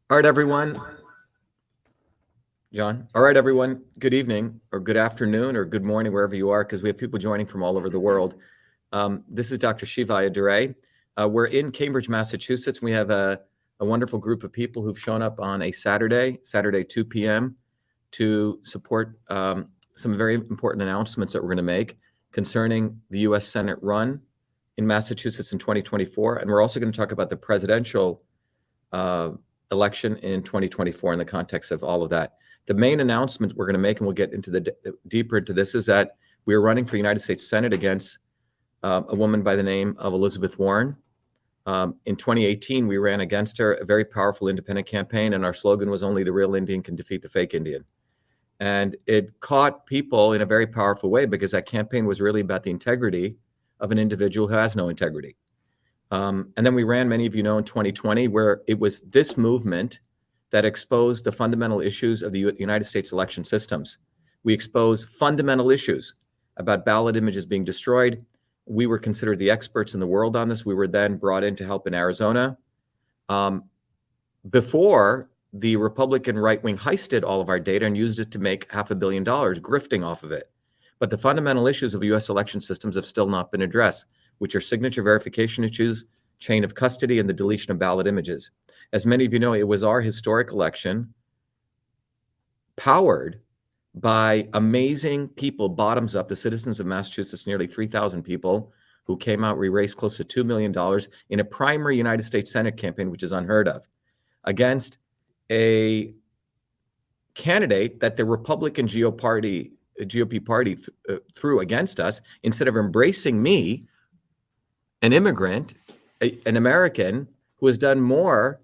All right, everyone. John. All right, everyone. Good evening or good afternoon or good morning, wherever you are, because we have people joining from all over the world. This is Dr. Shiva Adure. We're in Cambridge, Massachusetts. We have a wonderful group of people who've shown up on a Saturday 2 p.m. to support some very important announcements that we're going to make concerning the U.S. Senate run in Massachusetts in 2024. And we're also going to talk about the presidential election in 2024 in the context of all of that. The main announcement we're going to make, and we'll get into deeper into this, is that we are running for the United States Senate against a woman by the name of Elizabeth Warren. In 2018, we ran against her, a very powerful independent campaign, and our slogan was "Only the real Indian can defeat the fake Indian." And it caught people in a very powerful way because that campaign was really about the integrity of an individual who has no integrity. And then we ran, many of you know, in 2020, where it was this movement that exposed the fundamental issues of the United States election systems. We exposed fundamental issues about ballot images being destroyed. We were considered the experts in the world on this. We were then brought in to help in Arizona. Before the Republican right wing heisted all of our data and used it to make $500 million, grifting off of it. But the fundamental issues of US election systems have still not been addressed, which are signature verification issues, chain of custody, and the deletion of ballot images. As many of you know, it was our historic election powered by amazing people, bottoms up, the citizens of Massachusetts, nearly 3,000 people who came out. We raised close to $2 million in a primary United States Senate campaign, which is unheard of, against a candidate that the Republican GOP party threw against us. Instead of embracing me, an immigrant, an American who has done more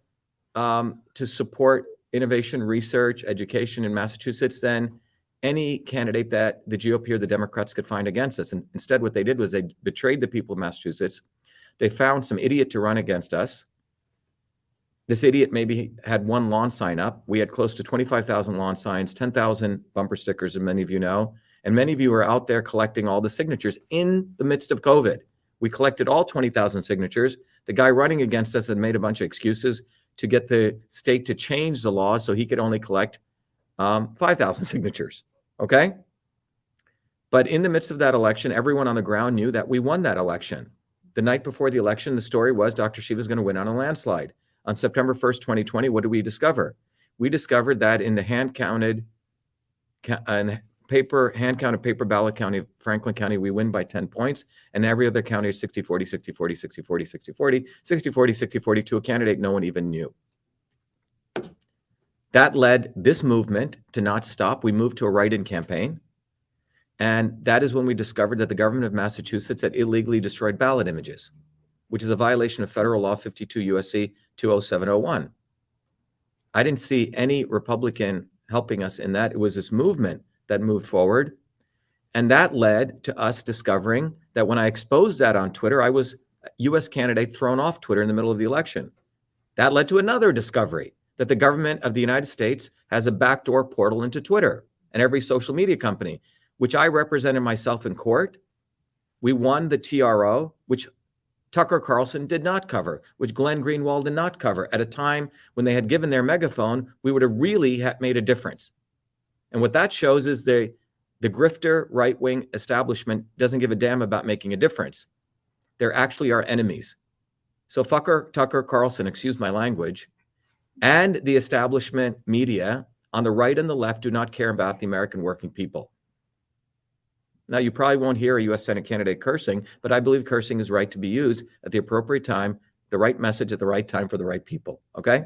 to support innovation, research, education in Massachusetts than any candidate that the GOP or the Democrats could find against us. And instead, what they did was they betrayed the people of Massachusetts. They found some idiot to run against us. This idiot maybe had one lawn sign up. We had close to 25,000 lawn signs, 10,000 bumper stickers, and many of you know. And many of you are out there collecting all the signatures in the midst of COVID. We collected all 20,000 signatures. The guy running against us had made a bunch of excuses to get the state to change the law so he could only collect 5,000 signatures, okay? But in the midst of that election, everyone on the ground knew that we won that election. The night before the election, the story was Dr. Shiva is going to win on a landslide. On September 1st, 2020, what did we discover? We discovered that in the hand-counted paper ballot county of Franklin County, we win by 10 points, and every other county is 60-40, 60-40, 60-40, 60-40, 60-40, 60-40 to a candidate no one even knew. That led this movement to not stop. We moved to a write-in campaign, and that is when we discovered that the government of Massachusetts had illegally destroyed ballot images, which is a violation of federal law 52 U.S.C. 20701. I didn't see any Republican helping us in that. It was this movement that moved forward. And that led to us discovering that when I exposed that on Twitter, I was a U.S. candidate thrown off Twitter in the middle of the election. That led to another discovery, that the government of the United States has a backdoor portal into Twitter and every social media company, which I represented myself in court. We won the TRO, which Tucker Carlson did not cover, which Glenn Greenwald did not cover. At a time when they had given their megaphone, we would have really made a difference. And what that shows is the grifter right-wing establishment doesn't give a damn about making a difference. They're actually our enemies. So Tucker Carlson, excuse my language, and the establishment media on the right and the left do not care about the American working people. Now, you probably won't hear a U.S. Senate candidate cursing, but I believe cursing is right to be used at the appropriate time, the right message at the right time for the right people, okay?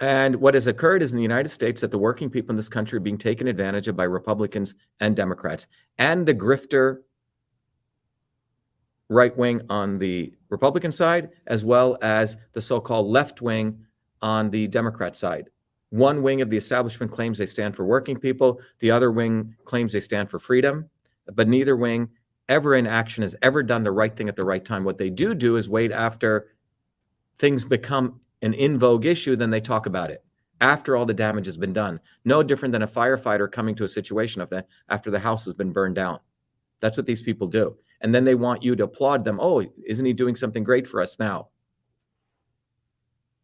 And what has occurred is in the United States that the working people in this country are being taken advantage of by Republicans and Democrats, and the grifter right wing on the Republican side, as well as the so-called left wing on the Democrat side. One wing of the establishment claims they stand for working people. The other wing claims they stand for freedom. But neither wing ever in action has ever done the right thing at the right time. What they do is wait after things become an in vogue issue, then they talk about it after all the damage has been done. No different than a firefighter coming to a situation of that after the house has been burned down. That's what these people do. And then they want you to applaud them. Oh, isn't he doing something great for us now?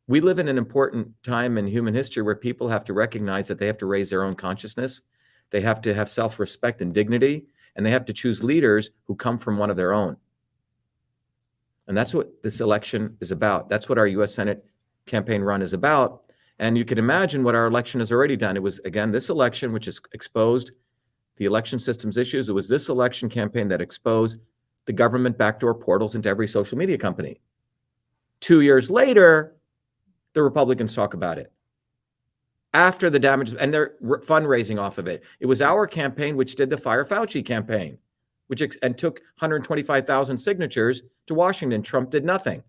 We live in an important time in human history where people have to recognize that they have to raise their own consciousness. They have to have self-respect and dignity, and they have to choose leaders who come from one of their own. And that's what this election is about. That's what our US Senate campaign run is about. And you can imagine what our election has already done. It was, again, this election which has exposed the election system's issues. It was this election campaign that exposed the government backdoor portals into every social media company. 2 years later, the Republicans talk about it. After the damage, and they're fundraising off of it. It was our campaign which did the Fire Fauci campaign, and took 125,000 signatures to Washington. Trump did nothing.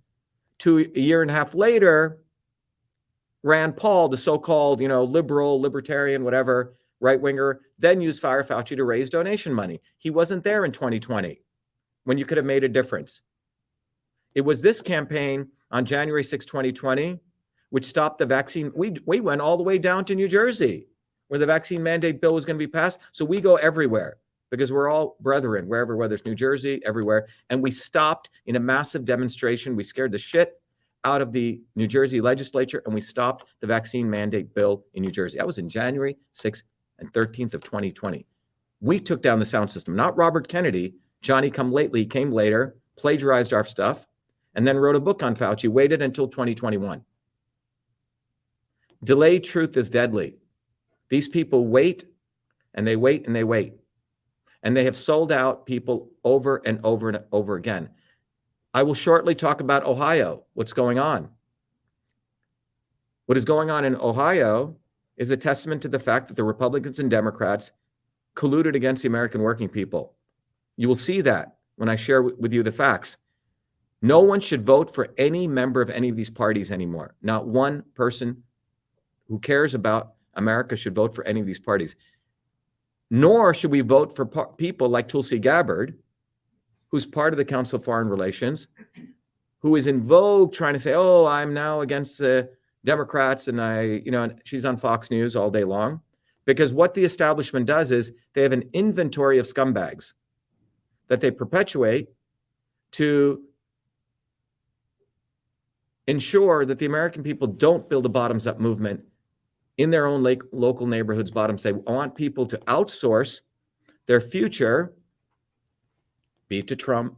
A year and a half later, Rand Paul, the so-called, liberal, libertarian, whatever, right-winger, then used Fire Fauci to raise donation money. He wasn't there in 2020 when you could have made a difference. It was this campaign on January 6, 2020, which stopped the vaccine. We went all the way down to New Jersey where the vaccine mandate bill was going to be passed. So we go everywhere because we're all brethren, whether it's New Jersey, everywhere. And we stopped in a massive demonstration. We scared the shit out of the New Jersey legislature, and we stopped the vaccine mandate bill in New Jersey. That was in January 6th and 13th of 2020. We took down the sound system, not Robert Kennedy. Johnny come lately came later, plagiarized our stuff, and then wrote a book on Fauci, waited until 2021. Delayed truth is deadly. These people wait, and they wait, and they wait. And they have sold out people over and over and over again. I will shortly talk about Ohio, what's going on. What is going on in Ohio is a testament to the fact that the Republicans and Democrats colluded against the American working people. You will see that when I share with you the facts. No one should vote for any member of any of these parties anymore. Not one person who cares about America should vote for any of these parties. Nor should we vote for people like Tulsi Gabbard, who's part of the Council of Foreign Relations, who is in vogue trying to say, oh, I'm now against the Democrats, and she's on Fox News all day long. Because what the establishment does is they have an inventory of scumbags that they perpetuate to ensure that the American people don't build a bottoms-up movement in their own local neighborhoods. They want people to outsource their future, be it to Trump,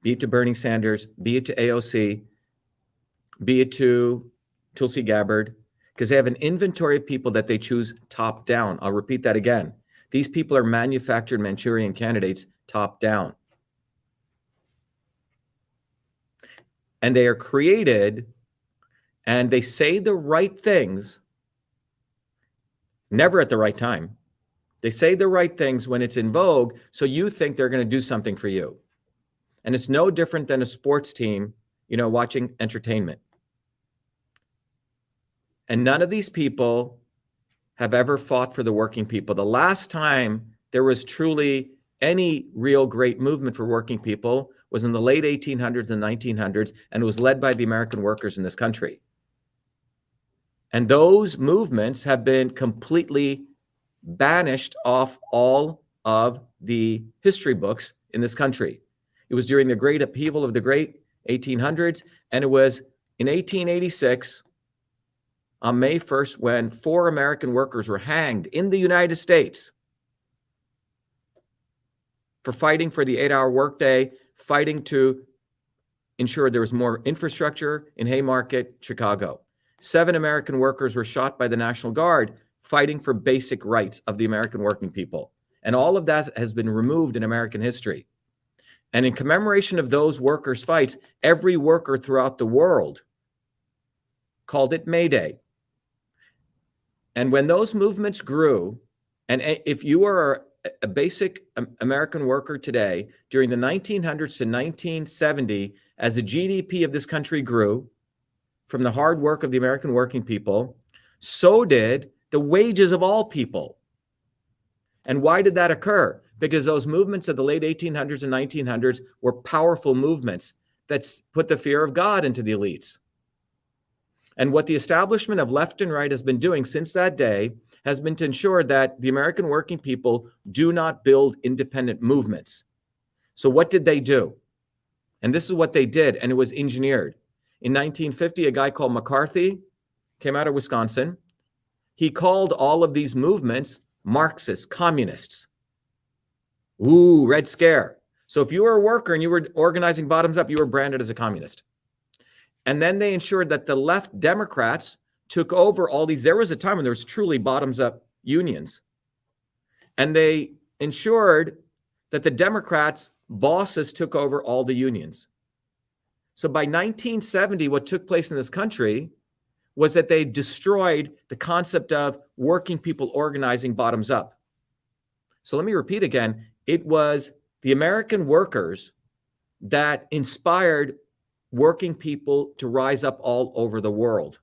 be it to Bernie Sanders, be it to AOC, be it to Tulsi Gabbard, because they have an inventory of people that they choose top down. I'll repeat that again. These people are manufactured Manchurian candidates top down. And they are created, and they say the right things, never at the right time. They say the right things when it's in vogue, so you think they're going to do something for you. And it's no different than a sports team, watching entertainment. And none of these people have ever fought for the working people. The last time there was truly any real great movement for working people was in the late 1800s and 1900s, and it was led by the American workers in this country. And those movements have been completely banished off all of the history books in this country. It was during the great upheaval of the great 1800s, and it was in 1886, on May 1st, when 4 American workers were hanged in the United States for fighting for the 8-hour workday, fighting to ensure there was more infrastructure in Haymarket, Chicago. 7 American workers were shot by the National Guard fighting for basic rights of the American working people. And all of that has been removed in American history. And in commemoration of those workers' fights, every worker throughout the world called it May Day. And when those movements grew, and if you are a basic American worker today, during the 1900s to 1970, as the GDP of this country grew from the hard work of the American working people, so did the wages of all people. And why did that occur? Because those movements of the late 1800s and 1900s were powerful movements that put the fear of God into the elites. And what the establishment of left and right has been doing since that day has been to ensure that the American working people do not build independent movements. So what did they do? And this is what they did, and it was engineered. In 1950, a guy called McCarthy came out of Wisconsin. He called all of these movements Marxists, communists. Ooh, Red Scare. So if you were a worker and you were organizing bottoms up, you were branded as a communist. And then they ensured that the left Democrats took over all these. There was a time when there was truly bottoms up unions. And they ensured that the Democrats' bosses took over all the unions. So by 1970, what took place in this country was that they destroyed the concept of working people organizing bottoms up. So let me repeat again. It was the American workers that inspired working people to rise up all over the world,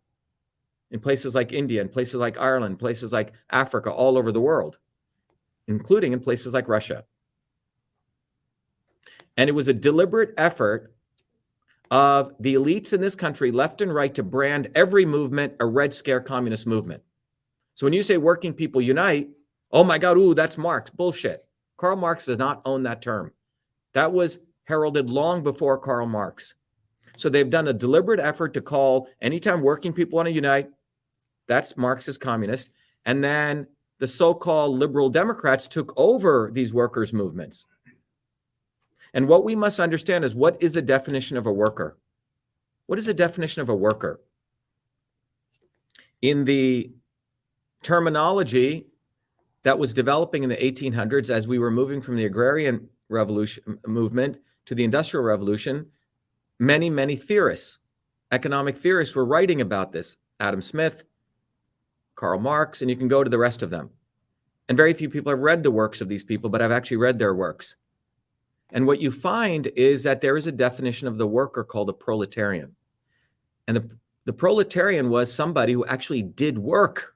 in places like India, in places like Ireland, places like Africa, all over the world, including in places like Russia. And it was a deliberate effort of the elites in this country, left and right, to brand every movement a Red Scare communist movement. So when you say working people unite, oh my God, ooh, that's Marx. Bullshit. Karl Marx does not own that term. That was heralded long before Karl Marx. So they've done a deliberate effort to call anytime working people want to unite, that's Marxist communist. And then the so-called liberal Democrats took over these workers' movements. And what we must understand is, what is the definition of a worker? What is the definition of a worker? In the terminology that was developing in the 1800s, as we were moving from the agrarian revolution movement to the industrial revolution, many theorists, economic theorists, were writing about this. Adam Smith, Karl Marx, and you can go to the rest of them. And very few people have read the works of these people, but I've actually read their works. And what you find is that there is a definition of the worker called a proletarian. And the proletarian was somebody who actually did work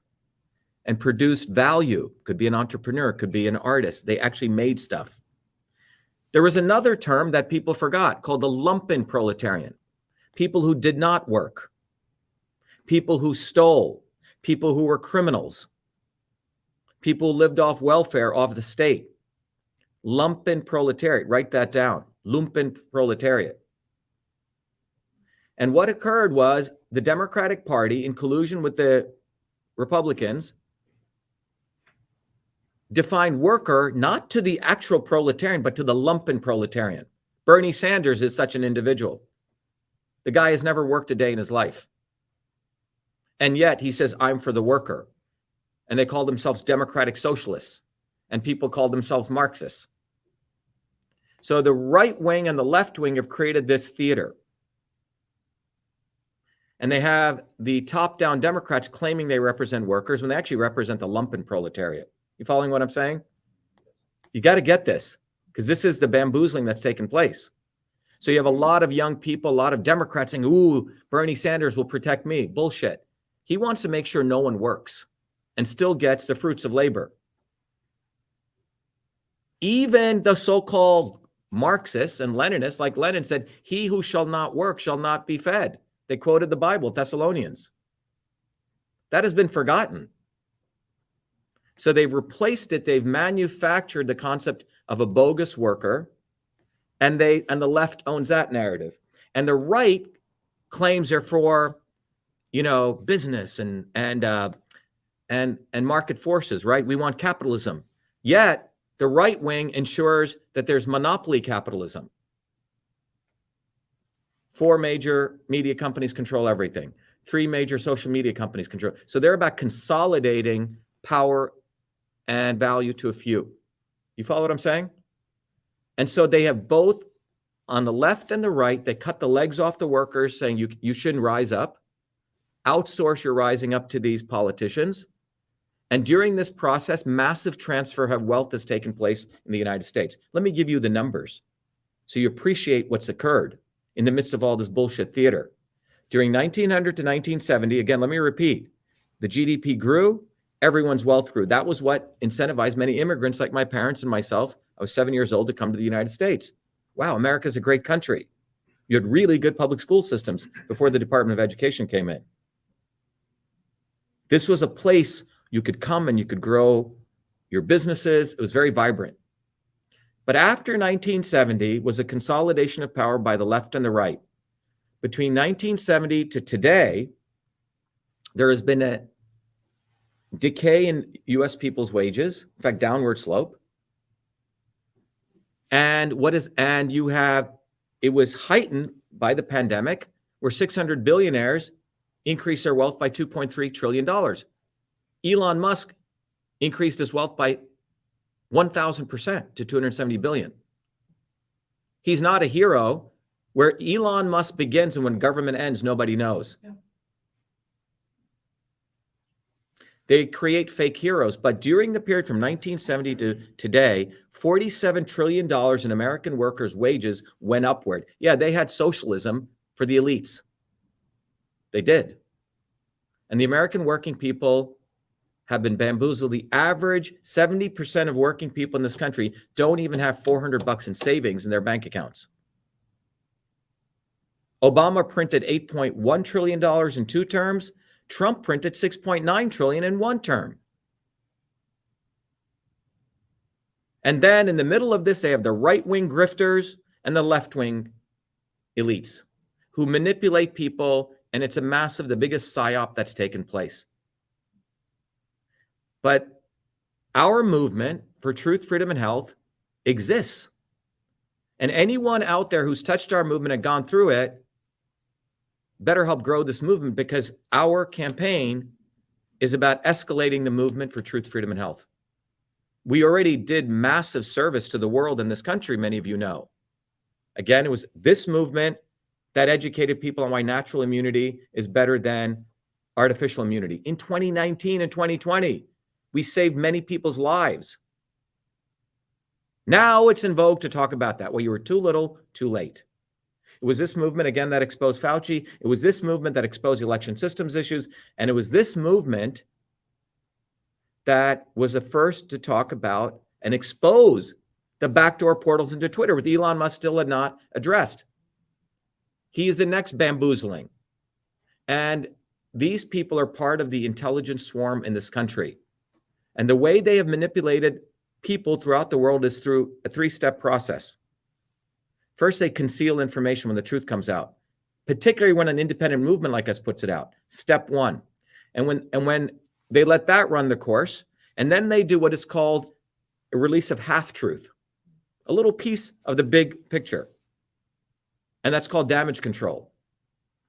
and produced value. Could be an entrepreneur, could be an artist. They actually made stuff. There was another term that people forgot called the lumpen proletarian. People who did not work, people who stole, people who were criminals, people who lived off welfare, off the state. Lumpen proletariat, write that down, lumpen proletariat. And what occurred was the Democratic Party, in collusion with the Republicans, defined worker not to the actual proletarian, but to the lumpen proletarian. Bernie Sanders is such an individual. The guy has never worked a day in his life. And yet he says, I'm for the worker. And they call themselves democratic socialists. And people call themselves Marxists. So the right wing and the left wing have created this theater. And they have the top-down Democrats claiming they represent workers when they actually represent the lumpen proletariat. You following what I'm saying? You got to get this, because this is the bamboozling that's taken place. So you have a lot of young people, a lot of Democrats saying, ooh, Bernie Sanders will protect me. Bullshit. He wants to make sure no one works and still gets the fruits of labor. Even the so-called Marxists and Leninists, like Lenin said, he who shall not work shall not be fed. They quoted the Bible, Thessalonians. That has been forgotten. So they've replaced it. They've manufactured the concept of a bogus worker, and the left owns that narrative. And the right claims they're for, business and market forces, right? We want capitalism. Yet the right wing ensures that there's monopoly capitalism. 4 major media companies control everything. 3 major social media companies control. So they're about consolidating power and value to a few. You follow what I'm saying? And so they have both, on the left and the right, they cut the legs off the workers, saying you shouldn't rise up. Outsource your rising up to these politicians. And during this process, massive transfer of wealth has taken place in the United States. Let me give you the numbers so you appreciate what's occurred in the midst of all this bullshit theater. During 1900 to 1970, again, let me repeat, the GDP grew, everyone's wealth grew. That was what incentivized many immigrants like my parents and myself. I was 7 years old to come to the United States. Wow, America's a great country. You had really good public school systems before the Department of Education came in. This was a place you could come and you could grow your businesses. It was very vibrant. But after 1970 was a consolidation of power by the left and the right. between 1970 to today, there has been a decay in US people's wages, in fact, downward slope. And it was heightened by the pandemic, where 600 billionaires increased their wealth by $2.3 trillion. Elon Musk increased his wealth by 1,000% to 270 billion. He's not a hero. Where Elon Musk begins and when government ends, nobody knows. Yeah. They create fake heroes. But during the period from 1970 to today, $47 trillion in American workers' wages went upward. Yeah, they had socialism for the elites. They did. And the American working people have been bamboozled. The average 70% of working people in this country don't even have $400 in savings in their bank accounts. Obama printed $8.1 trillion in 2 terms. Trump printed $6.9 trillion in 1 term. And then in the middle of this, they have the right-wing grifters and the left-wing elites who manipulate people, and it's the biggest psyop that's taken place. But our movement for truth, freedom, and health exists. And anyone out there who's touched our movement and gone through it better help grow this movement, because our campaign is about escalating the movement for truth, freedom, and health. We already did massive service to the world in this country, many of you know. Again, it was this movement that educated people on why natural immunity is better than artificial immunity. In 2019 and 2020, we saved many people's lives. Now it's in vogue to talk about that. Well, you were too little, too late. It was this movement, again, that exposed Fauci. It was this movement that exposed election systems issues. And it was this movement that was the first to talk about and expose the backdoor portals into Twitter, which Elon Musk still had not addressed. He is the next bamboozling. And these people are part of the intelligence swarm in this country. And the way they have manipulated people throughout the world is through a 3-step process. First, they conceal information when the truth comes out, particularly when an independent movement like us puts it out. Step 1. And when they let that run the course, and then they do what is called a release of half-truth, a little piece of the big picture. And that's called damage control.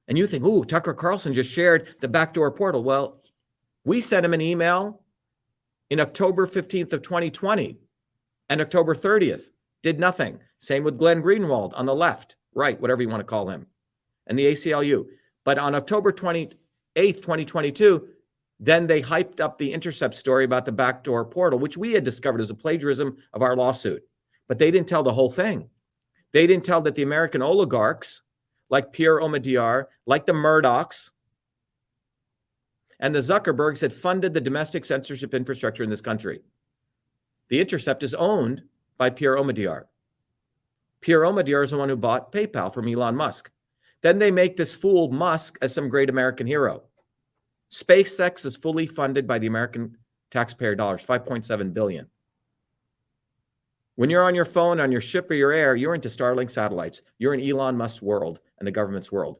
And you think, ooh, Tucker Carlson just shared the backdoor portal. Well, we sent him an email in October 15th of 2020 and October 30th. Did nothing. Same with Glenn Greenwald on the left, right, whatever you want to call him, and the ACLU. But on October 28th, 2022, then they hyped up the Intercept story about the backdoor portal, which we had discovered as a plagiarism of our lawsuit. But they didn't tell the whole thing. They didn't tell that the American oligarchs, like Pierre Omidyar, like the Murdochs, and the Zuckerbergs had funded the domestic censorship infrastructure in this country. The Intercept is owned by Pierre Omidyar. Pierre Omidyar is the one who bought PayPal from Elon Musk. Then they make this fool Musk as some great American hero. SpaceX is fully funded by the American taxpayer dollars, $5.7 billion. When you're on your phone, on your ship or your air, you're into Starlink satellites. You're in Elon Musk's world and the government's world.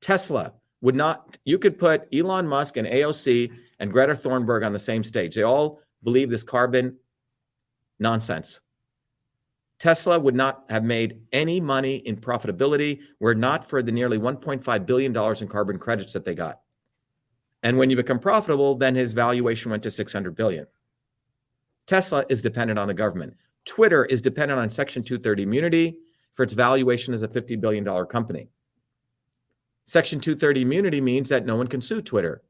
Tesla would not, you could put Elon Musk and AOC and Greta Thunberg on the same stage. They all believe this carbon nonsense. Tesla would not have made any money in profitability were it not for the nearly $1.5 billion in carbon credits that they got. And when you become profitable, then his valuation went to $600 billion. Tesla is dependent on the government. Twitter is dependent on Section 230 immunity for its valuation as a $50 billion company. Section 230 immunity means that no one can sue Twitter.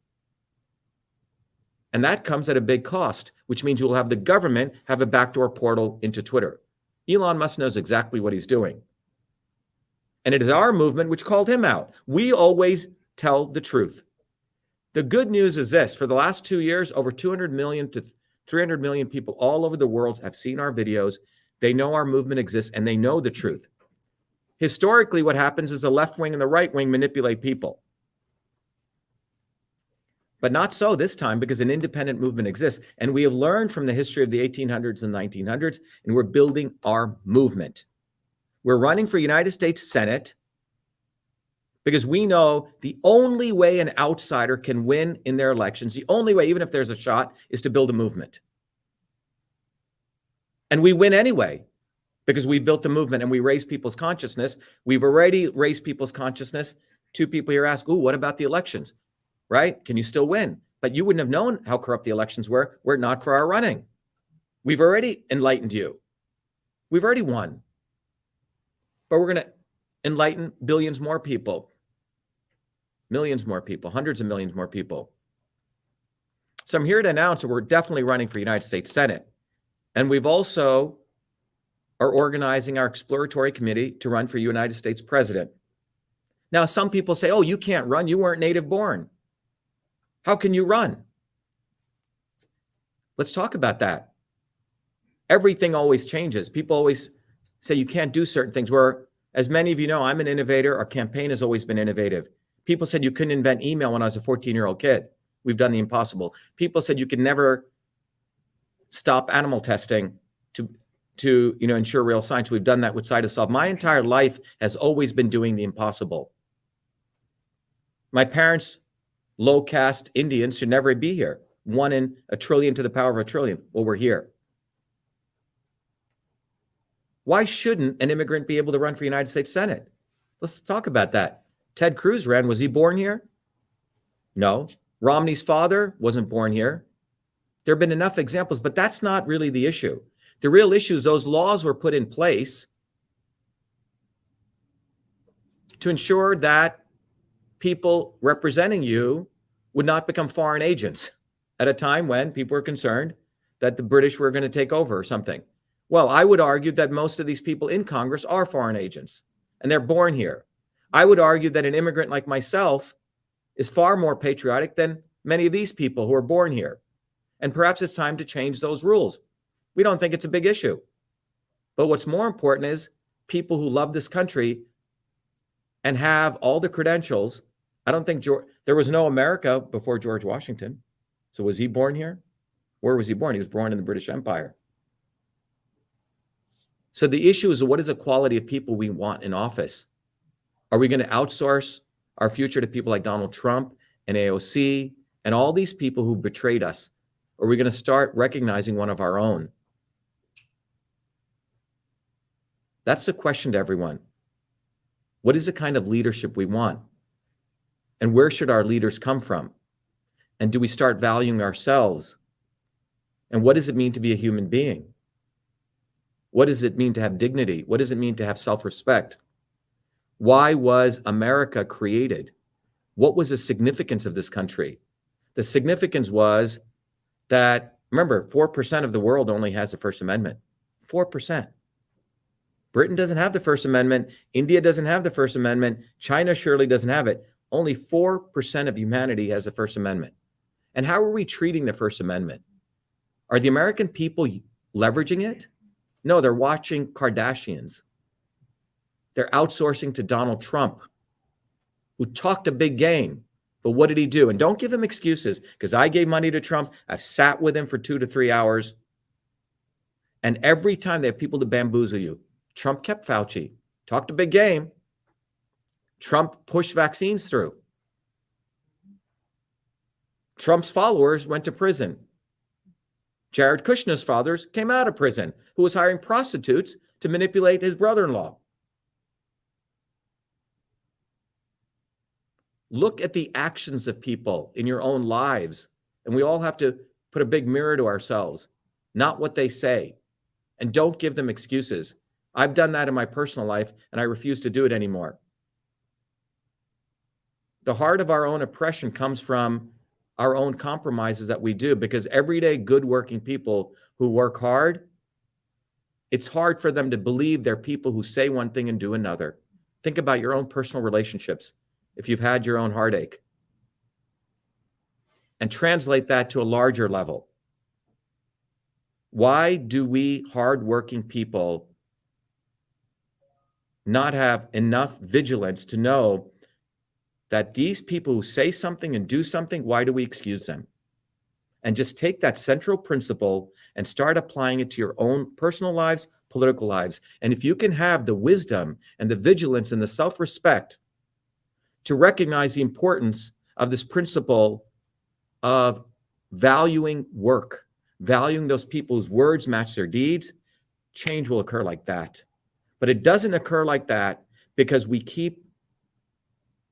And that comes at a big cost, which means you will have the government have a backdoor portal into Twitter. Elon Musk knows exactly what he's doing. And it is our movement which called him out. We always tell the truth. The good news is this. For the last 2 years, over 200 million to 300 million people all over the world have seen our videos. They know our movement exists, and they know the truth. Historically, what happens is the left wing and the right wing manipulate people. But not so this time, because an independent movement exists. And we have learned from the history of the 1800s and 1900s, and we're building our movement. We're running for United States Senate Because we know the only way an outsider can win in their elections, the only way, even if there's a shot, is to build a movement. And we win anyway, because we built the movement and we raised people's consciousness. We've already raised people's consciousness. Two people here ask, what about the elections, right? Can you still win? But you wouldn't have known how corrupt the elections were it not for our running. We've already enlightened you. We've already won. But we're going to enlighten billions more people, millions more people, hundreds of millions more people. So I'm here to announce that we're definitely running for United States Senate. And we've also are organizing our exploratory committee to run for United States president. Now, some people say, you can't run. You weren't native born. How can you run? Let's talk about that. Everything always changes. People always say you can't do certain things. Where, as many of you know, I'm an innovator. Our campaign has always been innovative. People said you couldn't invent email when I was a 14-year-old kid. We've done the impossible. People said you could never stop animal testing to ensure real science. We've done that with Cytosolve. My entire life has always been doing the impossible. My parents, low caste Indians, should never be here. 1 in a trillion to the power of a trillion. Well, we're here. Why shouldn't an immigrant be able to run for United States Senate? Let's talk about that. Ted Cruz ran. Was he born here? No. Romney's father wasn't born here. There have been enough examples, but that's not really the issue. The real issue is those laws were put in place to ensure that people representing you would not become foreign agents at a time when people were concerned that the British were going to take over or something. Well, I would argue that most of these people in Congress are foreign agents and they're born here. I would argue that an immigrant like myself is far more patriotic than many of these people who are born here. And perhaps it's time to change those rules. We don't think it's a big issue. But what's more important is people who love this country and have all the credentials. I don't think there was no America before George Washington. So was he born here? Where was he born? He was born in the British Empire. So the issue is, what is the quality of people we want in office? Are we going to outsource our future to people like Donald Trump and AOC and all these people who betrayed us? Or are we going to start recognizing one of our own? That's the question to everyone. What is the kind of leadership we want? And where should our leaders come from? And do we start valuing ourselves? And what does it mean to be a human being? What does it mean to have dignity? What does it mean to have self-respect? Why was America created? What was the significance of this country? The significance was that, remember, 4% of the world only has the First Amendment. 4%. Britain doesn't have the First Amendment. India doesn't have the First Amendment. China surely doesn't have it. Only 4% of humanity has the First Amendment. And how are we treating the First Amendment? Are the American people leveraging it? No, they're watching Kardashians. They're outsourcing to Donald Trump, who talked a big game. But what did he do? And don't give him excuses, because I gave money to Trump. I've sat with him for 2 to 3 hours. And every time they have people to bamboozle you. Trump kept Fauci, talked a big game. Trump pushed vaccines through. Trump's followers went to prison. Jared Kushner's fathers came out of prison, who was hiring prostitutes to manipulate his brother-in-law. Look at the actions of people in your own lives. And we all have to put a big mirror to ourselves, not what they say. And don't give them excuses. I've done that in my personal life, and I refuse to do it anymore. The heart of our own oppression comes from our own compromises that we do, because everyday good working people who work hard, it's hard for them to believe they're people who say one thing and do another. Think about your own personal relationships, if you've had your own heartache, and translate that to a larger level. Why do we hardworking people not have enough vigilance to know that these people who say something and do something, why do we excuse them? And just take that central principle and start applying it to your own personal lives, political lives. And if you can have the wisdom and the vigilance and the self-respect to recognize the importance of this principle of valuing work, valuing those people whose words match their deeds, change will occur like that. But it doesn't occur like that because we keep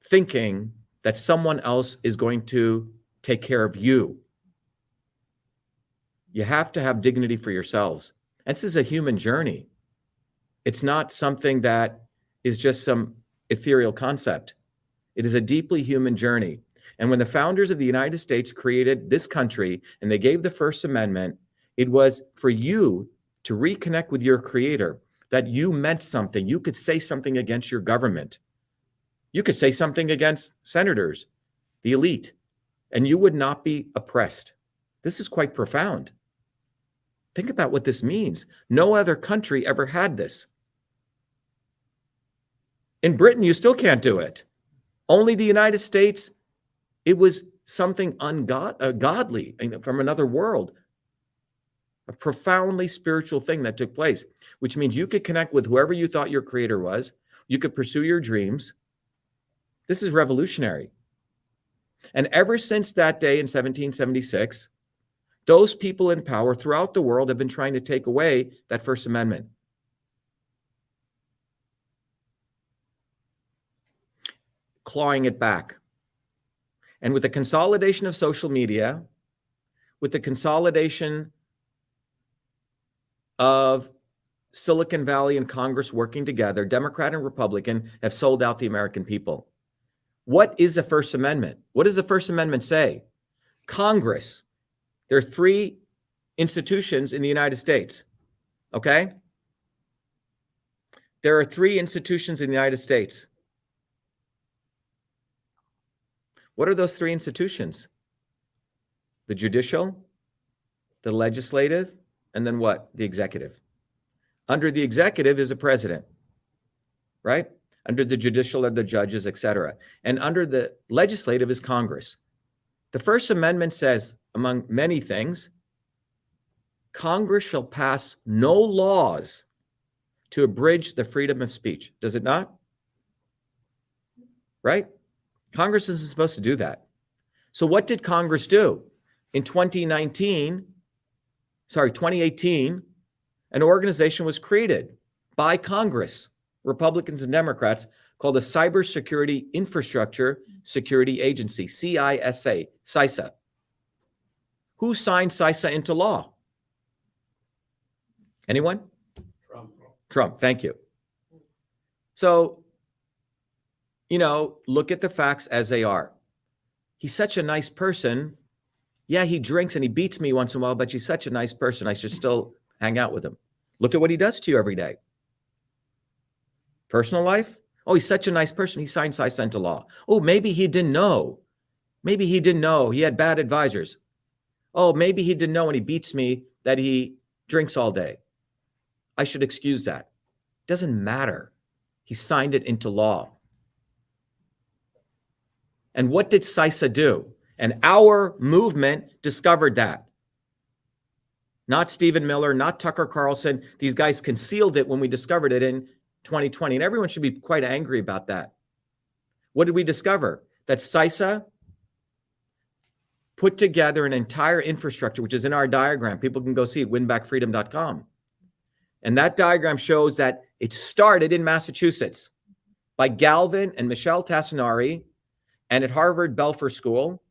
thinking that someone else is going to take care of you. You have to have dignity for yourselves. And this is a human journey. It's not something that is just some ethereal concept. It is a deeply human journey. And when the founders of the United States created this country and they gave the First Amendment, it was for you to reconnect with your creator, that you meant something. You could say something against your government. You could say something against senators, the elite, and you would not be oppressed. This is quite profound. Think about what this means. No other country ever had this. In Britain, you still can't do it. Only the United States, it was something ungodly from another world. A profoundly spiritual thing that took place, which means you could connect with whoever you thought your creator was. You could pursue your dreams. This is revolutionary. And ever since that day in 1776, those people in power throughout the world have been trying to take away that First Amendment. Clawing it back. And with the consolidation of social media, with the consolidation of Silicon Valley and Congress working together, Democrat and Republican have sold out the American people. What is the First Amendment? What does the First Amendment say? Congress. There are 3 institutions in the United States, okay? There are 3 institutions in the United States. What are those 3 institutions? The judicial, the legislative, and then what? The executive. Under the executive is a president, right? Under the judicial are the judges, etc. And under the legislative is Congress. The First Amendment says, among many things, Congress shall pass no laws to abridge the freedom of speech. Does it not? Right? Congress isn't supposed to do that. So what did Congress do? In 2018, an organization was created by Congress, Republicans and Democrats, called the Cybersecurity Infrastructure Security Agency, CISA. Who signed CISA into law? Anyone? Trump, thank you. So, look at the facts as they are. He's such a nice person. Yeah, he drinks and he beats me once in a while, but he's such a nice person. I should still hang out with him. Look at what he does to you every day. Personal life? Oh, he's such a nice person. He signed CISA into law. Oh, maybe he didn't know. Maybe he didn't know. He had bad advisors. Oh, maybe he didn't know when he beats me that he drinks all day. I should excuse that. Doesn't matter. He signed it into law. And what did CISA do? And our movement discovered that. Not Stephen Miller, not Tucker Carlson. These guys concealed it when we discovered it in 2020. And everyone should be quite angry about that. What did we discover? That CISA put together an entire infrastructure, which is in our diagram. People can go see it, winbackfreedom.com. And that diagram shows that it started in Massachusetts by Galvin and Michelle Tassinari, and at Harvard Belfer School.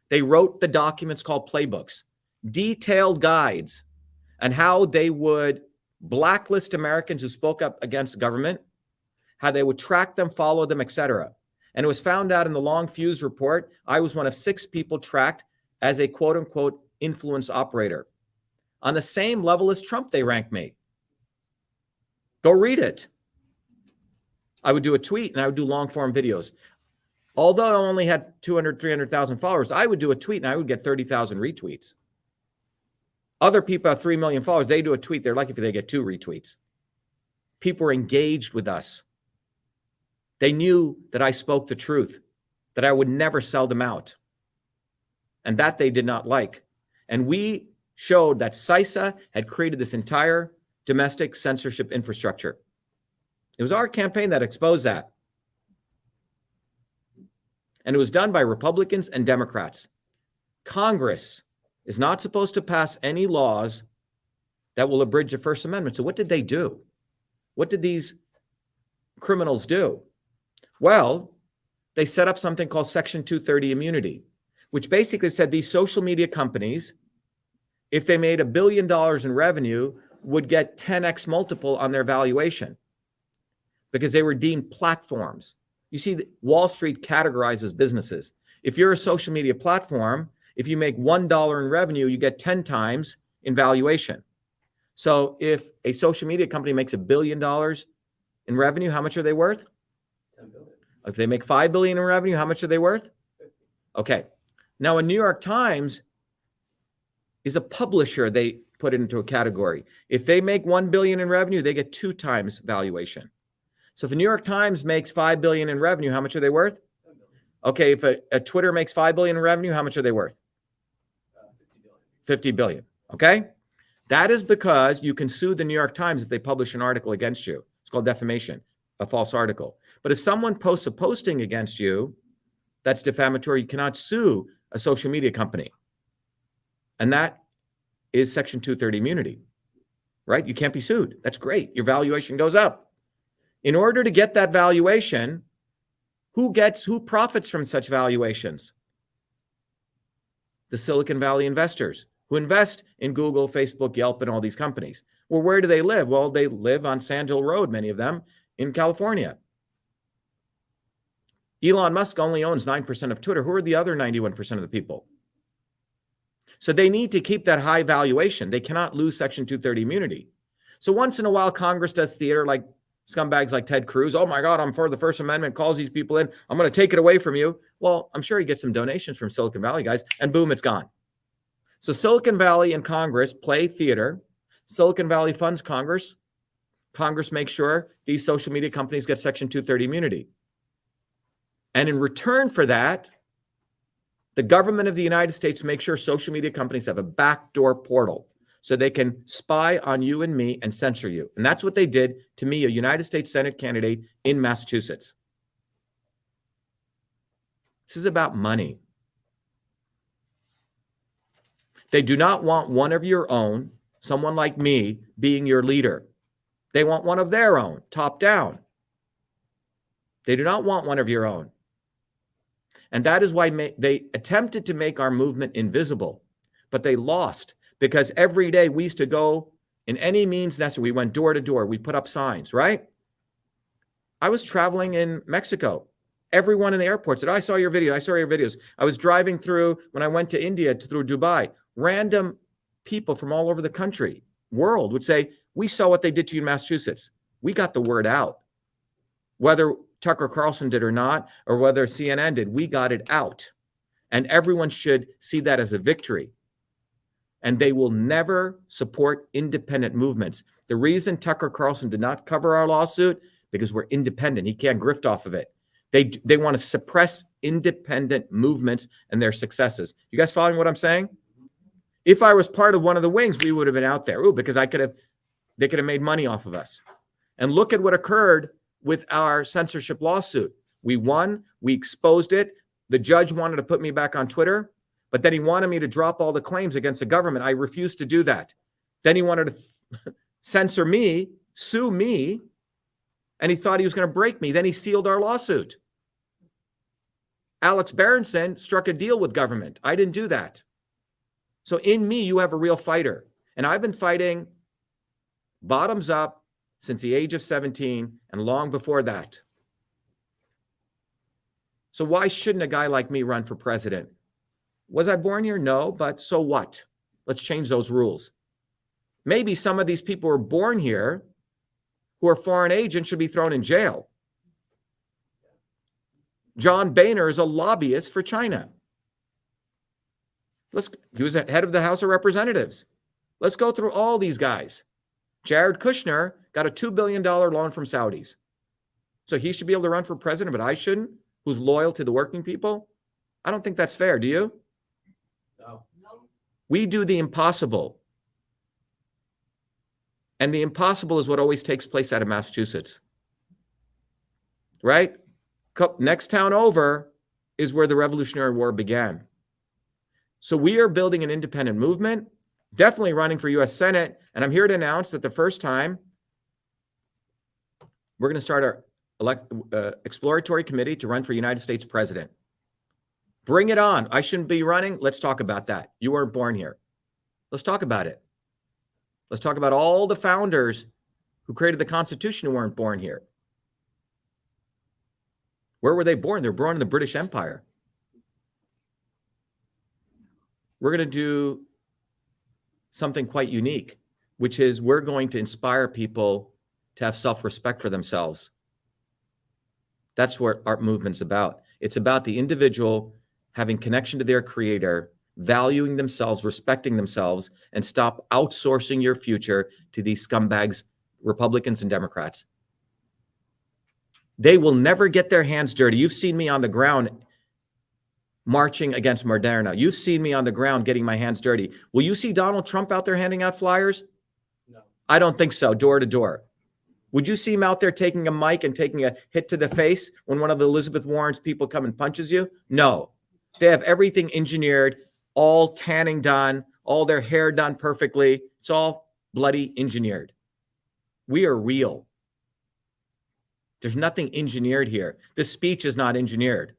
They wrote the documents called playbooks, detailed guides on how they would blacklist Americans who spoke up against government, how they would track them, follow them, etc. And it was found out in the Long Fuse report, I was one of 6 people tracked as a quote unquote influence operator. On the same level as Trump, they ranked me. Go read it. I would do a tweet and I would do long form videos. Although I only had 200, 300,000 followers, I would do a tweet and I would get 30,000 retweets. Other people have 3 million followers. They do a tweet. They're lucky if they get 2 retweets. People were engaged with us. They knew that I spoke the truth, that I would never sell them out. And that they did not like. And we showed that CISA had created this entire domestic censorship infrastructure. It was our campaign that exposed that. And it was done by Republicans and Democrats. Congress is not supposed to pass any laws that will abridge the First Amendment. So what did they do? What did these criminals do? Well, they set up something called Section 230 immunity, which basically said these social media companies, if they made $1 billion in revenue, would get 10x multiple on their valuation because they were deemed platforms. You see, Wall Street categorizes businesses. If you're a social media platform, if you make $1 in revenue, you get 10 times in valuation. So if a social media company makes $1 billion in revenue, how much are they worth? 10 billion. If they make $5 billion in revenue, how much are they worth? 50. Okay. Now, a New York Times is a publisher. They put it into a category. If they make $1 billion in revenue, they get 2 times valuation. So if a New York Times makes $5 billion in revenue, how much are they worth? 10 billion. Okay. If a Twitter makes $5 billion in revenue, how much are they worth? 50 billion. 50 billion. Okay. That is because you can sue the New York Times if they publish an article against you. It's called defamation, a false article. But if someone posts a posting against you, that's defamatory. You cannot sue a social media company. And that is Section 230 immunity, right? You can't be sued. That's great. Your valuation goes up. In order to get that valuation, who profits from such valuations? The Silicon Valley investors who invest in Google, Facebook, Yelp, and all these companies. Well, where do they live? Well, they live on Sand Hill Road, many of them, in California. Elon Musk only owns 9% of Twitter. Who are the other 91% of the people? So they need to keep that high valuation. They cannot lose Section 230 immunity. So once in a while, Congress does theater like scumbags like Ted Cruz. Oh my God, I'm for the First Amendment, calls these people in. I'm going to take it away from you. Well, I'm sure he gets some donations from Silicon Valley guys, and boom, it's gone. So Silicon Valley and Congress play theater. Silicon Valley funds Congress. Congress makes sure these social media companies get Section 230 immunity. And in return for that, the government of the United States makes sure social media companies have a backdoor portal so they can spy on you and me and censor you. And that's what they did to me, a United States Senate candidate in Massachusetts. This is about money. They do not want one of your own, someone like me, being your leader. They want one of their own, top down. They do not want one of your own. And that is why they attempted to make our movement invisible, but they lost because every day we used to go in any means necessary. We went door to door. We put up signs, right? I was traveling in Mexico. Everyone in the airport said, I saw your video. I saw your videos. I was driving through when I went to India, through Dubai. Random people from all over the country, world would say, we saw what they did to you in Massachusetts. We got the word out. Whether Tucker Carlson did or not, or whether CNN did, we got it out. And everyone should see that as a victory. And they will never support independent movements. The reason Tucker Carlson did not cover our lawsuit, because we're independent. He can't grift off of it. They want to suppress independent movements and their successes. You guys following what I'm saying? If I was part of one of the wings, we would have been out there. Ooh, because they could have made money off of us. And look at what occurred with our censorship lawsuit. We won, we exposed it. The judge wanted to put me back on Twitter, but then he wanted me to drop all the claims against the government. I refused to do that. Then he wanted to censor me, sue me, and he thought he was going to break me. Then he sealed our lawsuit. Alex Berenson struck a deal with government. I didn't do that. So in me, you have a real fighter. And I've been fighting bottoms up since the age of 17 and long before that. So why shouldn't a guy like me run for president? Was I born here? No, but so what? Let's change those rules. Maybe some of these people who are born here who are foreign agents should be thrown in jail. John Boehner is a lobbyist for China. He was head of the House of Representatives. Let's go through all these guys. Jared Kushner got a $2 billion loan from Saudis. So he should be able to run for president, but I shouldn't, who's loyal to the working people? I don't think that's fair. Do you? No. We do the impossible. And the impossible is what always takes place out of Massachusetts. Right? Next town over is where the Revolutionary War began. So we are building an independent movement, definitely running for US Senate. And I'm here to announce that the first time we're going to start our exploratory committee to run for United States president. Bring it on. I shouldn't be running. Let's talk about that. You weren't born here. Let's talk about it. Let's talk about all the founders who created the Constitution who weren't born here. Where were they born? They were born in the British Empire. We're going to do something quite unique, which is we're going to inspire people to have self-respect for themselves. That's what our movement's about. It's about the individual having connection to their creator, valuing themselves, respecting themselves, and stop outsourcing your future to these scumbags, Republicans and Democrats. They will never get their hands dirty. You've seen me on the ground marching against Moderna. You've seen me on the ground getting my hands dirty. Will you see Donald Trump out there handing out flyers? No. I don't think so, door to door. Would you see him out there taking a mic and taking a hit to the face when one of Elizabeth Warren's people come and punches you? No. They have everything engineered, all tanning done, all their hair done perfectly. It's all bloody engineered. We are real. There's nothing engineered here. This speech is not engineered.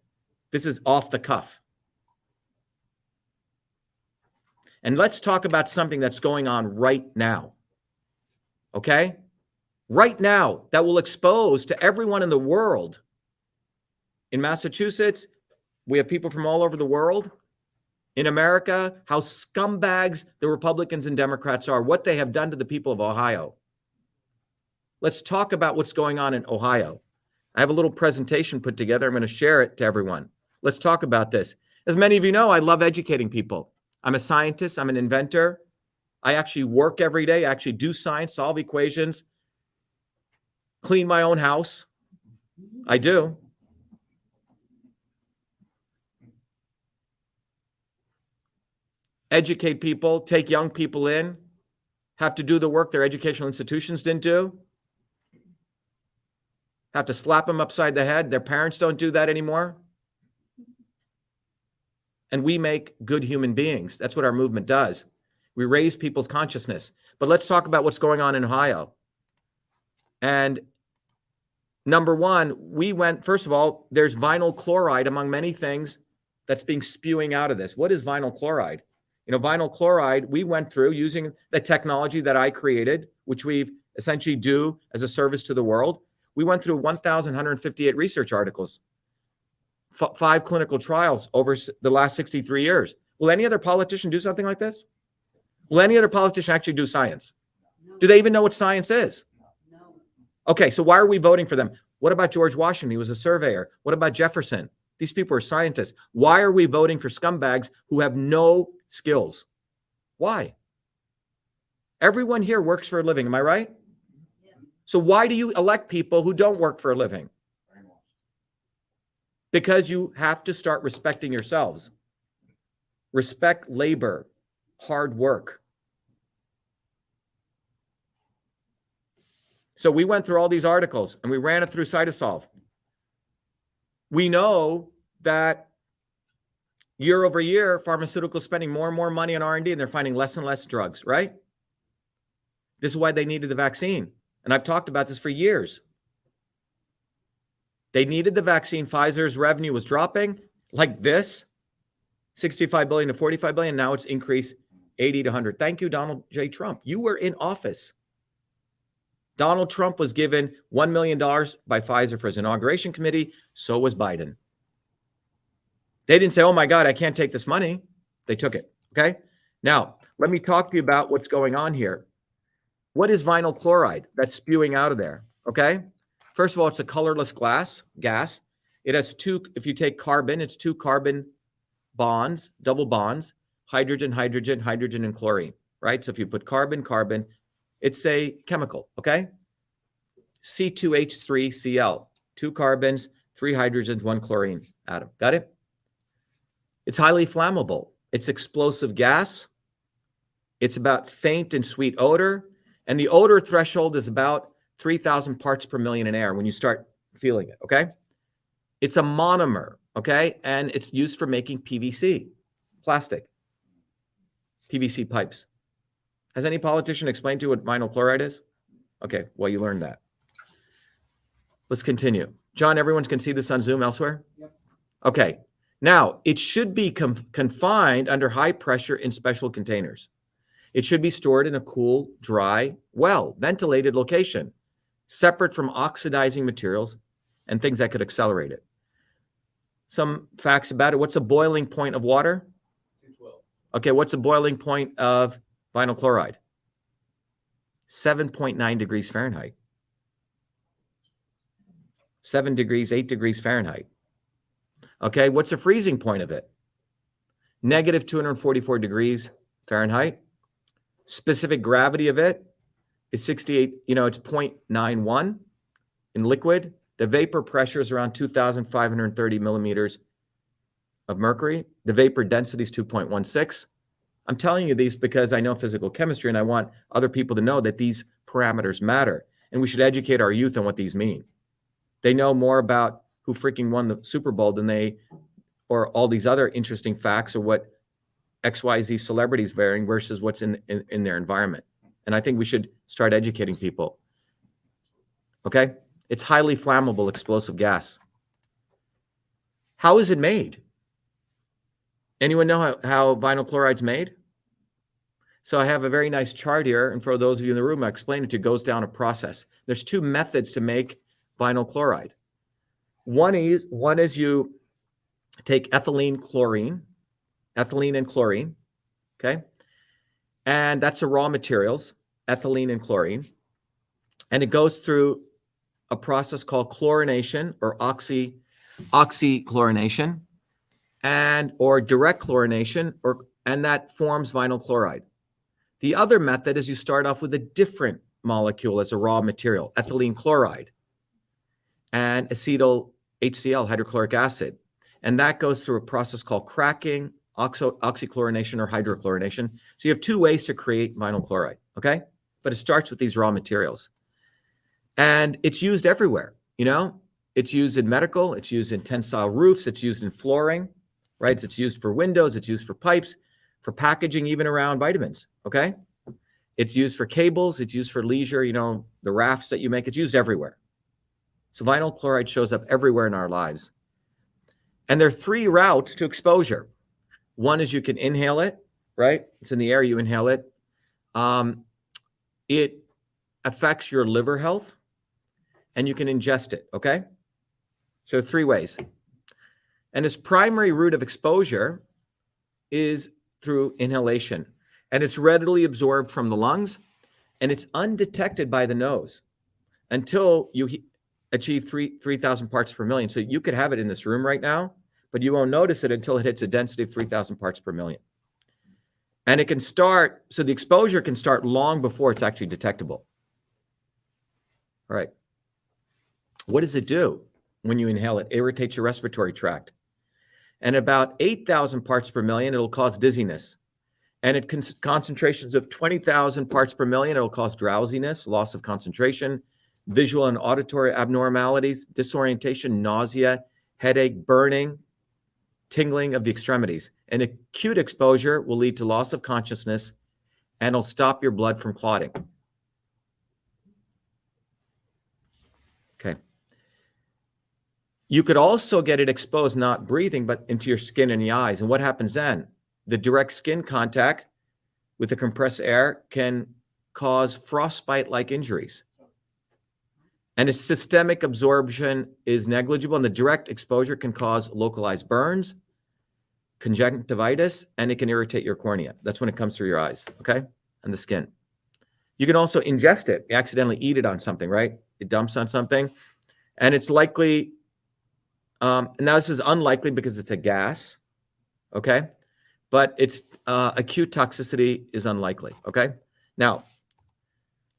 This is off the cuff. And let's talk about something that's going on right now. Okay? Right now, that will expose to everyone in the world. In Massachusetts, we have people from all over the world. In America, how scumbags the Republicans and Democrats are, what they have done to the people of Ohio. Let's talk about what's going on in Ohio. I have a little presentation put together. I'm going to share it to everyone. Let's talk about this. As many of you know, I love educating people. I'm a scientist. I'm an inventor. I actually work every day. I actually do science, solve equations, clean my own house. I do. Educate people, take young people in, have to do the work their educational institutions didn't do. Have to slap them upside the head. Their parents don't do that anymore. And we make good human beings. That's what our movement does. We raise people's consciousness. But let's talk about what's going on in Ohio. And number one, first of all, there's vinyl chloride among many things that's being spewing out of this. What is vinyl chloride? You know, vinyl chloride, we went through using the technology that I created, which we've essentially do as a service to the world. We went through 1,158 research articles, 5 clinical trials over the last 63 years. Will any other politician do something like this? Will any other politician actually do science? No. Do they even know what science is? No. Okay, so why are we voting for them? What about George Washington? He was a surveyor. What about Jefferson? These people are scientists. Why are we voting for scumbags who have no skills? Why? Everyone here works for a living. Am I right? Yes. So why do you elect people who don't work for a living? Because you have to start respecting yourselves. Respect labor, hard work. So we went through all these articles and we ran it through Cytosolve. We know that year over year, pharmaceuticals spending more and more money on R&D and they're finding less and less drugs, right? This is why they needed the vaccine. And I've talked about this for years. They needed the vaccine. Pfizer's revenue was dropping like this, 65 billion to 45 billion. Now it's increased 80 to 100. Thank you, Donald J. Trump. You were in office. Donald Trump was given $1 million by Pfizer for his inauguration committee. So was Biden. They didn't say, oh my God, I can't take this money. They took it. Okay. Now, let me talk to you about what's going on here. What is vinyl chloride that's spewing out of there? Okay. First of all, it's a colorless gas. It has if you take carbon, it's 2 carbon bonds, double bonds, hydrogen, hydrogen, hydrogen, and chlorine, right? So if you put carbon, carbon, it's a chemical, okay? C2H3Cl, 2 carbons, 3 hydrogens, 1 chlorine atom. Got it? It's highly flammable. It's explosive gas. It's about faint and sweet odor. And the odor threshold is about 3,000 parts per million in air when you start feeling it, okay? It's a monomer. okay? And it's used for making PVC, plastic, PVC pipes. Has any politician explained to you what vinyl chloride is? Okay, well, you learned that. Let's continue. John, everyone can see this on Zoom elsewhere? Yep. Okay. Now, it should be confined under high pressure in special containers. It should be stored in a cool, dry, well ventilated location, separate from oxidizing materials and things that could accelerate it. Some facts about it. What's a boiling point of water? 212. Okay, what's a boiling point of vinyl chloride? 7.9 degrees Fahrenheit. 7 degrees, 8 degrees Fahrenheit. Okay, what's the freezing point of it? Negative 244 degrees Fahrenheit. Specific gravity of it is 68, it's 0.91 in liquid. The vapor pressure is around 2,530 millimeters of mercury. The vapor density is 2.16. I'm telling you these because I know physical chemistry and I want other people to know that these parameters matter. And we should educate our youth on what these mean. They know more about who freaking won the Super Bowl than or all these other interesting facts, or what XYZ celebrities varying versus what's in their environment. And I think we should start educating people. Okay? It's highly flammable, explosive gas. How is it made? Anyone know how vinyl chloride's made? So I have a very nice chart here, and for those of you in the room, I explained it to you. It goes down a process. There's two methods to make vinyl chloride. One is you take ethylene and chlorine, okay? And that's the raw materials, ethylene and chlorine. And it goes through a process called chlorination or oxychlorination or direct chlorination, and that forms vinyl chloride. The other method is you start off with a different molecule as a raw material, ethylene chloride, and acetyl HCl, hydrochloric acid. And that goes through a process called cracking, oxychlorination, or hydrochlorination. So you have two ways to create vinyl chloride, okay? But it starts with these raw materials. And it's used everywhere, It's used in medical, it's used in tensile roofs, it's used in flooring, right? It's used for windows, it's used for pipes, for packaging, even around vitamins, okay? It's used for cables, it's used for leisure, the rafts that you make, it's used everywhere. So vinyl chloride shows up everywhere in our lives. And there are three routes to exposure. One is you can inhale it, right? It's in the air, you inhale it. It affects your liver health, and you can ingest it, okay? So 3 ways. And its primary route of exposure is through inhalation. And it's readily absorbed from the lungs, and it's undetected by the nose until you achieve 3,000 parts per million. So you could have it in this room right now, but you won't notice it until it hits a density of 3,000 parts per million. And it can start, so the exposure can start long before it's actually detectable. All right. What does it do when you inhale it? It irritates your respiratory tract. And about 8,000 parts per million, it'll cause dizziness. And at concentrations of 20,000 parts per million, it'll cause drowsiness, loss of concentration, visual and auditory abnormalities, disorientation, nausea, headache, burning, tingling of the extremities. And acute exposure will lead to loss of consciousness and it'll stop your blood from clotting. Okay. You could also get it exposed, not breathing, but into your skin and the eyes. And what happens then? The direct skin contact with the compressed air can cause frostbite-like injuries. And its systemic absorption is negligible, and the direct exposure can cause localized burns, conjunctivitis, and it can irritate your cornea. That's when it comes through your eyes, okay? And the skin. You can also ingest it. You accidentally eat it on something, right? It dumps on something. And it's likely, now this is unlikely because it's a gas, okay? But it's acute toxicity is unlikely, okay? Now,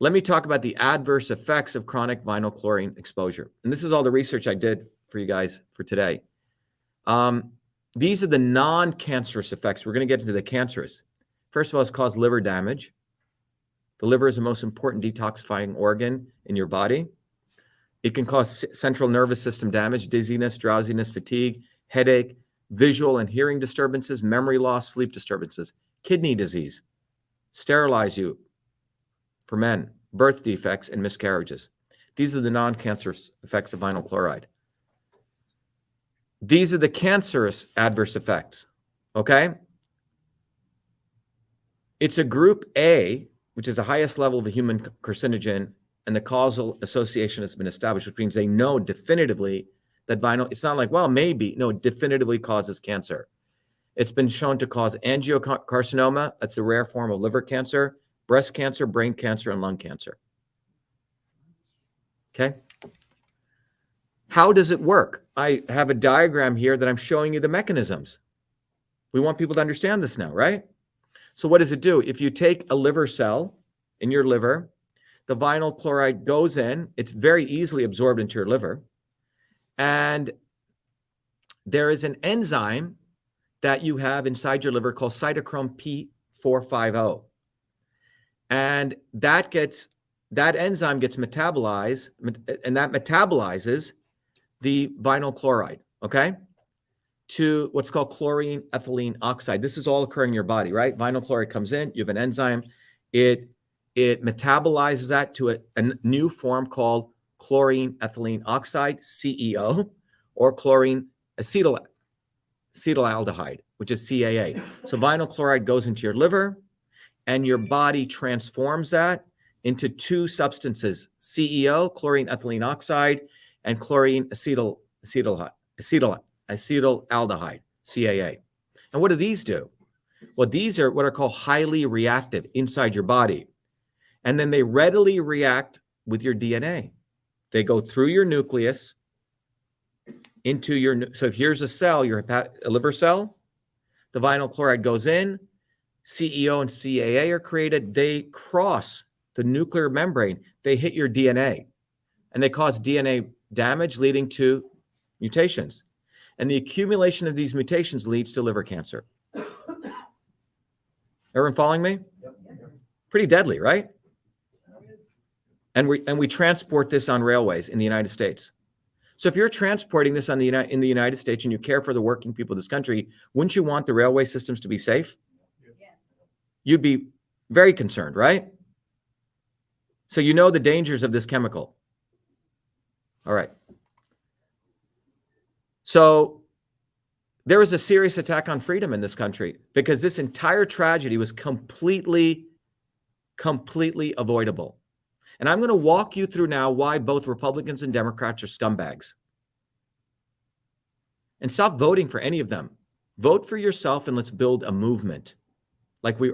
let me talk about the adverse effects of chronic vinyl chlorine exposure. And this is all the research I did for you guys for today. These are the non-cancerous effects. We're going to get into the cancerous. First of all, it's caused liver damage. The liver is the most important detoxifying organ in your body. It can cause central nervous system damage, dizziness, drowsiness, fatigue, headache, visual and hearing disturbances, memory loss, sleep disturbances, kidney disease, sterilize you for men, birth defects, and miscarriages. These are the non-cancerous effects of vinyl chloride. These are the cancerous adverse effects, okay? It's a group A, which is the highest level of a human carcinogen, and the causal association has been established, which means they know definitively that vinyl, it's not like, well, maybe, no, it definitively causes cancer. It's been shown to cause angiocarcinoma, that's a rare form of liver cancer, breast cancer, brain cancer, and lung cancer. Okay? How does it work? I have a diagram here that I'm showing you the mechanisms. We want people to understand this now, right? So what does it do? If you take a liver cell in your liver, the vinyl chloride goes in, it's very easily absorbed into your liver, and there is an enzyme that you have inside your liver called cytochrome P450. And that enzyme gets metabolized, and that metabolizes the vinyl chloride, okay, to what's called chlorine ethylene oxide. This is all occurring in your body, right? Vinyl chloride comes in, you have an enzyme, it metabolizes that to a new form called chlorine ethylene oxide, CEO, or chlorine acetaldehyde, which is CAA. So vinyl chloride goes into your liver, and your body transforms that into two substances, CEO, chlorine ethylene oxide, and chlorine acetaldehyde, CAA. And what do these do? Well, these are what are called highly reactive inside your body. And then they readily react with your DNA. They go through your nucleus into your, so if here's a cell, a liver cell, the vinyl chloride goes in, CEO and CAA are created, they cross the nuclear membrane, they hit your DNA, and they cause DNA damage leading to mutations. And the accumulation of these mutations leads to liver cancer. Everyone following me? Pretty deadly, right? And we transport this on railways in the United States. So if you're transporting this in the United States and you care for the working people of this country, wouldn't you want the railway systems to be safe? Yes. You'd be very concerned, right? So you know the dangers of this chemical. All right. So there was a serious attack on freedom in this country because this entire tragedy was completely avoidable. And I'm going to walk you through now why both Republicans and Democrats are scumbags. And stop voting for any of them. Vote for yourself and let's build a movement. Like we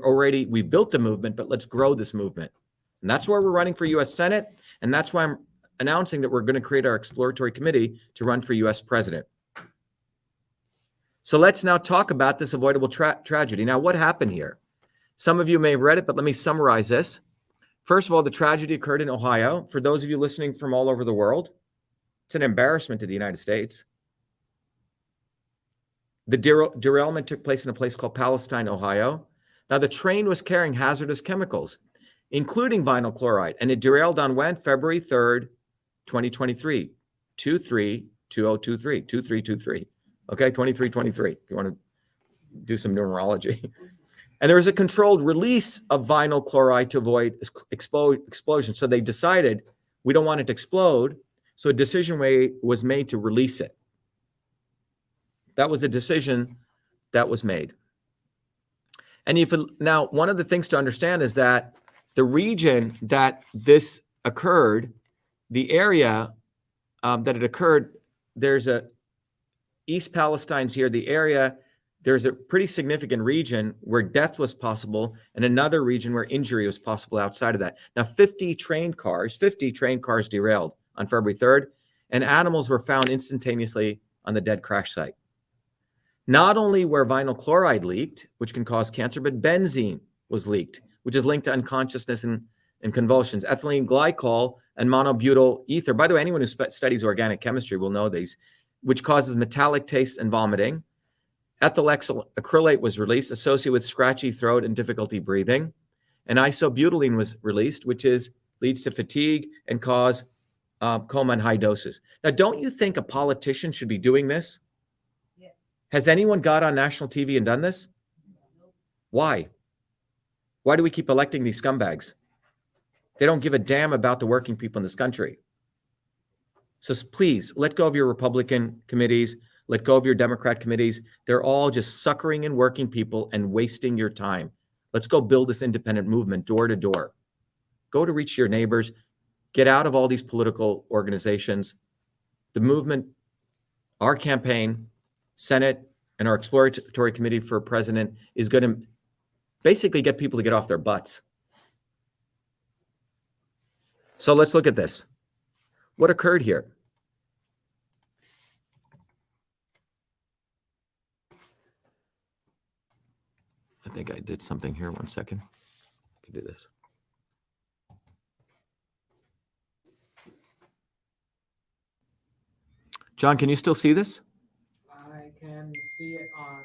built the movement, but let's grow this movement. And that's why we're running for U.S. Senate. And that's why I'm announcing that we're going to create our exploratory committee to run for U.S. president. So let's now talk about this avoidable tragedy. Now, what happened here? Some of you may have read it, but let me summarize this. First of all, the tragedy occurred in Ohio. For those of you listening from all over the world, it's an embarrassment to the United States. The derailment took place in a place called Palestine, Ohio. Now, the train was carrying hazardous chemicals, including vinyl chloride, and it derailed on when? February 3rd, 2023, 232023. Okay, 2323, if you want to do some numerology. And there was a controlled release of vinyl chloride to avoid explosion. So they decided we don't want it to explode. So a decision was made to release it. That was a decision that was made. And now, one of the things to understand is that the region that this occurred, the area that it occurred, there's East Palestine's here, the area, there's a pretty significant region where death was possible and another region where injury was possible outside of that. Now, 50 train cars derailed on February 3rd, and animals were found instantaneously on the dead crash site. Not only where vinyl chloride leaked, which can cause cancer, but benzene was leaked, which is linked to unconsciousness and convulsions. Ethylene glycol and monobutyl ether. By the way, anyone who studies organic chemistry will know these, which causes metallic taste and vomiting. Ethyl acrylate was released, associated with scratchy throat and difficulty breathing. And isobutylene was released, which leads to fatigue and cause coma in high doses. Now, don't you think a politician should be doing this? Yes. Has anyone got on national TV and done this? Why? Why do we keep electing these scumbags? They don't give a damn about the working people in this country. So please let go of your Republican committees. Let go of your Democrat committees. They're all just suckering in working people and wasting your time. Let's go build this independent movement door to door. Go to reach your neighbors. Get out of all these political organizations. The movement, our campaign, Senate, and our exploratory committee for president is going to basically get people to get off their butts. So let's look at this. What occurred here? I think I did something here. 1 second. I can do this. John, can you still see this? I can see it on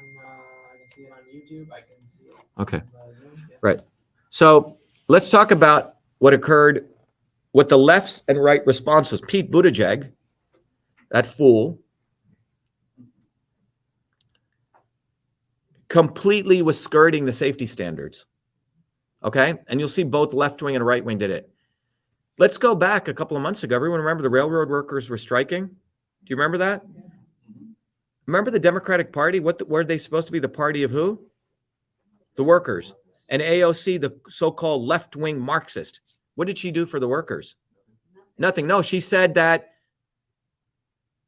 YouTube. I can see it. Okay. On Zoom. Yeah. Right. So let's talk about what occurred, what the left's and right response was. Pete Buttigieg, that fool, completely was skirting the safety standards. Okay? And you'll see both left wing and right wing did it. Let's go back a couple of months ago. Everyone remember the railroad workers were striking? Do you remember that? Remember the Democratic Party? Were they supposed to be the party of who? The workers. And AOC, the so-called left-wing Marxist. What did she do for the workers? Nothing. No, she said that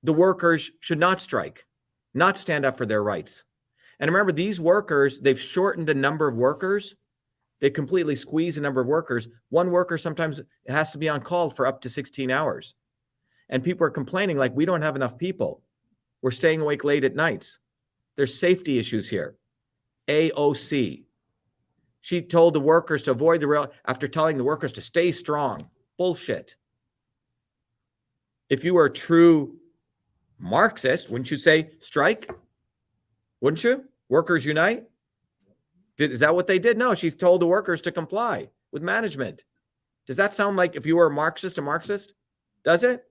the workers should not strike, not stand up for their rights. And remember, these workers, they've shortened the number of workers. They completely squeezed the number of workers. One worker sometimes has to be on call for up to 16 hours. And people are complaining like, we don't have enough people. We're staying awake late at nights. There's safety issues here. AOC. She told the workers to avoid the rail after telling the workers to stay strong. Bullshit. If you were a true Marxist, wouldn't you say strike? Wouldn't you? Workers unite? Is that what they did? No, she told the workers to comply with management. Does that sound like if you were a Marxist? Does it?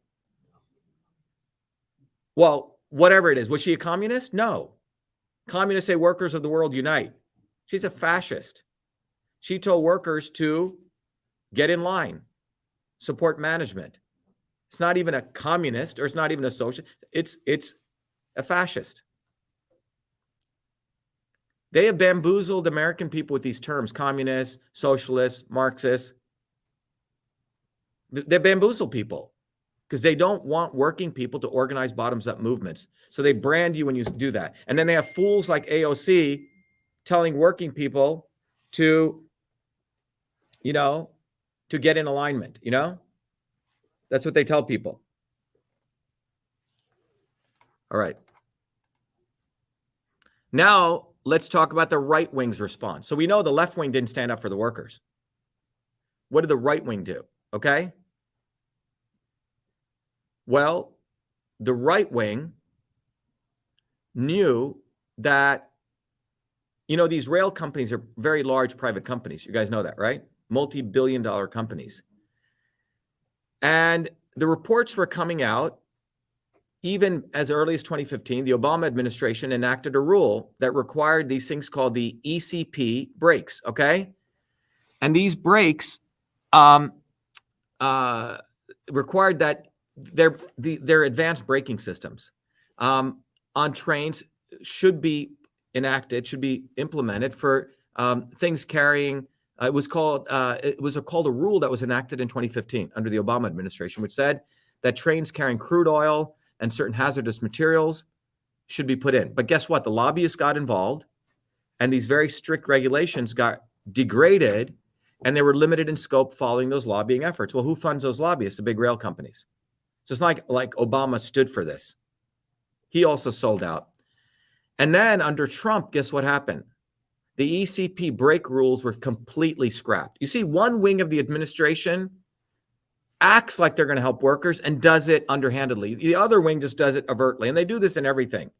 Well, whatever it is. Was she a communist? No. Communists say workers of the world unite. She's a fascist. She told workers to get in line, support management. It's not even a communist or it's not even a socialist. It's a fascist. They have bamboozled American people with these terms, communists, socialists, Marxists. They bamboozle people because they don't want working people to organize bottoms-up movements. So they brand you when you do that. And then they have fools like AOC telling working people to, to get in alignment, That's what they tell people. All right. Now, let's talk about the right wing's response. So we know the left wing didn't stand up for the workers. What did the right wing do? Okay. Well, the right wing knew that, these rail companies are very large private companies. You guys know that, right? Multi-billion-dollar companies. And the reports were coming out, even as early as 2015, the Obama administration enacted a rule that required these things called the ECP brakes, okay? And these brakes required that their advanced braking systems on trains should be enacted, should be implemented for things carrying. It was called a rule that was enacted in 2015 under the Obama administration, which said that trains carrying crude oil and certain hazardous materials should be put in. But guess what? The lobbyists got involved, and these very strict regulations got degraded, and they were limited in scope following those lobbying efforts. Well, who funds those lobbyists? The big rail companies. So it's not like Obama stood for this. He also sold out. And then under Trump, guess what happened? The ECP brake rules were completely scrapped. You see, one wing of the administration acts like they're going to help workers and does it underhandedly. The other wing just does it overtly, and they do this in everything.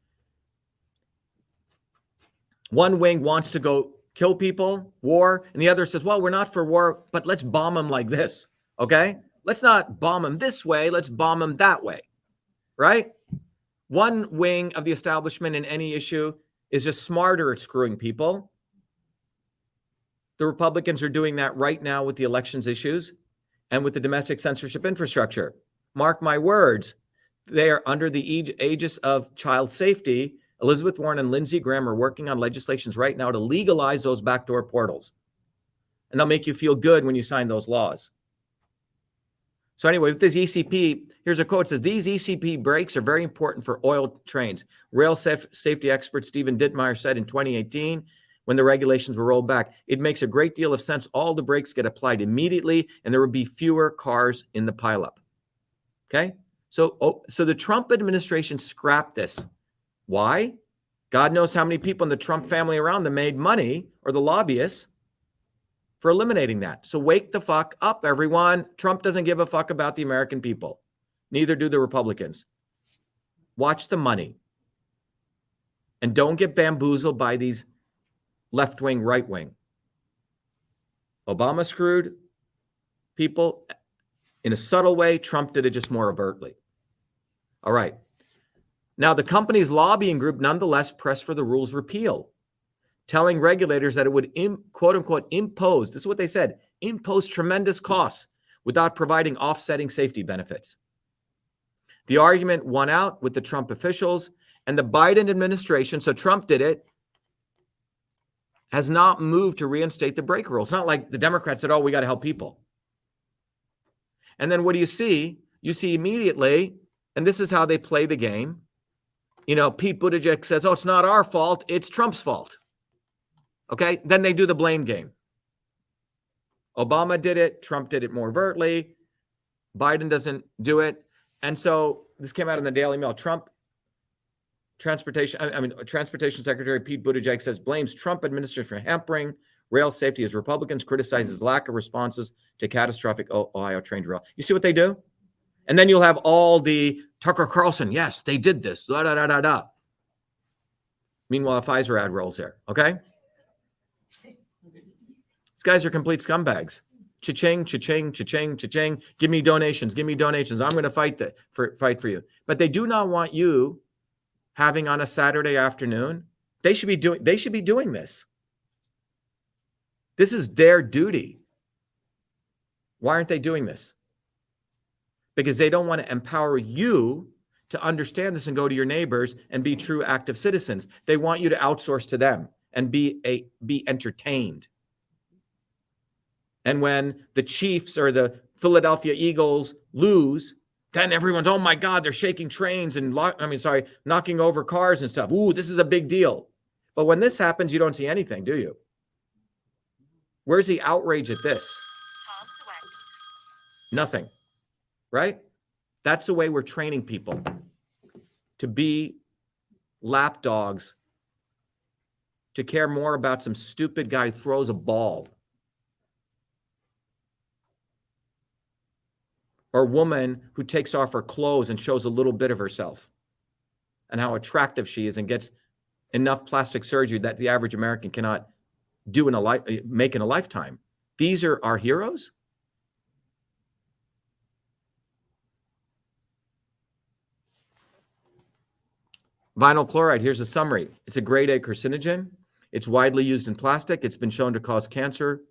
One wing wants to go kill people, war, and the other says, well, we're not for war, but let's bomb them like this, okay? Let's not bomb them this way, let's bomb them that way, right? One wing of the establishment in any issue is just smarter at screwing people. The Republicans are doing that right now with the elections issues and with the domestic censorship infrastructure. Mark my words, they are under the aegis of child safety. Elizabeth Warren and Lindsey Graham are working on legislations right now to legalize those backdoor portals. And they'll make you feel good when you sign those laws. So anyway, with this ECP, here's a quote. It says, these ECP brakes are very important for oil trains. Rail safety expert Stephen Dittmeyer said in 2018, when the regulations were rolled back, it makes a great deal of sense. All the brakes get applied immediately, and there would be fewer cars in the pileup. Okay? So the Trump administration scrapped this. Why? God knows how many people in the Trump family around them made money, or the lobbyists, for eliminating that. So wake the fuck up, everyone. Trump doesn't give a fuck about the American people. Neither do the Republicans. Watch the money. And don't get bamboozled by these left wing, right wing. Obama screwed people in a subtle way. Trump did it just more overtly. All right. Now, the company's lobbying group nonetheless pressed for the rule's repeal, telling regulators that it would, quote unquote, impose, this is what they said, impose tremendous costs without providing offsetting safety benefits. The argument won out with the Trump officials, and the Biden administration, so Trump did it, has not moved to reinstate the brake rule. It's not like the Democrats said, oh, we got to help people. And then what do you see? You see immediately, and this is how they play the game. You know, Pete Buttigieg says, oh, it's not our fault, it's Trump's fault. Okay, then they do the blame game. Obama did it, Trump did it more overtly, Biden doesn't do it. And so this came out in the Daily Mail. Transportation Secretary Pete Buttigieg says blames Trump administration for hampering rail safety as Republicans criticize his lack of responses to catastrophic Ohio train derail. You see what they do? And then you'll have all the Tucker Carlson, yes, they did this, da, da, da, da, da. Meanwhile, a Pfizer ad rolls there, okay? These guys are complete scumbags. Cha-ching, cha-ching, cha-ching, cha-ching. Give me donations, give me donations. I'm going to fight for you. But they do not want you having on a Saturday afternoon. They should be doing this. This is their duty. Why aren't they doing this? Because they don't want to empower you to understand this and go to your neighbors and be true active citizens. They want you to outsource to them and be entertained. And when the Chiefs or the Philadelphia Eagles lose, then everyone's, oh my God, they're shaking trains and knocking over cars and stuff. Ooh, this is a big deal. But when this happens, you don't see anything, do you? Where's the outrage at this? Nothing. Right? That's the way we're training people to be lapdogs, to care more about some stupid guy who throws a ball, or a woman who takes off her clothes and shows a little bit of herself and how attractive she is and gets enough plastic surgery that the average American cannot do make in a lifetime. These are our heroes. Vinyl chloride, here's a summary. It's a grade A carcinogen. It's widely used in plastic. It's been shown to cause cancer,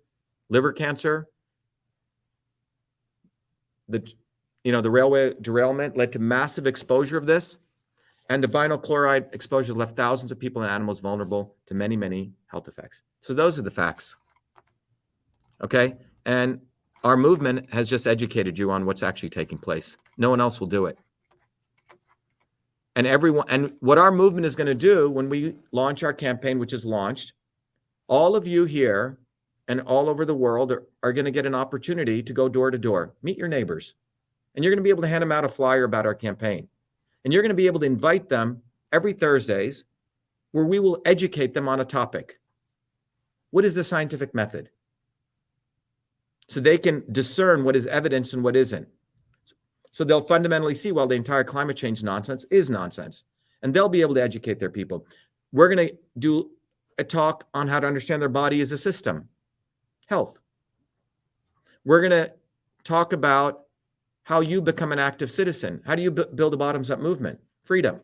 liver cancer. The railway derailment led to massive exposure of this. And the vinyl chloride exposure left thousands of people and animals vulnerable to many, many health effects. So those are the facts. Okay? And our movement has just educated you on what's actually taking place. No one else will do it. And what our movement is going to do when we launch our campaign, which is launched, all of you here and all over the world are going to get an opportunity to go door to door, meet your neighbors. And you're going to be able to hand them out a flyer about our campaign. And you're going to be able to invite them every Thursdays where we will educate them on a topic. What is the scientific method? So they can discern what is evidence and what isn't. So they'll fundamentally see, well, the entire climate change nonsense is nonsense. And they'll be able to educate their people. We're going to do a talk on how to understand their body as a system. Health. We're going to talk about how you become an active citizen. How do you build a bottoms-up movement? Freedom.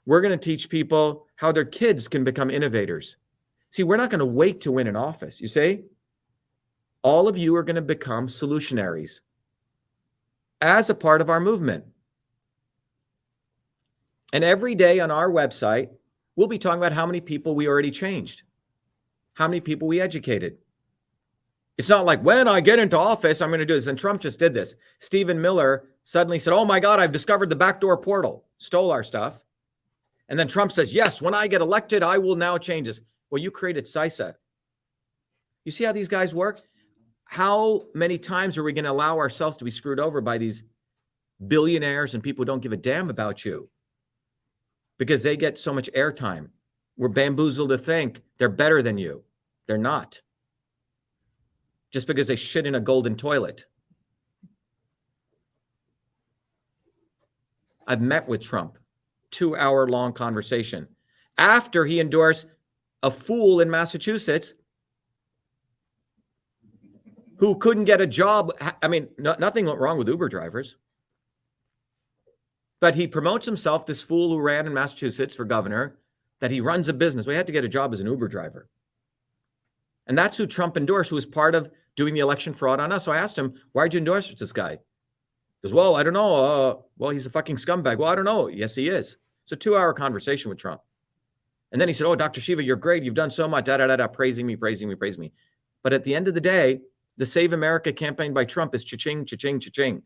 We're going to teach people how their kids can become innovators. See, we're not going to wait to win an office. You see, all of you are going to become solutionaries as a part of our movement. And every day on our website, we'll be talking about how many people we already changed, how many people we educated. It's not like when I get into office, I'm going to do this. And Trump just did this. Stephen Miller suddenly said, oh my God, I've discovered the backdoor portal, stole our stuff. And then Trump says, yes, when I get elected, I will now change this. Well, you created CISA. You see how these guys work? How many times are we going to allow ourselves to be screwed over by these billionaires and people who don't give a damn about you because they get so much airtime? We're bamboozled to think they're better than you. They're not. Just because they shit in a golden toilet. I've met with Trump, 2-hour-long conversation, after he endorsed a fool in Massachusetts who couldn't get a job. I mean, nothing wrong with Uber drivers. But he promotes himself, this fool who ran in Massachusetts for governor, that he runs a business. We had to get a job as an Uber driver. And that's who Trump endorsed, who was part of doing the election fraud on us. So I asked him, why'd you endorse this guy? He goes, well, I don't know. Well, he's a fucking scumbag. Well, I don't know. Yes, he is. It's a 2-hour conversation with Trump. And then he said, oh, Dr. Shiva, you're great. You've done so much, praising me. But at the end of the day, the Save America campaign by Trump is cha-ching, cha-ching, cha-ching.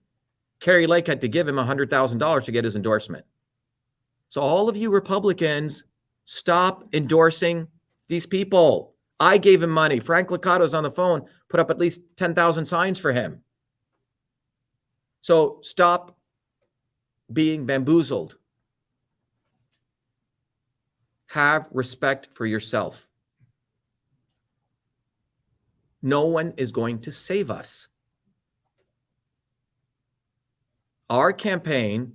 Carrie Lake had to give him $100,000 to get his endorsement. So all of you Republicans, stop endorsing these people. I gave him money. Frank Licato's on the phone, put up at least 10,000 signs for him. So stop being bamboozled. Have respect for yourself. No one is going to save us. Our campaign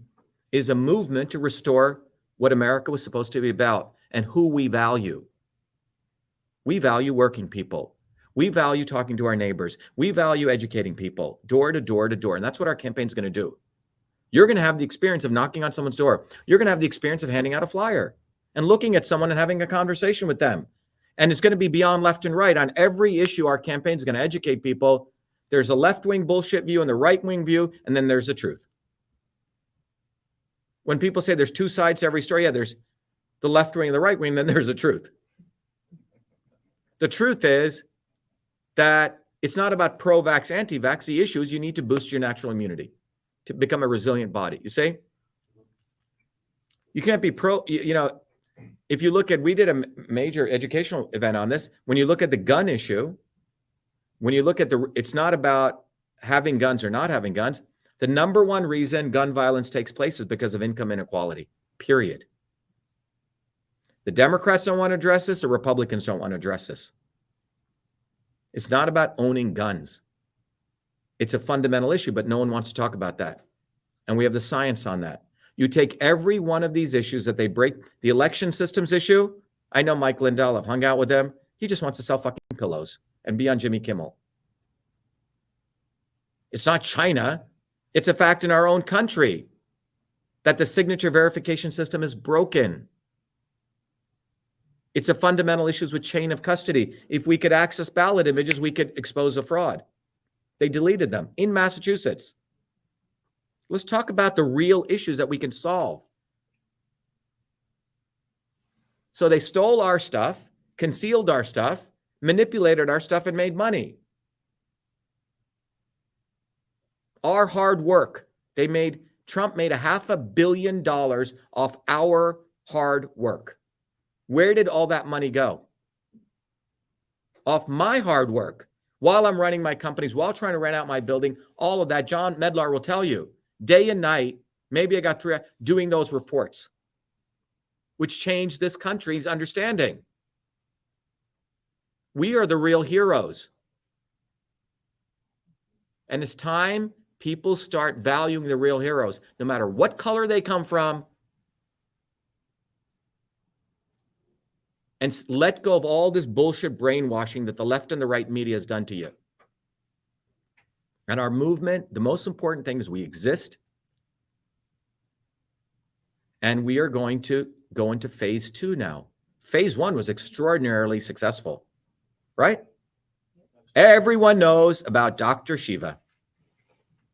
is a movement to restore what America was supposed to be about and who we value. We value working people. We value talking to our neighbors. We value educating people door to door to door. And that's what our campaign is going to do. You're going to have the experience of knocking on someone's door. You're going to have the experience of handing out a flyer and looking at someone and having a conversation with them. And it's going to be beyond left and right. On every issue, our campaign is going to educate people. There's a left-wing bullshit view and the right-wing view, and then there's the truth. When people say there's two sides to every story, yeah, there's the left wing and the right wing, then there's the truth. The truth is that it's not about pro-vax, anti-vax. The issue is you need to boost your natural immunity to become a resilient body. You see? You can't be if you look at, we did a major educational event on this. When you look at the gun issue, when you look at it's not about having guns or not having guns. The number one reason gun violence takes place is because of income inequality, period. The Democrats don't want to address this. The Republicans don't want to address this. It's not about owning guns. It's a fundamental issue, but no one wants to talk about that. And we have the science on that. You take every one of these issues that they break, the election systems issue. I know Mike Lindell. I've hung out with him. He just wants to sell fucking pillows and be on Jimmy Kimmel. It's not China. It's a fact in our own country that the signature verification system is broken. It's a fundamental issue with chain of custody. If we could access ballot images, we could expose a fraud. They deleted them in Massachusetts. Let's talk about the real issues that we can solve. So they stole our stuff, concealed our stuff, manipulated our stuff, and made money. Our hard work. Trump made $500 million off our hard work. Where did all that money go? Off my hard work. While I'm running my companies, while trying to rent out my building, all of that. John Medlar will tell you, day and night, maybe I got 3 doing those reports, which changed this country's understanding. We are the real heroes. And it's time people start valuing the real heroes, no matter what color they come from, and let go of all this bullshit brainwashing that the left and the right media has done to you. And our movement, the most important thing is we exist, and we are going to go into phase 2 now. Phase 1 was extraordinarily successful, right? Everyone knows about Dr.SHIVA.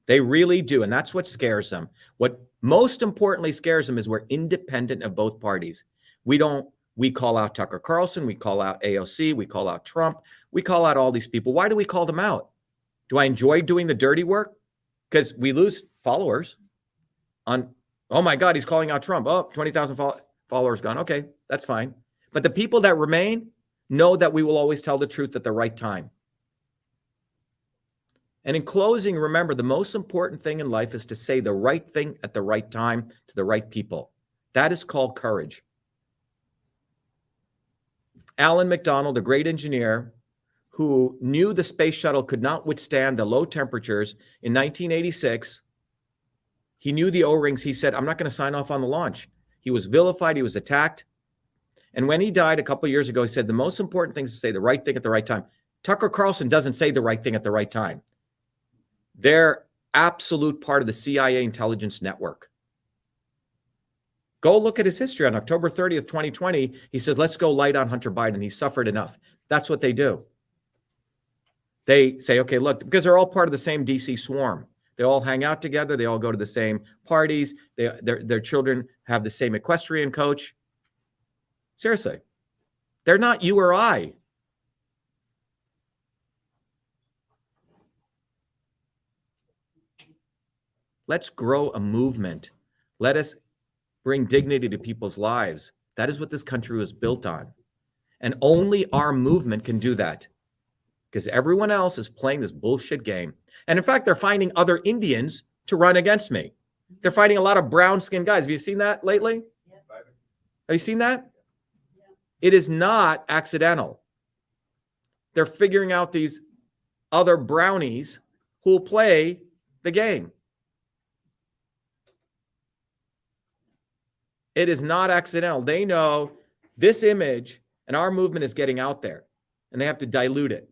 They really do. And that's what scares them. What most importantly scares them is we're independent of both parties. We call out Tucker Carlson, we call out AOC, we call out Trump, we call out all these people. Why do we call them out? Do I enjoy doing the dirty work? Because we lose followers on, oh my God, he's calling out Trump. Oh, 20,000 followers gone. Okay, that's fine. But the people that remain know that we will always tell the truth at the right time. And in closing, remember, the most important thing in life is to say the right thing at the right time to the right people. That is called courage. Alan McDonald, a great engineer who knew the space shuttle could not withstand the low temperatures in 1986, he knew the O-rings. He said, I'm not going to sign off on the launch. He was vilified. He was attacked. And when he died a couple of years ago, he said, the most important thing is to say the right thing at the right time. Tucker Carlson doesn't say the right thing at the right time. They're absolute part of the CIA intelligence network. Go look at his history. On October 30th, 2020, he says, let's go light on Hunter Biden. He suffered enough. That's what they do. They say, okay, look, because they're all part of the same DC swarm. They all hang out together. They all go to the same parties. Their children have the same equestrian coach. Seriously. They're not you or I. Let's grow a movement. Let us bring dignity to people's lives. That is what this country was built on. And only our movement can do that. Because everyone else is playing this bullshit game. And in fact, they're finding other Indians to run against me. They're finding a lot of brown-skinned guys. Have you seen that lately? Yeah. Have you seen that? Yeah. It is not accidental. They're figuring out these other brownies who will play the game. It is not accidental. They know this image and our movement is getting out there, and they have to dilute it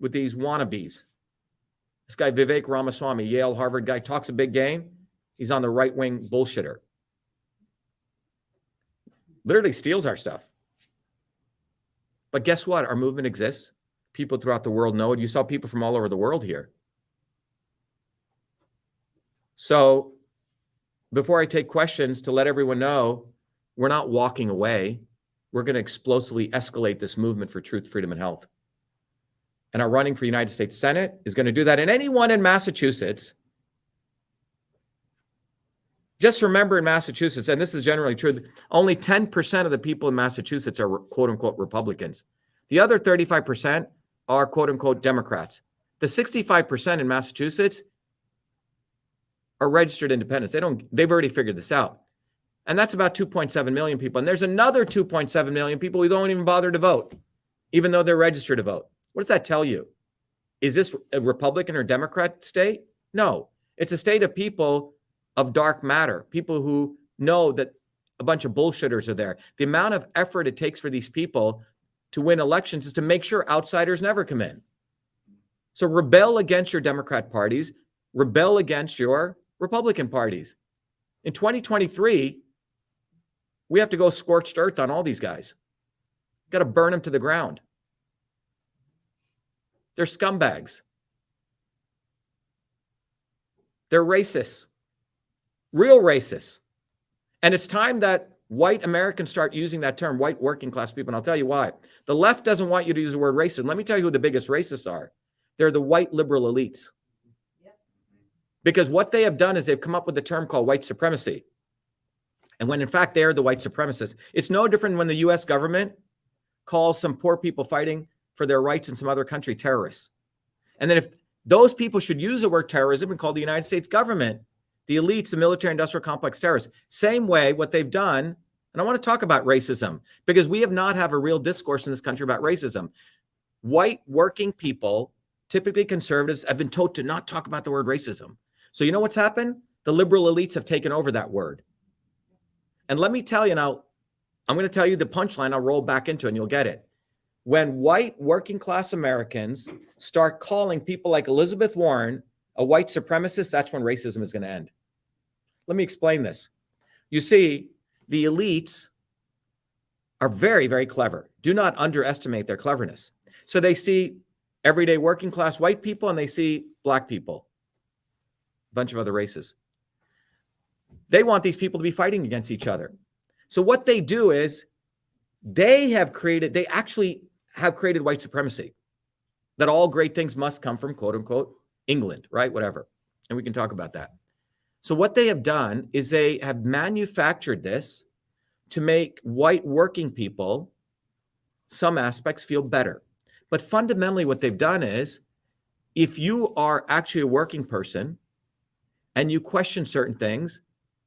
with these wannabes. This guy, Vivek Ramaswamy, Yale, Harvard guy, talks a big game. He's on the right-wing bullshitter. Literally steals our stuff. But guess what? Our movement exists. People throughout the world know it. You saw people from all over the world here. So before I take questions, to let everyone know, we're not walking away. We're going to explosively escalate this movement for truth, freedom, and health. And our running for United States Senate is going to do that. And anyone in Massachusetts, just remember in Massachusetts, and this is generally true, only 10% of the people in Massachusetts are quote unquote Republicans. The other 35% are quote unquote Democrats. The 65% in Massachusetts are registered independents. They've already figured this out. And that's about 2.7 million people. And there's another 2.7 million people who don't even bother to vote, even though they're registered to vote. What does that tell you? Is this a Republican or Democrat state? No. It's a state of people of dark matter, people who know that a bunch of bullshitters are there. The amount of effort it takes for these people to win elections is to make sure outsiders never come in. So rebel against your Democrat parties, rebel against your Republican parties. In 2023, we have to go scorched earth on all these guys. Got to burn them to the ground. They're scumbags. They're racists. Real racists. And it's time that white Americans start using that term, white working class people. And I'll tell you why. The left doesn't want you to use the word racist. Let me tell you who the biggest racists are. They're the white liberal elites. Because what they have done is they've come up with a term called white supremacy. And when in fact they are the white supremacists. It's no different when the US government calls some poor people fighting for their rights in some other country terrorists. And then if those people should use the word terrorism and call the United States government, the elites, the military industrial complex terrorists. Same way what they've done, and I want to talk about racism because we have not had a real discourse in this country about racism. White working people, typically conservatives, have been told to not talk about the word racism. So you know what's happened? The liberal elites have taken over that word. And let me tell you now, I'm going to tell you the punchline, I'll roll back into it and you'll get it. When white working class Americans start calling people like Elizabeth Warren a white supremacist, that's when racism is going to end. Let me explain this. You see, the elites are very, very clever. Do not underestimate their cleverness. So they see everyday working class white people and they see black people, a bunch of other races. They want these people to be fighting against each other. So what they do is they actually have created white supremacy, that all great things must come from quote unquote England, right? Whatever. And we can talk about that. So what they have done is they have manufactured this to make white working people, some aspects, feel better. But fundamentally what they've done is, if you are actually a working person and you question certain things,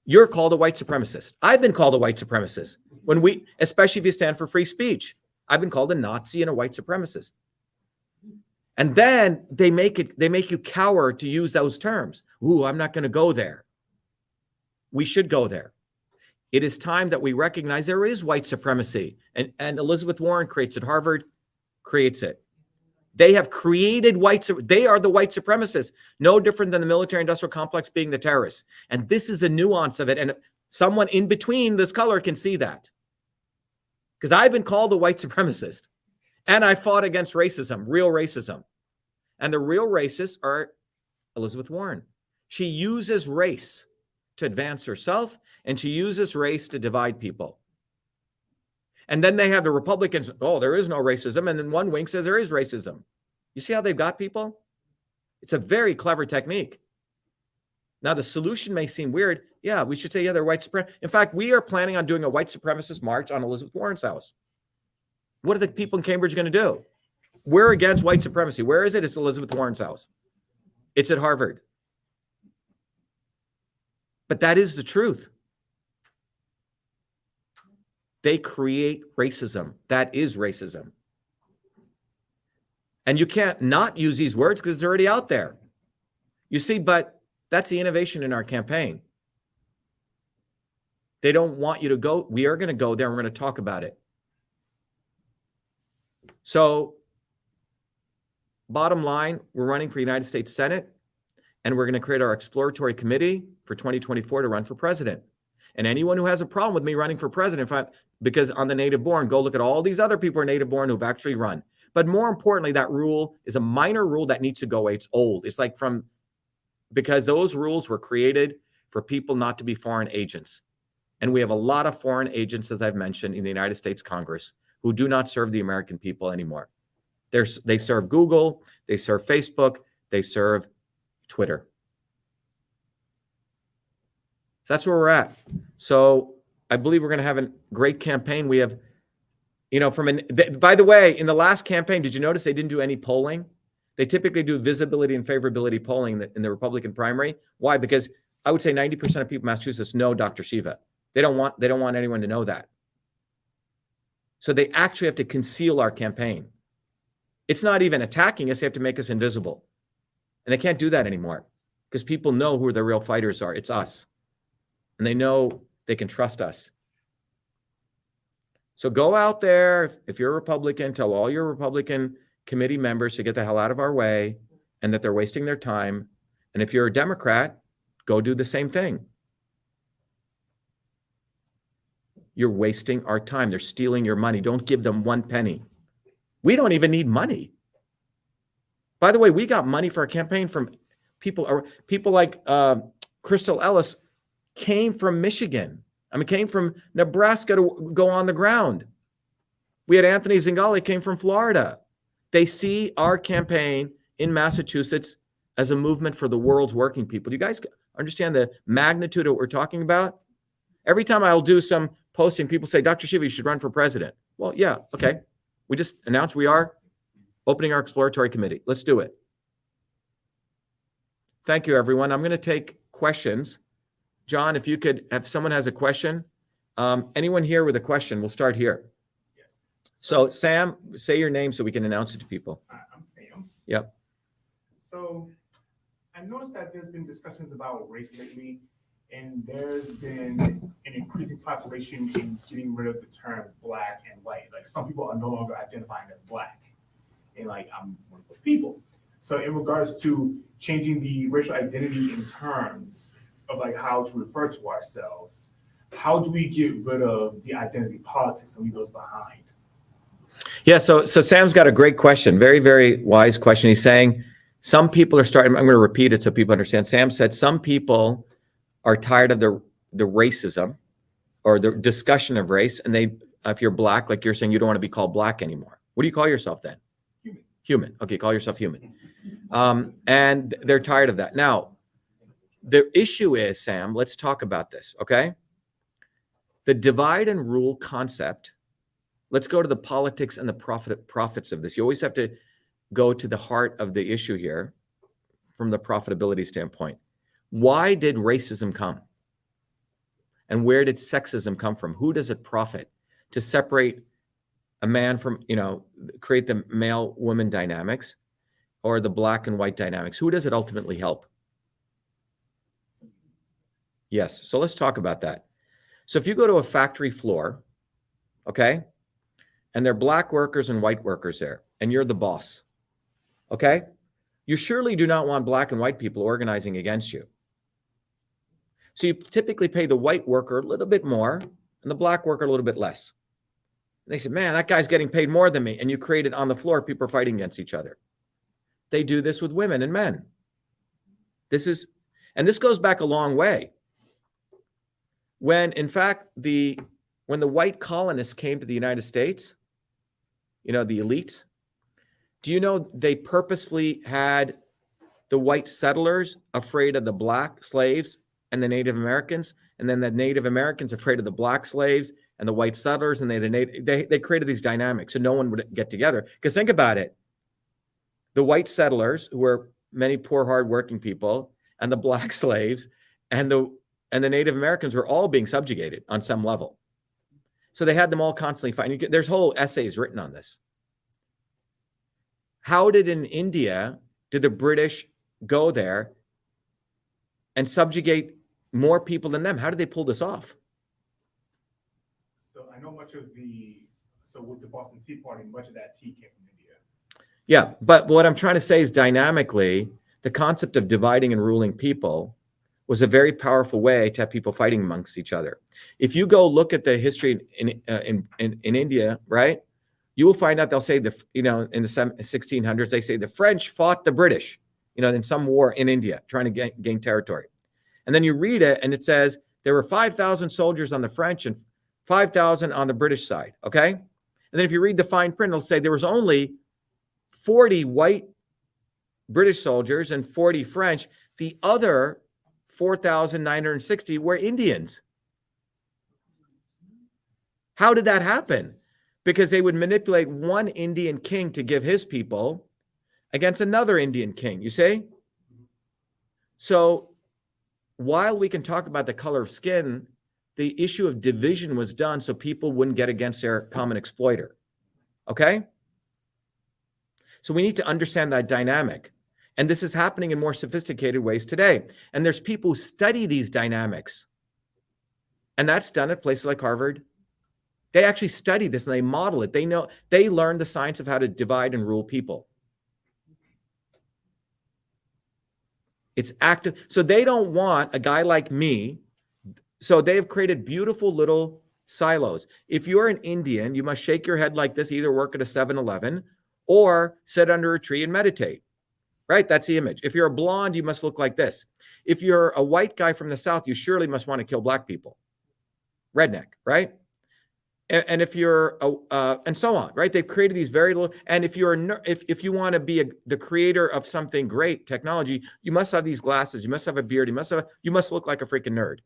you're called a white supremacist. I've been called a white supremacist especially if you stand for free speech. I've been called a Nazi and a white supremacist. And then they make you cower to use those terms. Ooh, I'm not going to go there. We should go there. It is time that we recognize there is white supremacy. And Elizabeth Warren creates it. Harvard creates it. They have created they are the white supremacists, no different than the military industrial complex being the terrorists. And this is a nuance of it. And someone in between this color can see that. Because I've been called a white supremacist. And I fought against racism, real racism. And the real racists are Elizabeth Warren. She uses race to advance herself, and she uses race to divide people. And then they have the Republicans, oh, there is no racism. And then one wing says there is racism. You see how they've got people? It's a very clever technique. Now, the solution may seem weird. Yeah, we should say, yeah, they're white supremacists. In fact, we are planning on doing a white supremacist march on Elizabeth Warren's house. What are the people in Cambridge going to do? We're against white supremacy. Where is it? It's Elizabeth Warren's house. It's at Harvard. But that is the truth. They create racism. That is racism. And you can't not use these words because it's already out there. You see, but that's the innovation in our campaign. They don't want you to go. We are going to go there and we're going to talk about it. So, bottom line, we're running for United States Senate, and we're going to create our exploratory committee for 2024 to run for president. And anyone who has a problem with me running for president, because on the native born, go look at all these other people who are native born who've actually run. But more importantly, that rule is a minor rule that needs to go away. It's old. It's like because those rules were created for people not to be foreign agents. And we have a lot of foreign agents, as I've mentioned, in the United States Congress who do not serve the American people anymore. They serve Google, they serve Facebook, they serve Twitter. So that's where we're at. So I believe we're going to have a great campaign. We have, by the way, in the last campaign, did you notice they didn't do any polling? They typically do visibility and favorability polling in the Republican primary. Why? Because I would say 90% of people in Massachusetts know Dr. Shiva. They don't want anyone to know that. So they actually have to conceal our campaign. It's not even attacking us. They have to make us invisible. And they can't do that anymore because people know who the real fighters are. It's us. And they know they can trust us. So go out there. If you're a Republican, tell all your Republican committee members to get the hell out of our way and that they're wasting their time. And if you're a Democrat, go do the same thing. You're wasting our time. They're stealing your money. Don't give them one penny. We don't even need money. By the way, we got money for our campaign from people like Crystal Ellis came from Michigan. Came from Nebraska to go on the ground. We had Anthony Zingale came from Florida. They see our campaign in Massachusetts as a movement for the world's working people. Do you guys understand the magnitude of what we're talking about? Every time I'll do some posting, people say, Dr. Shiva, you should run for president. Well, yeah, okay. We just announced we are opening our exploratory committee. Let's do it. Thank you, everyone. I'm going to take questions. John, if someone has a question, anyone here with a question, we'll start here. Yes. So Sam, say your name so we can announce it to people. I'm Sam. Yep. So I noticed that there's been discussions about race lately, and there's been an increasing population in getting rid of the terms black and white. Like some people are no longer identifying as black, and like I'm one of those people. So in regards to changing the racial identity in terms of like how to refer to ourselves, how do we get rid of the identity politics and leave those behind? Yeah, so Sam's got a great question, very, very wise question. He's saying some people are starting, I'm going to repeat it so people understand. Sam said some people are tired of the racism or the discussion of race, and they, if you're black, like you're saying, you don't want to be called black anymore. What do you call yourself then? Human. Okay, call yourself human. And they're tired of that. Now, the issue is, Sam, let's talk about this, okay? The divide and rule concept. Let's go to the politics and the profits of this. You always have to go to the heart of the issue here from the profitability standpoint. Why did racism come? And where did sexism come from? Who does it profit? To separate a man from, create the male-woman dynamics or the black and white dynamics? Who does it ultimately help? Yes, so let's talk about that. So if you go to a factory floor, okay, and there are black workers and white workers there, and you're the boss, okay? You surely do not want black and white people organizing against you. So you typically pay the white worker a little bit more and the black worker a little bit less. And they say, man, that guy's getting paid more than me. And you create it on the floor, people are fighting against each other. They do this with women and men. This goes back a long way. When, in fact, when the white colonists came to the United States, the elites, do you know they purposely had the white settlers afraid of the black slaves and the Native Americans, and then the Native Americans afraid of the black slaves and the white settlers, and they created these dynamics so no one would get together. Because think about it, the white settlers, who were many poor, hardworking people, and the black slaves and the Native Americans were all being subjugated on some level. So they had them all constantly fighting. There's whole essays written on this. How did in India, did the British go there and subjugate more people than them? How did they pull this off? So I know with the Boston Tea Party, much of that tea came from India. Yeah, but what I'm trying to say is dynamically, the concept of dividing and ruling people was a very powerful way to have people fighting amongst each other. If you go look at the history in India, right, you will find out they'll say in the 1600s, they say the French fought the British, in some war in India, trying to gain territory. And then you read it and it says there were 5,000 soldiers on the French and 5,000 on the British side, okay? And then if you read the fine print, it'll say there was only 40 white British soldiers and 40 French. The other 4,960 were Indians. How did that happen? Because they would manipulate one Indian king to give his people against another Indian king, you see? So while we can talk about the color of skin, the issue of division was done so people wouldn't get against their common exploiter, okay? So we need to understand that dynamic. And this is happening in more sophisticated ways today. And there's people who study these dynamics. And that's done at places like Harvard. They actually study this and they model it. They learn the science of how to divide and rule people. It's active. So they don't want a guy like me. So they've created beautiful little silos. If you're an Indian, you must shake your head like this, either work at a 7-Eleven or sit under a tree and meditate. Right? That's the image. If you're a blonde, you must look like this. If you're a white guy from the South, you surely must want to kill black people. Redneck, right? And if you're, and so on, right? They've created these very little, and if you want to be the creator of something great, technology, you must have these glasses, you must have a beard, you must look like a freaking nerd.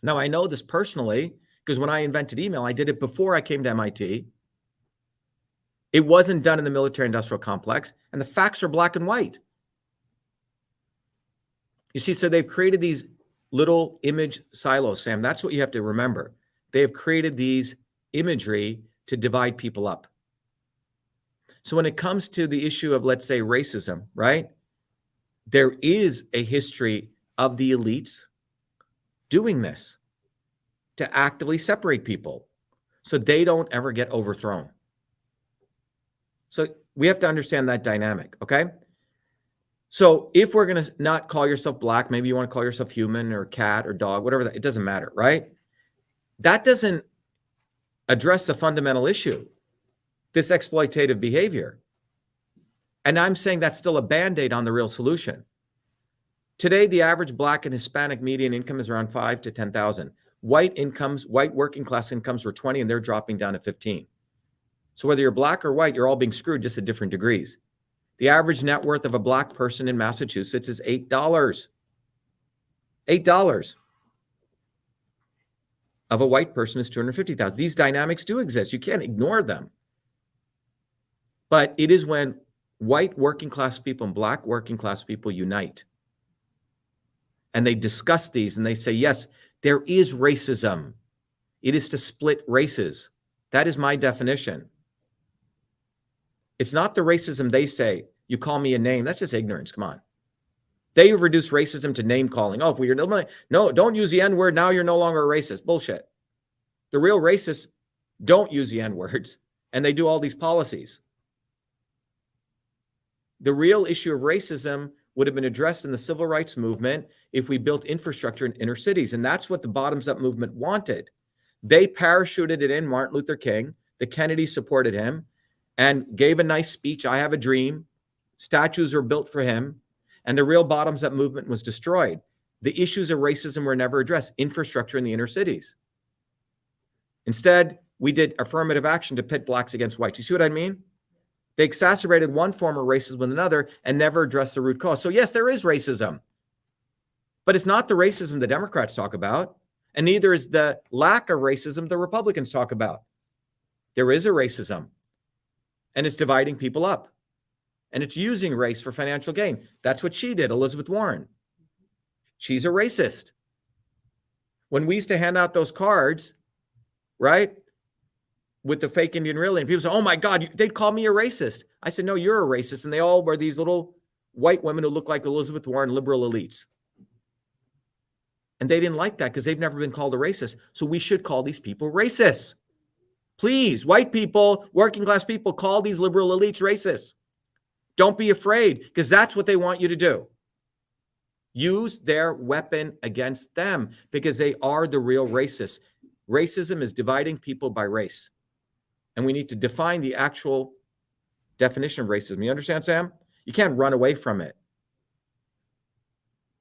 Now, I know this personally, because when I invented email, I did it before I came to MIT. It wasn't done in the military-industrial complex, and the facts are black and white. You see, so they've created these little image silos, Sam. That's what you have to remember. They have created these imagery to divide people up. So when it comes to the issue of, let's say, racism, right? There is a history of the elites doing this to actively separate people so they don't ever get overthrown. So we have to understand that dynamic, okay? So if we're going to not call yourself black, maybe you want to call yourself human or cat or dog, whatever that, it doesn't matter, right? That doesn't address the fundamental issue, this exploitative behavior. And I'm saying that's still a Band-Aid on the real solution. Today, the average black and Hispanic median income is around 5 to 10,000. White working class incomes were 20 and they're dropping down to 15. So whether you're black or white, you're all being screwed just at different degrees. The average net worth of a black person in Massachusetts is $8. $8 of a white person is 250,000. These dynamics do exist. You can't ignore them. But it is when white working class people and black working class people unite and they discuss these and they say, yes, there is racism. It is to split races. That is my definition. It's not the racism they say, you call me a name. That's just ignorance. Come on. They reduce racism to name calling. Oh, if we're no, don't use the N word. Now you're no longer a racist. Bullshit. The real racists don't use the N words and they do all these policies. The real issue of racism would have been addressed in the civil rights movement if we built infrastructure in inner cities. And that's what the bottoms up movement wanted. They parachuted it in, Martin Luther King. The Kennedys supported him and gave a nice speech. I have a dream. Statues were built for him. And the real bottoms up movement was destroyed. The issues of racism were never addressed. Infrastructure in the inner cities. Instead, we did affirmative action to pit blacks against whites. You see what I mean? They exacerbated one form of racism with another and never addressed the root cause. So yes, there is racism, but it's not the racism the Democrats talk about, and neither is the lack of racism the Republicans talk about. There is a racism, and it's dividing people up, and it's using race for financial gain. That's what she did, Elizabeth Warren. She's a racist. When we used to hand out those cards, right, with the fake Indian real, and people say, oh my God, they'd call me a racist. I said, no, you're a racist. And they all were these little white women who look like Elizabeth Warren liberal elites. And they didn't like that because they've never been called a racist. So we should call these people racists. Please, white people, working class people, call these liberal elites racists. Don't be afraid, because that's what they want you to do. Use their weapon against them because they are the real racists. Racism is dividing people by race. And we need to define the actual definition of racism. You understand, Sam? You can't run away from it.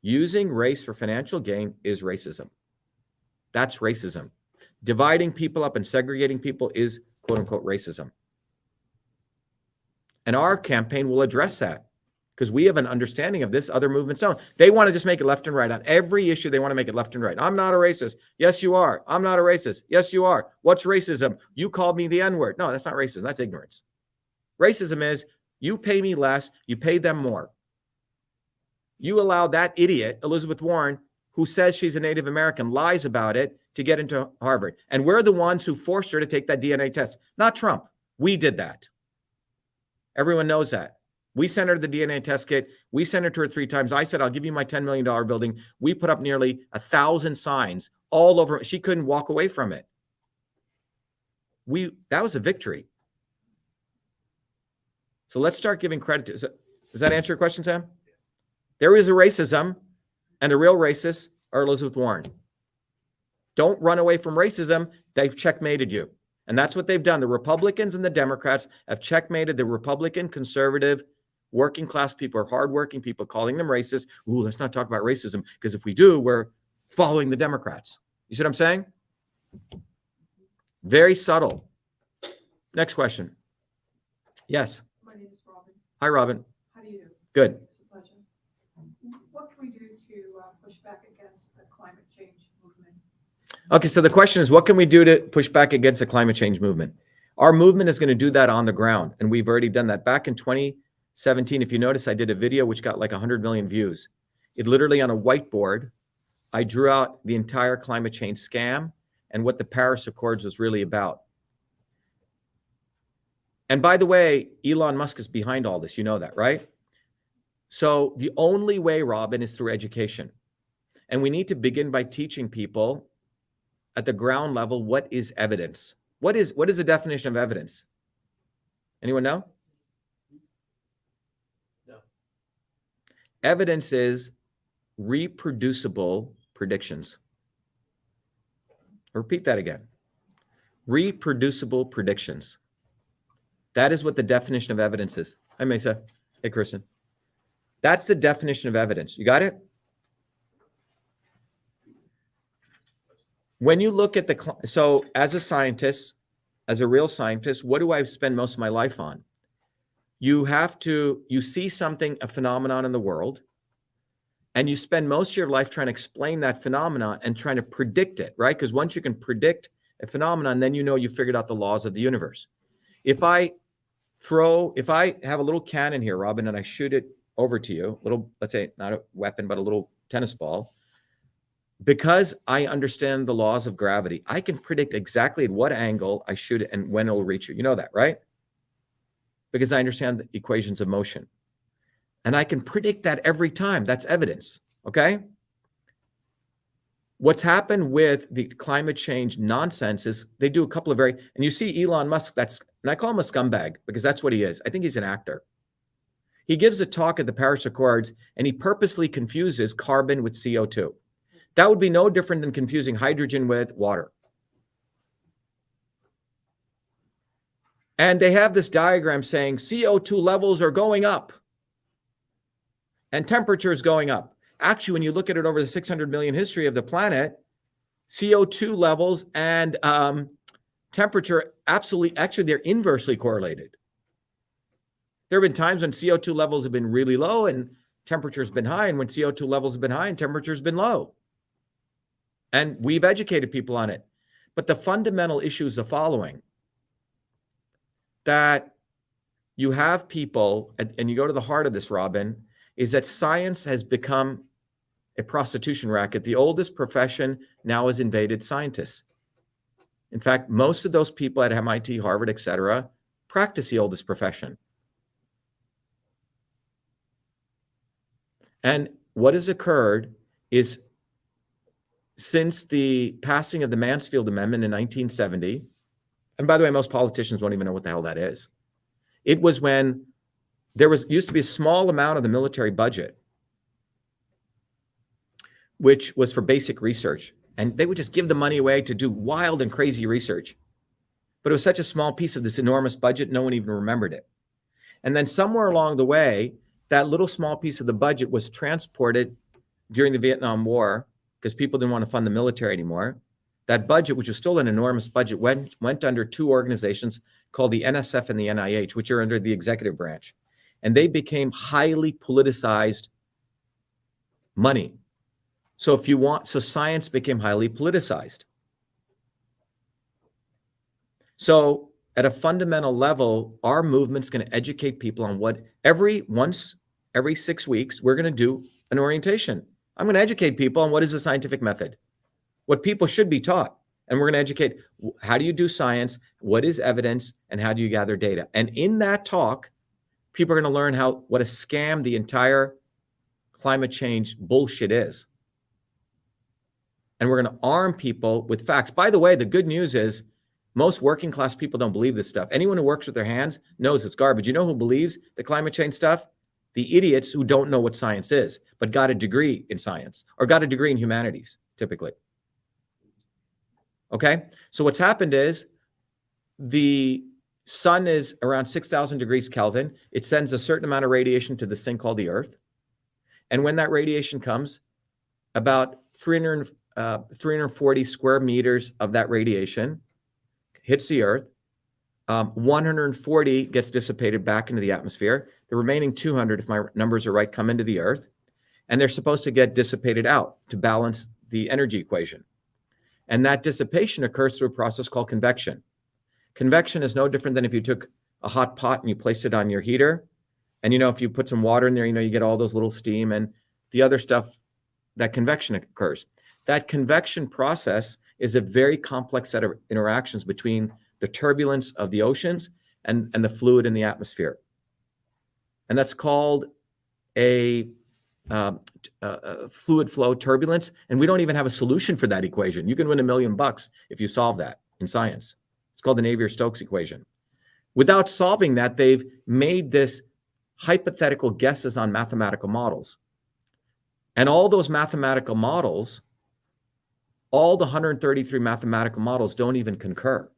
Using race for financial gain is racism. That's racism. Dividing people up and segregating people is quote unquote racism. And our campaign will address that because we have an understanding of this. Other movements don't. They want to just make it left and right. On every issue, they want to make it left and right. I'm not a racist. Yes, you are. I'm not a racist. Yes, you are. What's racism? You called me the N-word. No, that's not racism. That's ignorance. Racism is you pay me less, you pay them more. You allow that idiot, Elizabeth Warren, who says she's a Native American, lies about it, to get into Harvard. And we're the ones who forced her to take that DNA test, not Trump. We did that. Everyone knows that. We sent her the DNA test kit. We sent it to her 3 times. I said, I'll give you my $10 million building. We put up nearly 1,000 signs all over. She couldn't walk away from it. That was a victory. So let's start giving credit to. Does that answer your question, Sam? Yes. There is a racism, and the real racists are Elizabeth Warren. Don't run away from racism. They've checkmated you. And that's what they've done. The Republicans and the Democrats have checkmated the Republican, conservative, working class people or hardworking people, calling them racist. Ooh, let's not talk about racism, because if we do, we're following the Democrats. You see what I'm saying? Very subtle. Next question. Yes. My name is Robin. Hi, Robin. How do you do? Good. It's a pleasure. What can we do to push back against the climate change movement? Okay, so the question is, what can we do to push back against the climate change movement? Our movement is going to do that on the ground, and we've already done that. Back in 2017, if you notice, I did a video which got like 100 million views. It literally, on a whiteboard, I drew out the entire climate change scam and what the Paris Accords was really about. And by the way, Elon Musk is behind all this. You know that, right? So the only way, Robin, is through education. And we need to begin by teaching people at the ground level what is evidence. What is the definition of evidence? Anyone know? No. Evidence is reproducible predictions. I'll repeat that again. Reproducible predictions. That is what the definition of evidence is. Hi, Mesa. Hey, Kristen. That's the definition of evidence. You got it? When you look at so as a scientist, as a real scientist, what do I spend most of my life on? You see something, a phenomenon in the world, and you spend most of your life trying to explain that phenomenon and trying to predict it, right? Because once you can predict a phenomenon, then you know you figured out the laws of the universe. If I have a little cannon here, Robin, and I shoot it over to you, little, let's say not a weapon, but a little tennis ball, because I understand the laws of gravity, I can predict exactly at what angle I shoot it and when it'll reach you. You know that, right? Because I understand the equations of motion. And I can predict that every time. That's evidence, okay? What's happened with the climate change nonsense is they do a couple of and you see Elon Musk, and I call him a scumbag because that's what he is. I think he's an actor. He gives a talk at the Paris Accords and he purposely confuses carbon with CO2. That would be no different than confusing hydrogen with water. And they have this diagram saying CO2 levels are going up and temperature is going up. Actually, when you look at it over the 600 million history of the planet, CO2 levels and temperature actually, they're inversely correlated. There have been times when CO2 levels have been really low and temperature's been high, and when CO2 levels have been high and temperature's been low. And we've educated people on it. But the fundamental issue is the following, that you have people, and you go to the heart of this, Robin, is that science has become a prostitution racket. The oldest profession now has invaded scientists. In fact, most of those people at MIT, Harvard, et cetera, practice the oldest profession. And what has occurred is since the passing of the Mansfield Amendment in 1970, and by the way, most politicians won't even know what the hell that is. It was when there used to be a small amount of the military budget, which was for basic research. And they would just give the money away to do wild and crazy research. But it was such a small piece of this enormous budget, no one even remembered it. And then somewhere along the way, that little small piece of the budget was transported during the Vietnam War because people didn't want to fund the military anymore. That budget, which was still an enormous budget, went under two organizations called the NSF and the NIH, which are under the executive branch. And they became highly politicized money. So science became highly politicized. So at a fundamental level, our movement's going to educate people on what every 6 weeks, we're going to do an orientation. I'm going to educate people on what is the scientific method, what people should be taught. And we're going to educate, how do you do science? What is evidence? And how do you gather data? And in that talk, people are going to learn what a scam the entire climate change bullshit is. And we're going to arm people with facts. By the way, the good news is most working class people don't believe this stuff. Anyone who works with their hands knows it's garbage. You know who believes the climate change stuff? The idiots who don't know what science is, but got a degree in science or got a degree in humanities, typically. Okay? So what's happened is the sun is around 6,000 degrees Kelvin. It sends a certain amount of radiation to this thing called the Earth. And when that radiation comes, about 340 square meters of that radiation hits the Earth. 140 gets dissipated back into the atmosphere. The remaining 200, if my numbers are right, come into the Earth. And they're supposed to get dissipated out to balance the energy equation. And that dissipation occurs through a process called convection. Convection is no different than if you took a hot pot and you placed it on your heater. And, if you put some water in there, you get all those little steam and the other stuff, that convection occurs. That convection process is a very complex set of interactions between the turbulence of the oceans and the fluid in the atmosphere. And that's called a fluid flow turbulence. And we don't even have a solution for that equation. You can win $1 million if you solve that in science. It's called the Navier-Stokes equation. Without solving that, they've made this hypothetical guesses on mathematical models. And all those mathematical models, all the 133 mathematical models don't even concur.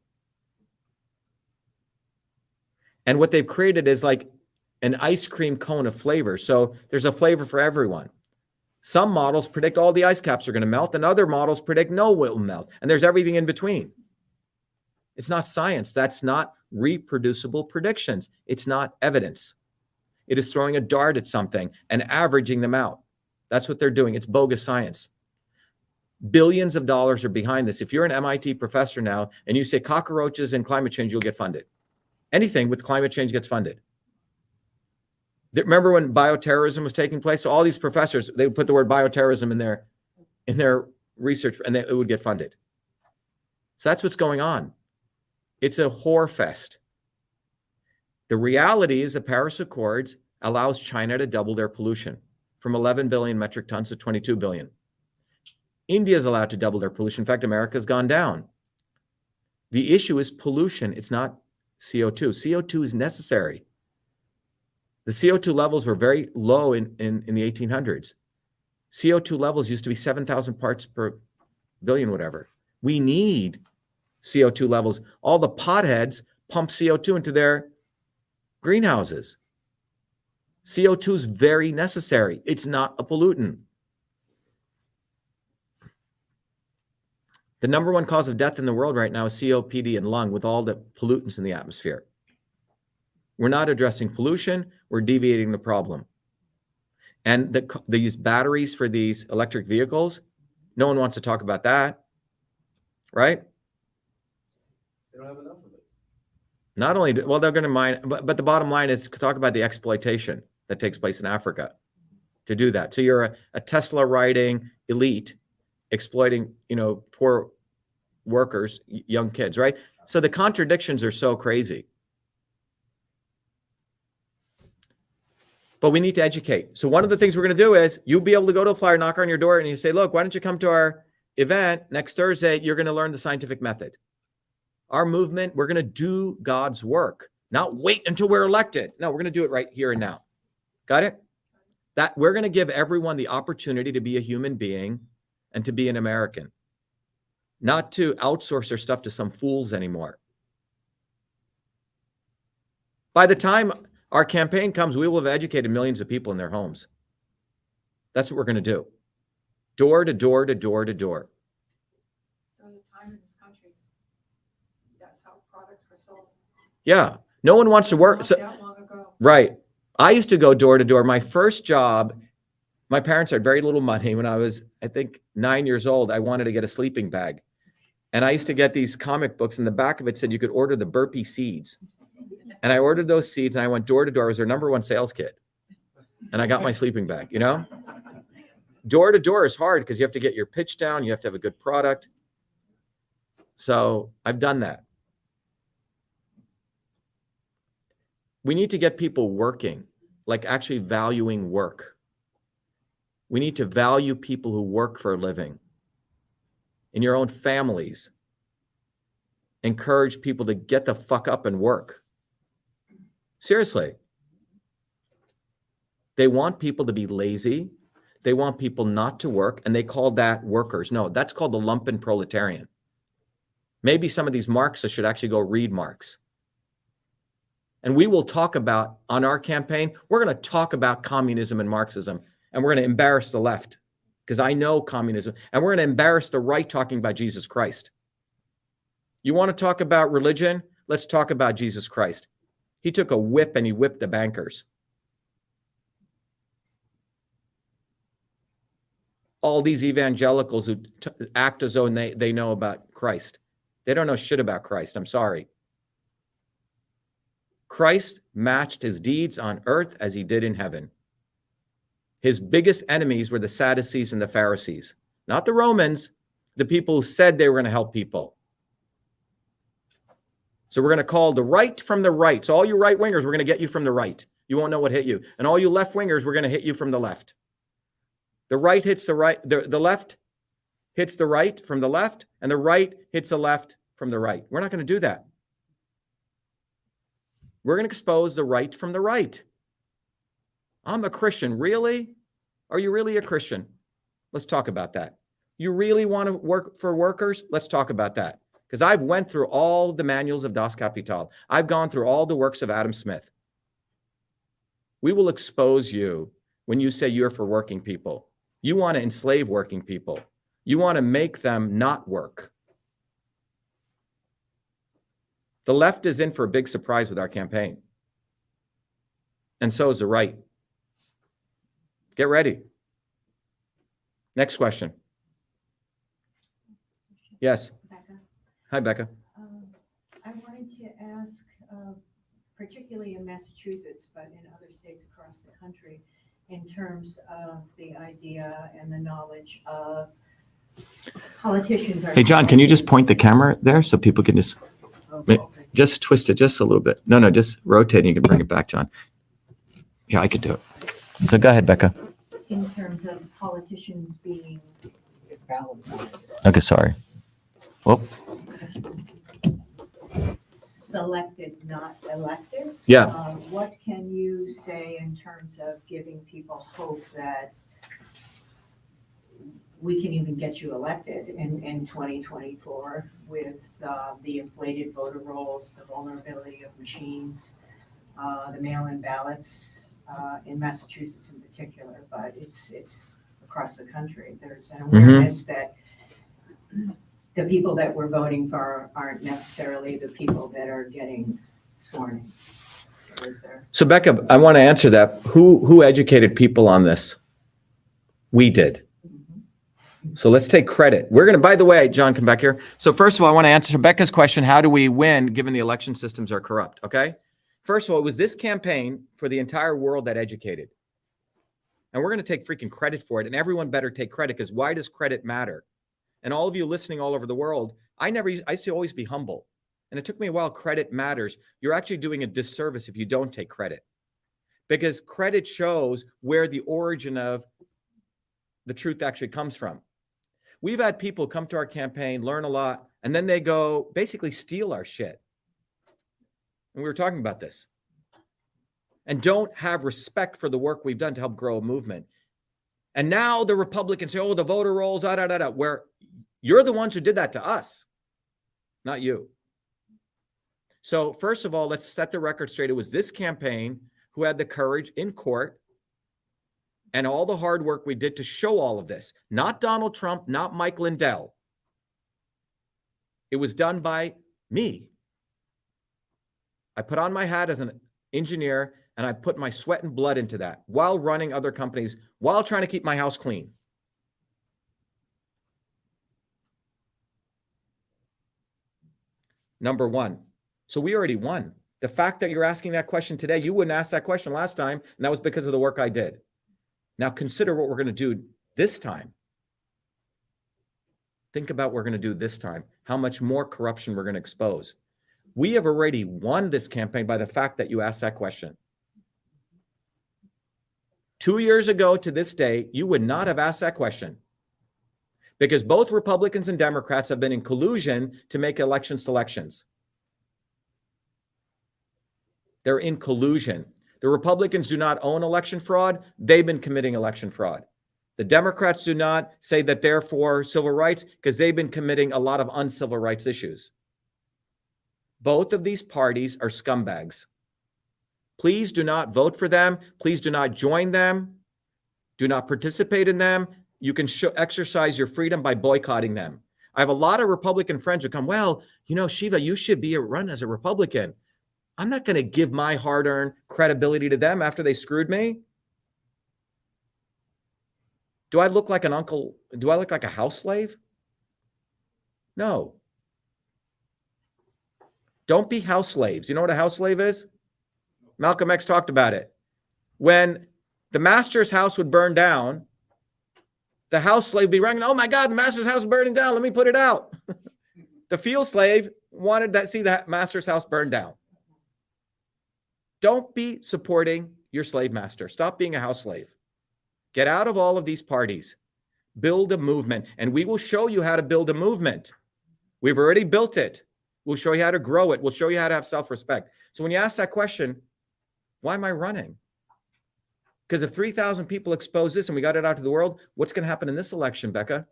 And what they've created is like an ice cream cone of flavor. So there's a flavor for everyone. Some models predict all the ice caps are going to melt, and other models predict no will melt. And there's everything in between. It's not science. That's not reproducible predictions. It's not evidence. It is throwing a dart at something and averaging them out. That's what they're doing. It's bogus science. Billions of dollars are behind this. If you're an MIT professor now and you say cockroaches and climate change, you'll get funded. Anything with climate change gets funded. Remember when bioterrorism was taking place? So all these professors, they would put the word bioterrorism in their research, and it would get funded. So that's what's going on. It's a whore fest. The reality is the Paris Accords allows China to double their pollution from 11 billion metric tons to 22 billion. India is allowed to double their pollution. In fact, America's gone down. The issue is pollution. It's not CO2. CO2 is necessary. The CO2 levels were very low in the 1800s. CO2 levels used to be 7,000 parts per billion, whatever. We need CO2 levels. All the potheads pump CO2 into their greenhouses. CO2 is very necessary. It's not a pollutant. The number one cause of death in the world right now is COPD and lung, with all the pollutants in the atmosphere. We're not addressing pollution. We're deviating the problem. And these batteries for these electric vehicles, no one wants to talk about that, right? They don't have enough of it. Not only, well, they're going to mine, but the bottom line is to talk about the exploitation that takes place in Africa to do that. So you're a Tesla riding elite exploiting, poor workers, young kids, right? So the contradictions are so crazy. But we need to educate. So one of the things we're going to do is you'll be able to go to a flyer, knock on your door, and you say, look, why don't you come to our event next Thursday? You're going to learn the scientific method. Our movement, we're going to do God's work, not wait until we're elected. No, we're going to do it right here and now. Got it? That we're going to give everyone the opportunity to be a human being and to be an American, not to outsource their stuff to some fools anymore. By the time our campaign comes, we will have educated millions of people in their homes. That's what we're going to do. Door to door to door to door. There was a time in this country, that's how products were sold. Yeah. No one wants to work. Not So, that long ago. right. I used to go door to door. My first job, my parents had very little money. When I was, I think, 9 years old, I wanted to get a sleeping bag. And I used to get these comic books, and the back of it said you could order the burpee seeds. And I ordered those seeds, and I went door to door. I was their number one sales kid. And I got my sleeping bag, Door to door is hard because you have to get your pitch down. You have to have a good product. So I've done that. We need to get people working, like actually valuing work. We need to value people who work for a living. In your own families, encourage people to get the fuck up and work. Seriously. They want people to be lazy. They want people not to work, and they call that workers. No, that's called the lumpen proletarian. Maybe some of these Marxists should actually go read Marx. And we will talk about, on our campaign, we're going to talk about communism and Marxism, and we're going to embarrass the left, because I know communism, and we're going to embarrass the right talking about Jesus Christ. You want to talk about religion? Let's talk about Jesus Christ. He took a whip and he whipped the bankers. All these evangelicals who act as though they know about Christ. They don't know shit about Christ. I'm sorry. Christ matched his deeds on earth as he did in heaven. His biggest enemies were the Sadducees and the Pharisees, not the Romans, the people who said they were going to help people. So we're going to call the right from the right. So all you right wingers, we're going to get you from the right. You won't know what hit you. And all you left wingers, we're going to hit you from the left. The right hits the right, the left hits the right from the left, and the right hits the left from the right. We're not going to do that. We're going to expose the right from the right. I'm a Christian, really? Are you really a Christian? Let's talk about that. You really want to work for workers? Let's talk about that. Because I've went through all the manuals of Das Kapital. I've gone through all the works of Adam Smith. We will expose you when you say you're for working people. You want to enslave working people. You want to make them not work. The left is in for a big surprise with our campaign. And so is the right. Get ready. Next question. Yes. Becca. Hi, Becca. I wanted to ask, particularly in Massachusetts, but in other states across the country, in terms of the idea and the knowledge of politicians are. Hey, John, can you just point the camera there so people can just just twist it just a little bit? No, just rotate and you can bring it back, John. Yeah, I could do it. So go ahead, Becca. In terms of politicians being It's balanced. Okay, sorry. Well, selected, not elected. yeah. What can you say in terms of giving people hope that we can even get you elected in 2024 with the inflated voter rolls, the vulnerability of machines, the mail-in ballots in Massachusetts in particular, but it's across the country. There's an awareness that the people that we're voting for aren't necessarily the people that are getting sworn in. So is there? So Becca, I want to answer that. Who educated people on this? We did. So let's take credit. We're going to, by the way, John, come back here. So first of all, I want to answer Becca's question. How do we win given the election systems are corrupt? Okay. First of all, it was this campaign for the entire world that educated. And we're going to take freaking credit for it. And everyone better take credit, because why does credit matter? And all of you listening all over the world, I used to always be humble. And it took me a while. Credit matters. You're actually doing a disservice if you don't take credit, because credit shows where the origin of the truth actually comes from. We've had people come to our campaign, learn a lot, and then they go basically steal our shit. And we were talking about this. And don't have respect for the work we've done to help grow a movement. And now the Republicans say, oh, the voter rolls, where you're the ones who did that to us, not you. So first of all, let's set the record straight. It was this campaign who had the courage in court and all the hard work we did to show all of this. Not Donald Trump, not Mike Lindell. It was done by me. I put on my hat as an engineer, and I put my sweat and blood into that while running other companies, while trying to keep my house clean. Number one. So we already won. The fact that you're asking that question today, you wouldn't ask that question last time, and that was because of the work I did. Now consider what we're going to do this time. Think about what we're going to do this time, how much more corruption we're going to expose. We have already won this campaign by the fact that you asked that question. 2 years ago to this day, you would not have asked that question, because both Republicans and Democrats have been in collusion to make election selections. They're in collusion. The Republicans do not own election fraud. They've been committing election fraud. The Democrats do not say that they're for civil rights, because they've been committing a lot of uncivil rights issues. Both of these parties are scumbags. Please do not vote for them. Please do not join them. Do not participate in them. You can exercise your freedom by boycotting them. I have a lot of Republican friends who come, well, you know, Shiva, you should be run as a Republican. I'm not going to give my hard-earned credibility to them after they screwed me. Do I look like an uncle? Do I look like a house slave? No. Don't be house slaves. You know what a house slave is? Malcolm X talked about it. When the master's house would burn down, the house slave would be running, oh my God, the master's house is burning down. Let me put it out. The field slave wanted to see the master's house burn down. Don't be supporting your slave master. Stop being a house slave. Get out of all of these parties. Build a movement, and we will show you how to build a movement. We've already built it. We'll show you how to grow it. We'll show you how to have self-respect. So when you ask that question, why am I running? Because if 3,000 people expose this and we got it out to the world, what's going to happen in this election, Becca?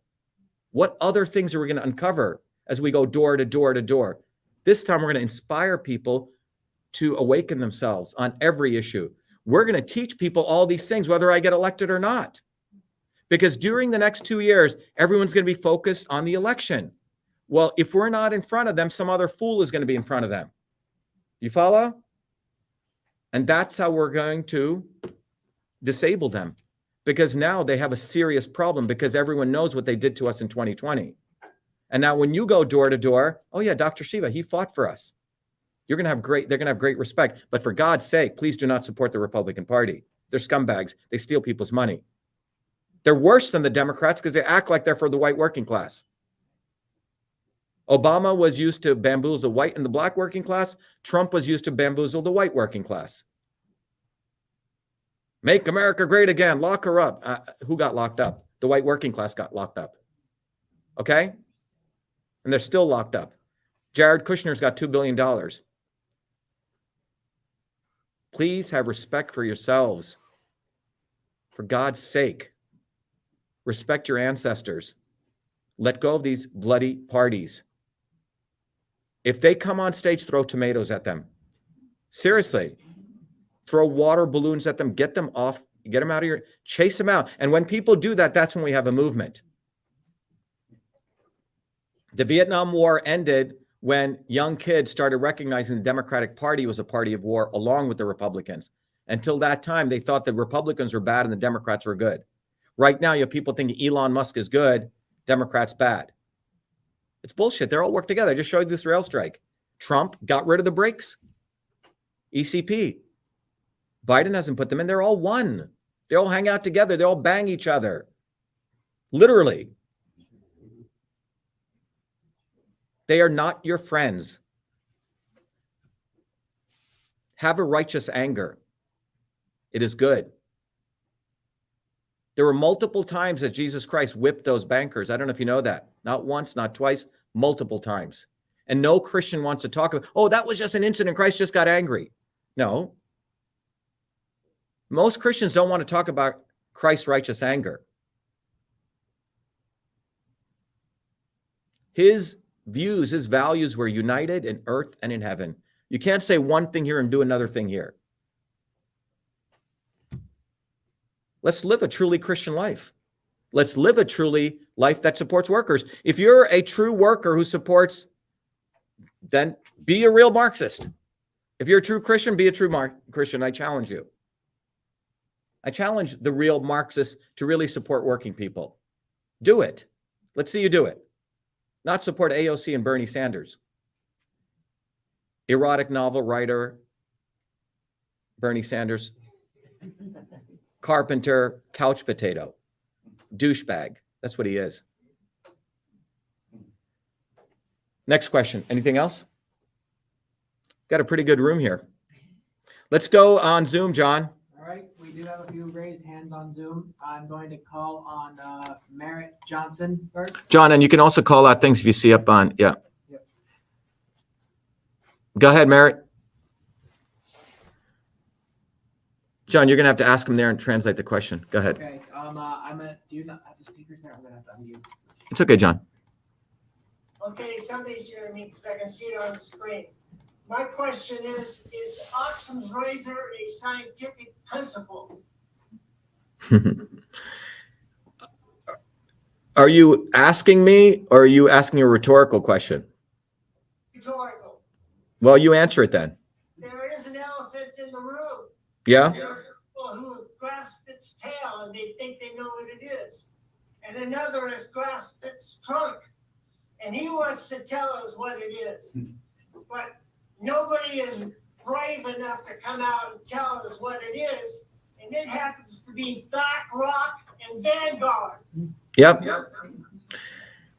What other things are we going to uncover as we go door to door to door? This time we're going to inspire people to awaken themselves on every issue. We're going to teach people all these things, whether I get elected or not. Because during the next 2 years, everyone's going to be focused on the election. Well, if we're not in front of them, some other fool is going to be in front of them. You follow? And that's how we're going to disable them. Because now they have a serious problem because everyone knows what they did to us in 2020. And now when you go door to door, oh yeah, Dr. Shiva, he fought for us. They're going to have great respect. But for God's sake, please do not support the Republican Party. They're scumbags. They steal people's money. They're worse than the Democrats because they act like they're for the white working class. Obama was used to bamboozle the white and the black working class. Trump was used to bamboozle the white working class. Make America great again. Lock her up. Who got locked up? The white working class got locked up. Okay? And they're still locked up. Jared Kushner's got $2 billion. Please have respect for yourselves. For God's sake, respect your ancestors. Let go of these bloody parties. If they come on stage, throw tomatoes at them. Seriously. Throw water balloons at them. Get them off. Get them out of here. Chase them out. And when people do that, that's when we have a movement. The Vietnam War ended when young kids started recognizing the Democratic Party was a party of war along with the Republicans. Until that time, they thought the Republicans were bad and the Democrats were good. Right now, you have people thinking Elon Musk is good, Democrats bad. It's bullshit. They're all work together. I just showed you this rail strike. Trump got rid of the brakes. ECP. Biden hasn't put them in. They're all one. They all hang out together. They all bang each other. Literally. They are not your friends. Have a righteous anger. It is good. There were multiple times that Jesus Christ whipped those bankers. I don't know if you know that. Not once, not twice, multiple times. And no Christian wants to talk about, oh, that was just an incident. Christ just got angry. No. Most Christians don't want to talk about Christ's righteous anger. His views, his values were united in earth and in heaven. You can't say one thing here and do another thing here. Let's live a truly Christian life. Let's live a truly life that supports workers. If you're a true worker who supports, then be a real Marxist. If you're a true Christian, be a true Christian. I challenge you. I challenge the real Marxists to really support working people. Do it. Let's see you do it. Not support AOC and Bernie Sanders. Erotic novel writer, Bernie Sanders. Carpenter, couch potato, douchebag. That's what he is. Next question. Anything else? Got a pretty good room here. Let's go on Zoom, John. All right, we do have a few raised hands on Zoom. I'm going to call on Merritt Johnson first. John, and you can also call out things if you see up on, yeah. Yep. Go ahead, Merritt. John, you're going to have to ask him there and translate the question. Go ahead. Okay, I'm gonna, do you not have the speakers there? I'm gonna have to unmute. It's okay, John. Okay, somebody's hearing me because I can see it on the screen. My question is Occam's razor a scientific principle? Are you asking me or are you asking a rhetorical question? Rhetorical. Well, you answer it then. There is an elephant in the room. Yeah? There's people who grasp its tail and they think they know what it is. And another has grasped its trunk. And he wants to tell us what it is. But nobody is brave enough to come out and tell us what it is. And it happens to be BlackRock and Vanguard. Yep.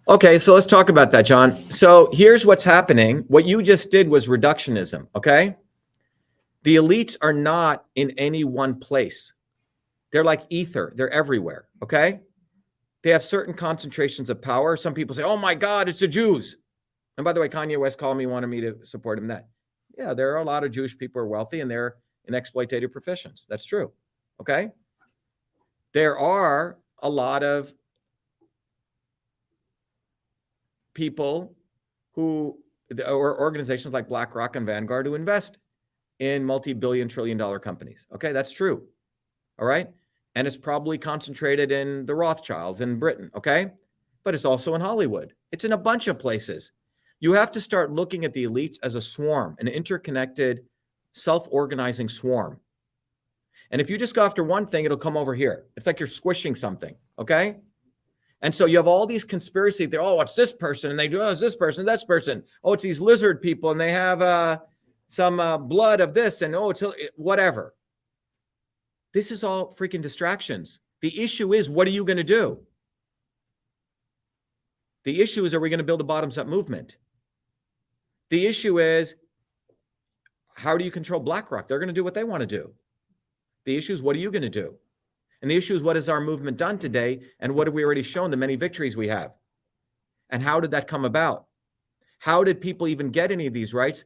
Okay, so let's talk about that, John. So here's what's happening. What you just did was reductionism, okay? The elites are not in any one place. They're like ether. They're everywhere, okay? They have certain concentrations of power. Some people say, oh my God, it's the Jews. And by the way, Kanye West called me, wanted me to support him in that. Yeah, there are a lot of Jewish people who are wealthy and they're in exploitative professions. That's true, okay? there are a lot of people who, or organizations like BlackRock and Vanguard, who invest in multi-billion, trillion-dollar companies. Okay, that's true. All right. And it's probably concentrated in the Rothschilds in Britain. Okay. But it's also in Hollywood. It's in a bunch of places. You have to start looking at the elites as a swarm, an interconnected, self-organizing swarm. And if you just go after one thing, it'll come over here. It's like you're squishing something. Okay. And so you have all these conspiracy theories. Oh, it's this person. And they do, oh, it's this person, that's person. Oh, it's these lizard people. And they have some blood of this. And oh, it's whatever. This is all freaking distractions. The issue is, what are you going to do? The issue is, are we going to build a bottoms-up movement? The issue is, how do you control BlackRock? They're going to do what they want to do. The issue is, what are you going to do? And the issue is, what has our movement done today? And what have we already shown, the many victories we have? And how did that come about? How did people even get any of these rights?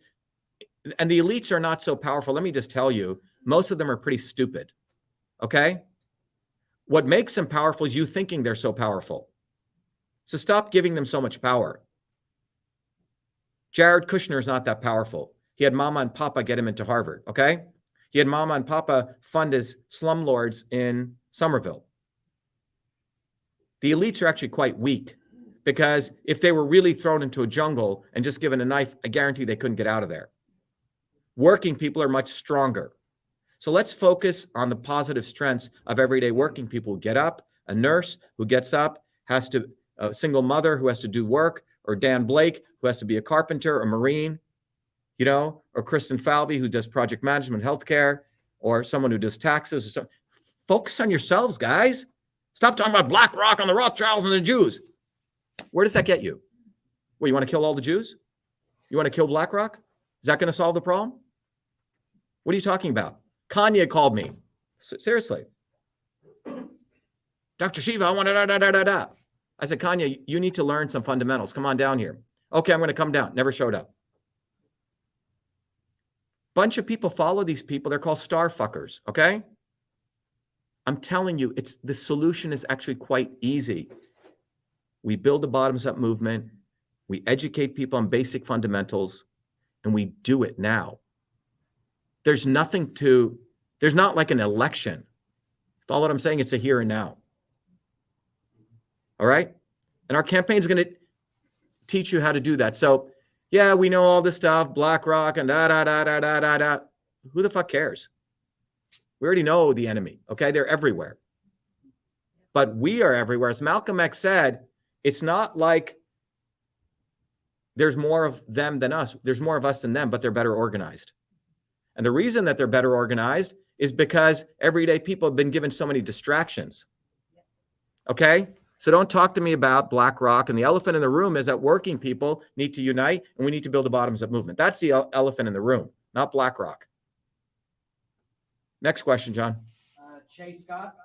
And the elites are not so powerful. Let me just tell you, most of them are pretty stupid. Okay? What makes them powerful is you thinking they're so powerful. So stop giving them so much power. Jared Kushner is not that powerful. He had mama and papa get him into Harvard. Okay? He had mama and papa fund his slumlords in Somerville. The elites are actually quite weak, because if they were really thrown into a jungle and just given a knife, I guarantee they couldn't get out of there. Working people are much stronger. So let's focus on the positive strengths of everyday working people who get up, a nurse who gets up, a single mother who has to do work, or Dan Blake who has to be a carpenter, a Marine, or Kristen Falvey who does project management, healthcare, or someone who does taxes. Focus on yourselves, guys. Stop talking about BlackRock and the Rothschilds and the Jews. Where does that get you? Well, you want to kill all the Jews? You want to kill BlackRock? Is that going to solve the problem? What are you talking about? Kanye called me. Seriously. Dr. Shiva, I want to I said, Kanye, you need to learn some fundamentals. Come on down here. Okay, I'm going to come down. Never showed up. Bunch of people follow these people. They're called star fuckers. Okay? I'm telling you, the solution is actually quite easy. We build a bottoms-up movement. We educate people on basic fundamentals, and we do it now. There's not like an election. Follow what I'm saying? It's a here and now. All right? And our campaign is going to teach you how to do that. So, yeah, we know all this stuff, BlackRock and da. Who the fuck cares? We already know the enemy, okay? They're everywhere. But we are everywhere. As Malcolm X said, it's not like there's more of them than us. There's more of us than them, but they're better organized. And the reason that they're better organized is because everyday people have been given so many distractions. Okay? So don't talk to me about BlackRock. And the elephant in the room is that working people need to unite, and we need to build a bottoms-up movement. That's the elephant in the room, not BlackRock. Next question, John. Chase Scott.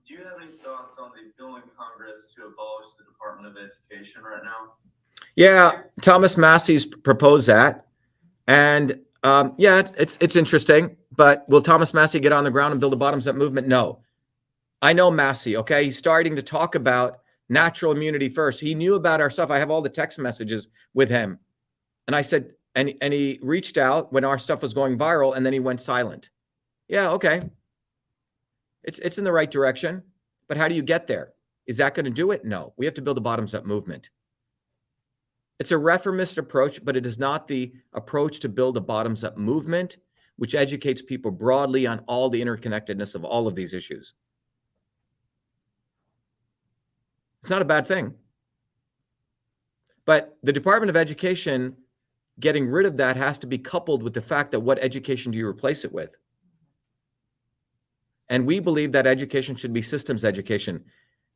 Do you have any thoughts on the bill in Congress to abolish the Department of Education right now? Yeah, Thomas Massey's proposed that. And yeah, it's interesting. But will Thomas Massey get on the ground and build a bottoms-up movement? No. I know Massey, okay? He's starting to talk about natural immunity first. He knew about our stuff. I have all the text messages with him. And I said, and he reached out when our stuff was going viral, and then he went silent. Yeah, okay. It's in the right direction. But how do you get there? Is that going to do it? No. We have to build a bottoms-up movement. It's a reformist approach, but it is not the approach to build a bottoms-up movement, which educates people broadly on all the interconnectedness of all of these issues. It's not a bad thing. But the Department of Education, getting rid of that has to be coupled with the fact that what education do you replace it with? And we believe that education should be systems education.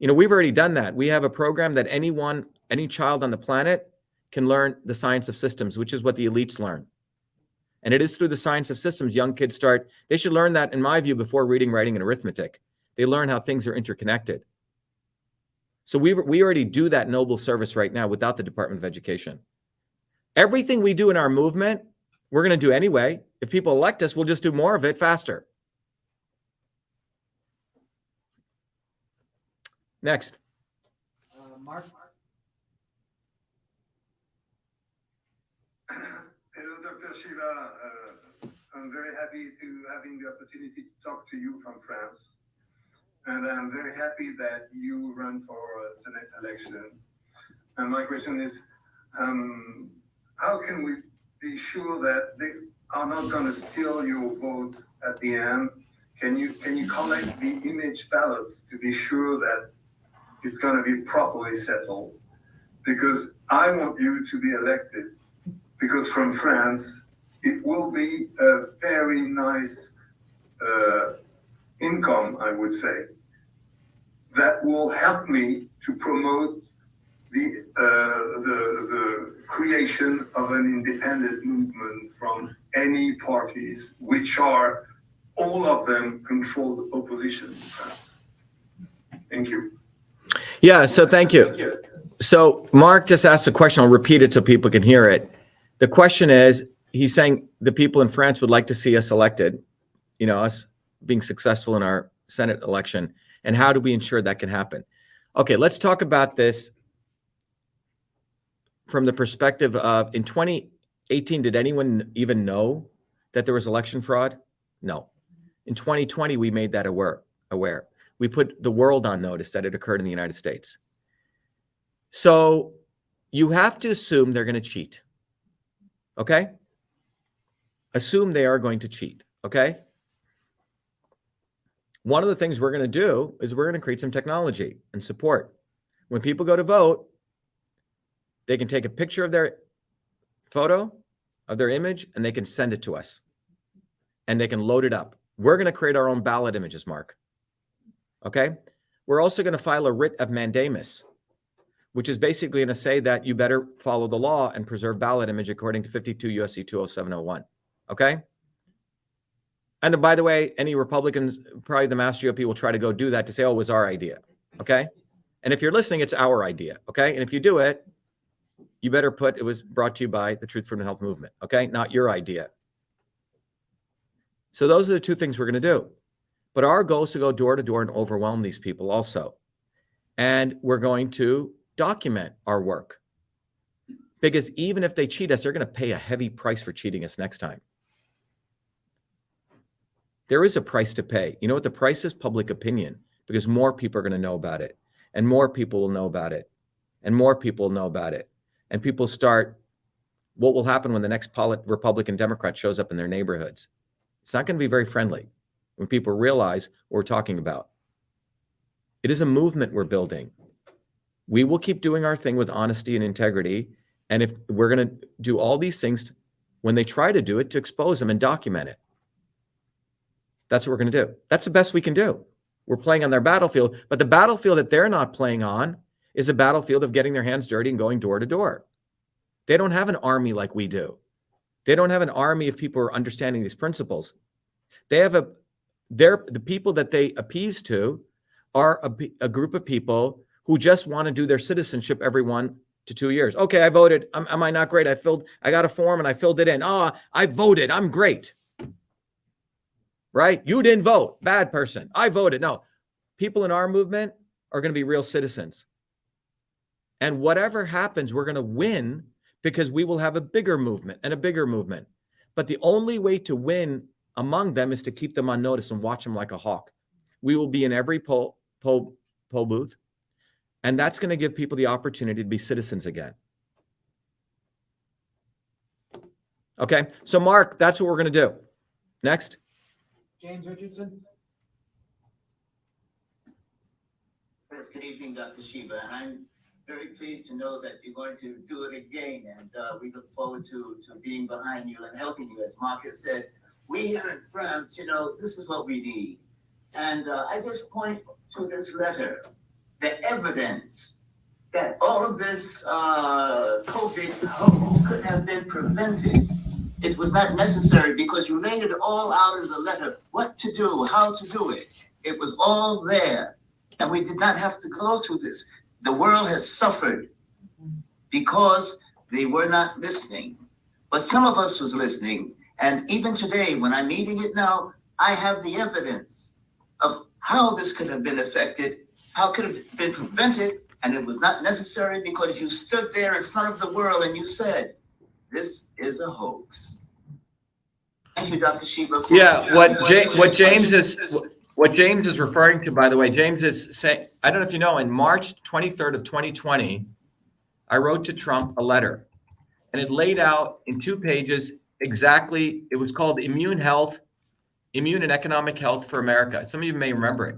We've already done that. We have a program that any child on the planet can learn the science of systems, which is what the elites learn. And it is through the science of systems young kids they should learn that, in my view, before reading, writing, and arithmetic. They learn how things are interconnected. So we already do that noble service right now without the Department of Education. Everything we do in our movement, we're going to do anyway. If people elect us, we'll just do more of it faster. Next. Mark? Hello, Dr. Shiva. I'm very happy to having the opportunity to talk to you from France. And I'm very happy that you run for a Senate election. And my question is, how can we be sure that they are not going to steal your votes at the end? Can you collect the image ballots to be sure that it's going to be properly settled? Because I want you to be elected, because from France, it will be a very nice income, I would say, that will help me to promote the creation of an independent movement from any parties, which are all of them controlled opposition in France. Thank you. Yeah, so thank you. So Mark just asked a question. I'll repeat it so people can hear it. The question is, he's saying the people in France would like to see us elected, us being successful in our Senate election. And how do we ensure that can happen? Okay, let's talk about this from the perspective of, in 2018, did anyone even know that there was election fraud? No. In 2020, we made that aware. We put the world on notice that it occurred in the United States. So you have to assume they're going to cheat. Okay? Assume they are going to cheat. Okay? One of the things we're going to do is we're going to create some technology and support. When people go to vote, they can take a picture of their photo, of their image, and they can send it to us. And they can load it up. We're going to create our own ballot images, Mark. Okay? We're also going to file a writ of mandamus, which is basically going to say that you better follow the law and preserve ballot image according to 52 U.S.C. 20701. Okay? And then, by the way, any Republicans, probably the mass GOP, will try to go do that to say, oh, it was our idea. Okay? And if you're listening, it's our idea. Okay? And if you do it, you better put it was brought to you by the Truth, Freedom, and Health movement. Okay? Not your idea. So those are the two things we're going to do. But our goal is to go door to door and overwhelm these people also. And we're going to document our work. Because even if they cheat us, they're going to pay a heavy price for cheating us next time. There is a price to pay. You know what the price is? Public opinion. Because more people are going to know about it. And more people will know about it. And more people will know about it. And people start, what will happen when the next Republican Democrat shows up in their neighborhoods? It's not going to be very friendly when people realize what we're talking about. It is a movement we're building. We will keep doing our thing with honesty and integrity. And if we're going to do all these things, when they try to do it, to expose them and document it. That's what we're going to do. That's the best we can do. We're playing on their battlefield, but the battlefield that they're not playing on is a battlefield of getting their hands dirty and going door to door. They don't have an army like we do. They don't have an army of people who are understanding these principles. They have the people that they appease to are a group of people who just want to do their citizenship every 1 to 2 years. Okay, I voted. Am I not great? I got a form and I filled it in. Oh, I voted. I'm great. Right? You didn't vote. Bad person. I voted. No, people in our movement are going to be real citizens. And whatever happens, we're going to win because we will have a bigger movement and a bigger movement. But the only way to win among them is to keep them on notice and watch them like a hawk. We will be in every poll booth. And that's going to give people the opportunity to be citizens again. Okay. So Mark, that's what we're going to do. Next. James Richardson? First, good evening, Dr. Shiva. I'm very pleased to know that you're going to do it again, and we look forward to being behind you and helping you. As Marcus said, we here in France, this is what we need. And I just point to this letter, the evidence that all of this COVID hoax could have been prevented. It was not necessary because you laid it all out in the letter, what to do, how to do it. It was all there. And we did not have to go through this. The world has suffered because they were not listening. But some of us was listening. And even today, when I'm eating it now, I have the evidence of how this could have been affected How could it have been prevented? And it was not necessary because you stood there in front of the world and you said, this is a hoax. Thank you, Dr. Shiva. Yeah, what James is referring to, by the way, James is saying, I don't know if you know, in March 23rd of 2020, I wrote to Trump a letter, and it laid out in 2 pages exactly, it was called Immune and Economic Health for America. Some of you may remember it.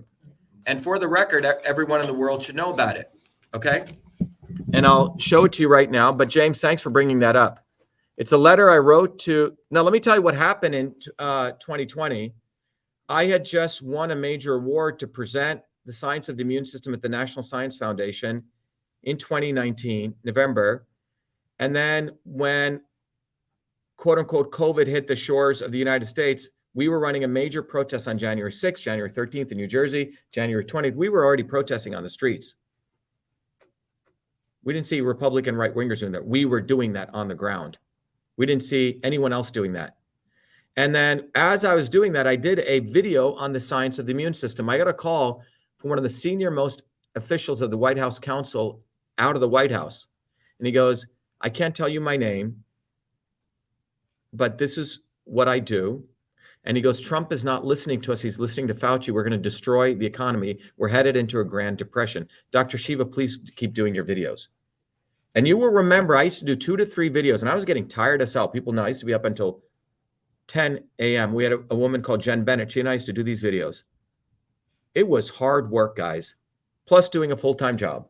And for the record, everyone in the world should know about it, okay? And I'll show it to you right now, but James, thanks for bringing that up. It's a letter I wrote to, now let me tell you what happened in 2020. I had just won a major award to present the science of the immune system at the National Science Foundation in 2019, November. And then when, quote unquote, COVID hit the shores of the United States, we were running a major protest on January 6th, January 13th in New Jersey, January 20th. We were already protesting on the streets. We didn't see Republican right-wingers doing that. We were doing that on the ground. We didn't see anyone else doing that. And then as I was doing that, I did a video on the science of the immune system. I got a call from one of the senior most officials of the White House Council out of the White House. And he goes, I can't tell you my name, but this is what I do. And he goes, Trump is not listening to us. He's listening to Fauci. We're going to destroy the economy. We're headed into a Grand Depression. Dr. Shiva, please keep doing your videos. And you will remember, I used to do 2 to 3 videos, and I was getting tired as hell. People know I used to be up until 10 a.m. We had a woman called Jen Bennett. She and I used to do these videos. It was hard work, guys, plus doing a full-time job.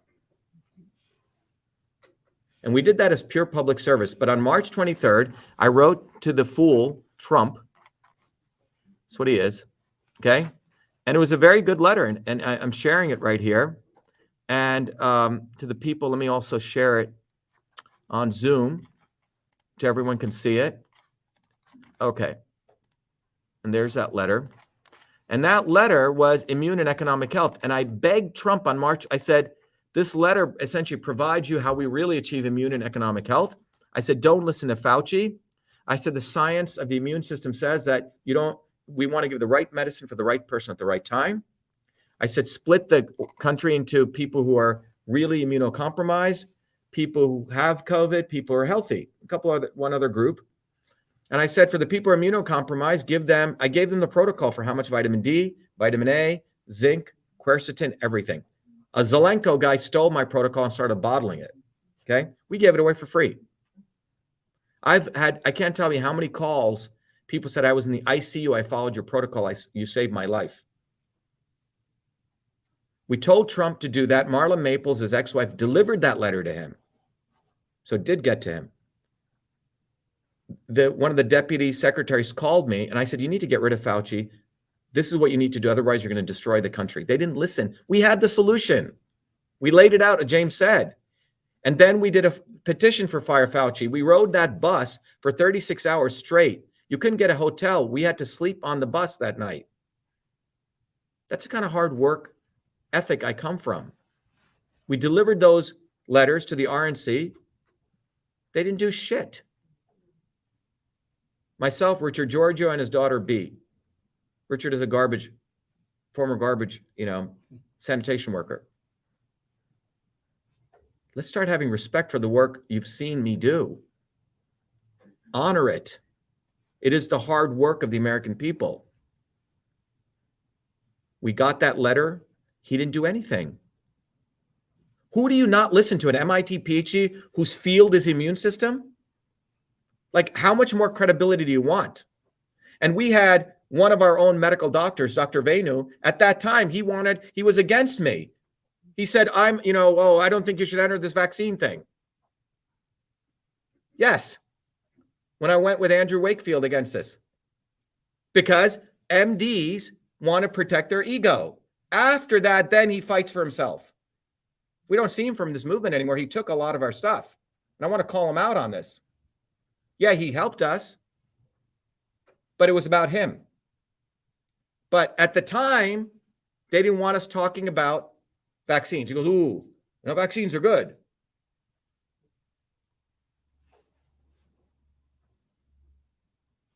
And we did that as pure public service. But on March 23rd, I wrote to the fool, Trump. That's what he is, okay? And it was a very good letter, and I'm sharing it right here. And to the people, let me also share it on Zoom so everyone can see it. Okay. And there's that letter. And that letter was immune and economic health. And I begged Trump on March, I said, this letter essentially provides you how we really achieve immune and economic health. I said, don't listen to Fauci. I said, the science of the immune system says that we want to give the right medicine for the right person at the right time. I said, split the country into people who are really immunocompromised, people who have COVID, people who are healthy, one other group. And I said, for the people who are immunocompromised, I gave them the protocol for how much vitamin D, vitamin A, zinc, quercetin, everything. A Zelenko guy stole my protocol and started bottling it. Okay. We gave it away for free. I can't tell you how many calls people said I was in the ICU. I followed your protocol. You saved my life. We told Trump to do that. Marla Maples, his ex-wife, delivered that letter to him. So it did get to him. One of the deputy secretaries called me and I said, you need to get rid of Fauci. This is what you need to do. Otherwise, you're going to destroy the country. They didn't listen. We had the solution. We laid it out, as James said. And then we did a petition for Fire Fauci. We rode that bus for 36 hours straight. You couldn't get a hotel. We had to sleep on the bus that night. That's the kind of hard work ethic I come from. We delivered those letters to the RNC. They didn't do shit. Myself, Richard Giorgio, and his daughter B. Richard is a former garbage, sanitation worker. Let's start having respect for the work you've seen me do. Honor it. It is the hard work of the American people. We got that letter. He didn't do anything. Who do you not listen to? An MIT PhD whose field is immune system? Like, how much more credibility do you want? And we had one of our own medical doctors, Dr. Venu, at that time, he was against me. He said, I don't think you should enter this vaccine thing. Yes. When I went with Andrew Wakefield against this. Because MDs want to protect their ego. After that, then he fights for himself. We don't see him from this movement anymore. He took a lot of our stuff. And I want to call him out on this. Yeah, he helped us, but it was about him. But at the time, they didn't want us talking about vaccines. He goes, ooh, vaccines are good.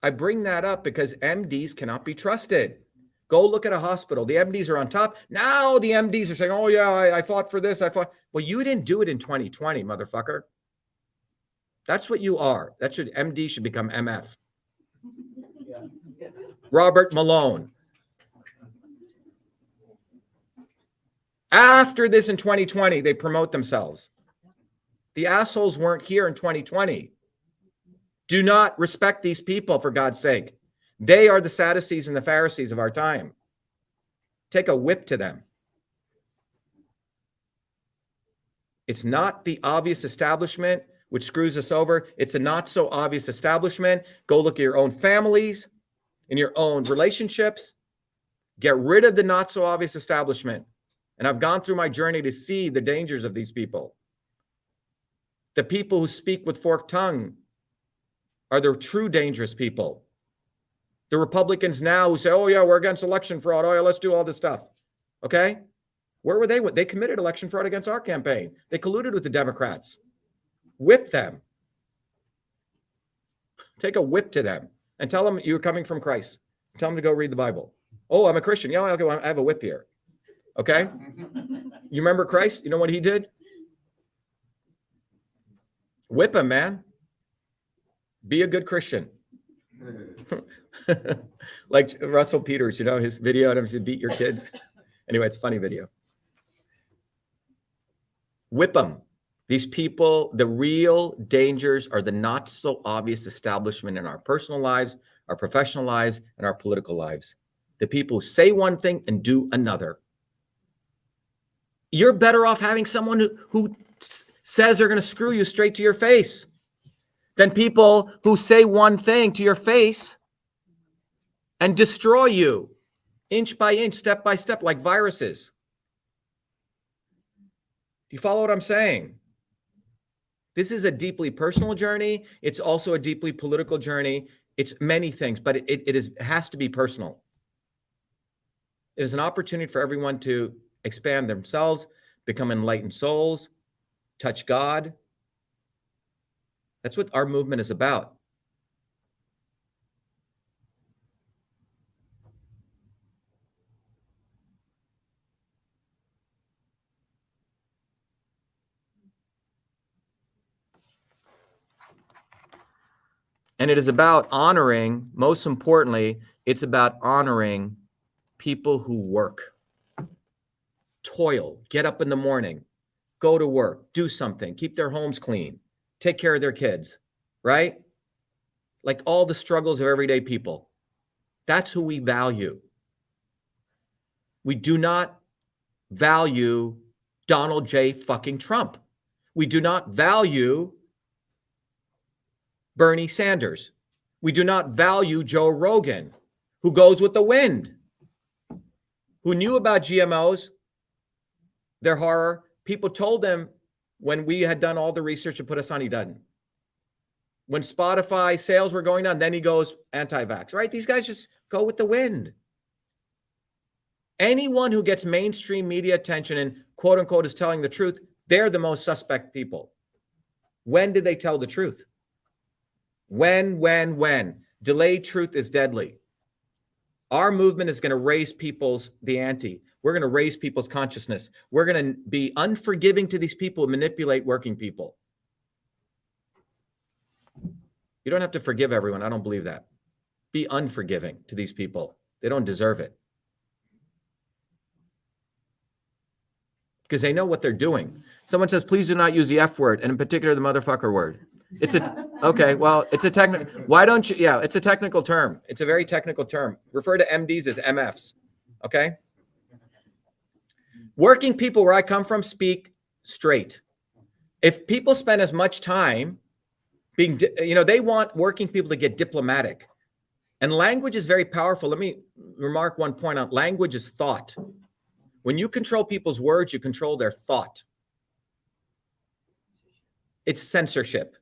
I bring that up because MDs cannot be trusted. Go look at a hospital. The MDs are on top. Now the MDs are saying, oh, yeah, I fought for this. I fought. Well, you didn't do it in 2020, motherfucker. That's what you are. MD should become MF. Yeah. Robert Malone. After this in 2020, they promote themselves. The assholes weren't here in 2020. Do not respect these people, for God's sake. They are the Sadducees and the Pharisees of our time. Take a whip to them. It's not the obvious establishment which screws us over. It's a not so obvious establishment. Go look at your own families and your own relationships. Get rid of the not so obvious establishment. And I've gone through my journey to see the dangers of these people. The people who speak with forked tongue are the true dangerous people. The Republicans now who say, oh, yeah, we're against election fraud. Oh, yeah, let's do all this stuff. Okay? Where were they? They committed election fraud against our campaign. They colluded with the Democrats. Whip them. Take a whip to them and tell them you're coming from Christ. Tell them to go read the Bible. Oh, I'm a Christian. Yeah, okay, well, I have a whip here. Okay? You remember Christ? You know what he did? Whip him, man. Be a good Christian. Like Russell Peters, you know, his video, and he beat your kids. Anyway, it's a funny video. Whip them. These people, the real dangers are the not so obvious establishment in our personal lives, our professional lives, and our political lives. The people who say one thing and do another. You're better off having someone who says they're going to screw you straight to your face than people who say one thing to your face and destroy you inch by inch, step by step, like viruses. Do you follow what I'm saying? This is a deeply personal journey. It's also a deeply political journey. It's many things, but it has to be personal. It is an opportunity for everyone to expand themselves, become enlightened souls, touch God. That's what our movement is about. And it is about honoring, most importantly, it's about honoring people who work, toil, get up in the morning, go to work, do something, keep their homes clean, take care of their kids, right? Like all the struggles of everyday people. That's who we value. We do not value Donald J. fucking Trump. We do not value Bernie Sanders. We do not value Joe Rogan, who goes with the wind, who knew about GMOs, their horror. People told them when we had done all the research and put us on, he doesn't. When Spotify sales were going down, then he goes anti-vax, right? These guys just go with the wind. Anyone who gets mainstream media attention and quote unquote is telling the truth, they're the most suspect people. When did they tell the truth? When? Delayed truth is deadly. Our movement is going to raise the ante. We're going to raise people's consciousness. We're going to be unforgiving to these people who manipulate working people. You don't have to forgive everyone. I don't believe that. Be unforgiving to these people. They don't deserve it. Because they know what they're doing. Someone says, please do not use the F word, and in particular, the motherfucker word. It's a technical, why don't you, yeah, it's a technical term. It's a very technical term. Refer to MDs as MFs, okay? Working people where I come from speak straight. If people spend as much time being, they want working people to get diplomatic. And language is very powerful. Let me remark one point on language is thought. When you control people's words, you control their thought. It's censorship.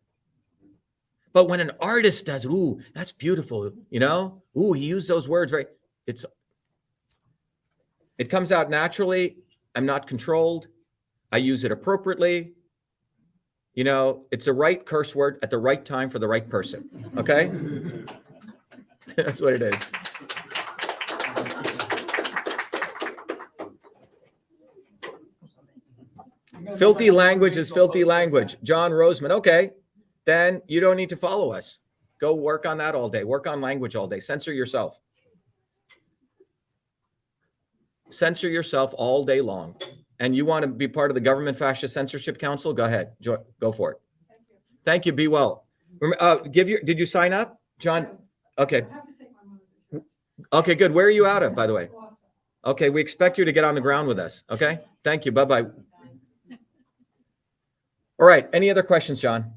But when an artist does, ooh, that's beautiful, ooh, he used those words right. It comes out naturally. I'm not controlled. I use it appropriately. It's the right curse word at the right time for the right person. Okay? That's what it is. Filthy language is filthy language. John Roseman. Okay, then you don't need to follow us. Go work on that all day. Work on language all day. Censor yourself. Censor yourself all day long. And you want to be part of the Government Fascist Censorship Council? Go ahead. Go for it. Thank you. Be well. Did you sign up, John? Okay. Okay, good. Where are you out of, by the way? Okay, we expect you to get on the ground with us. Okay. Thank you. Bye-bye. All right. Any other questions, John?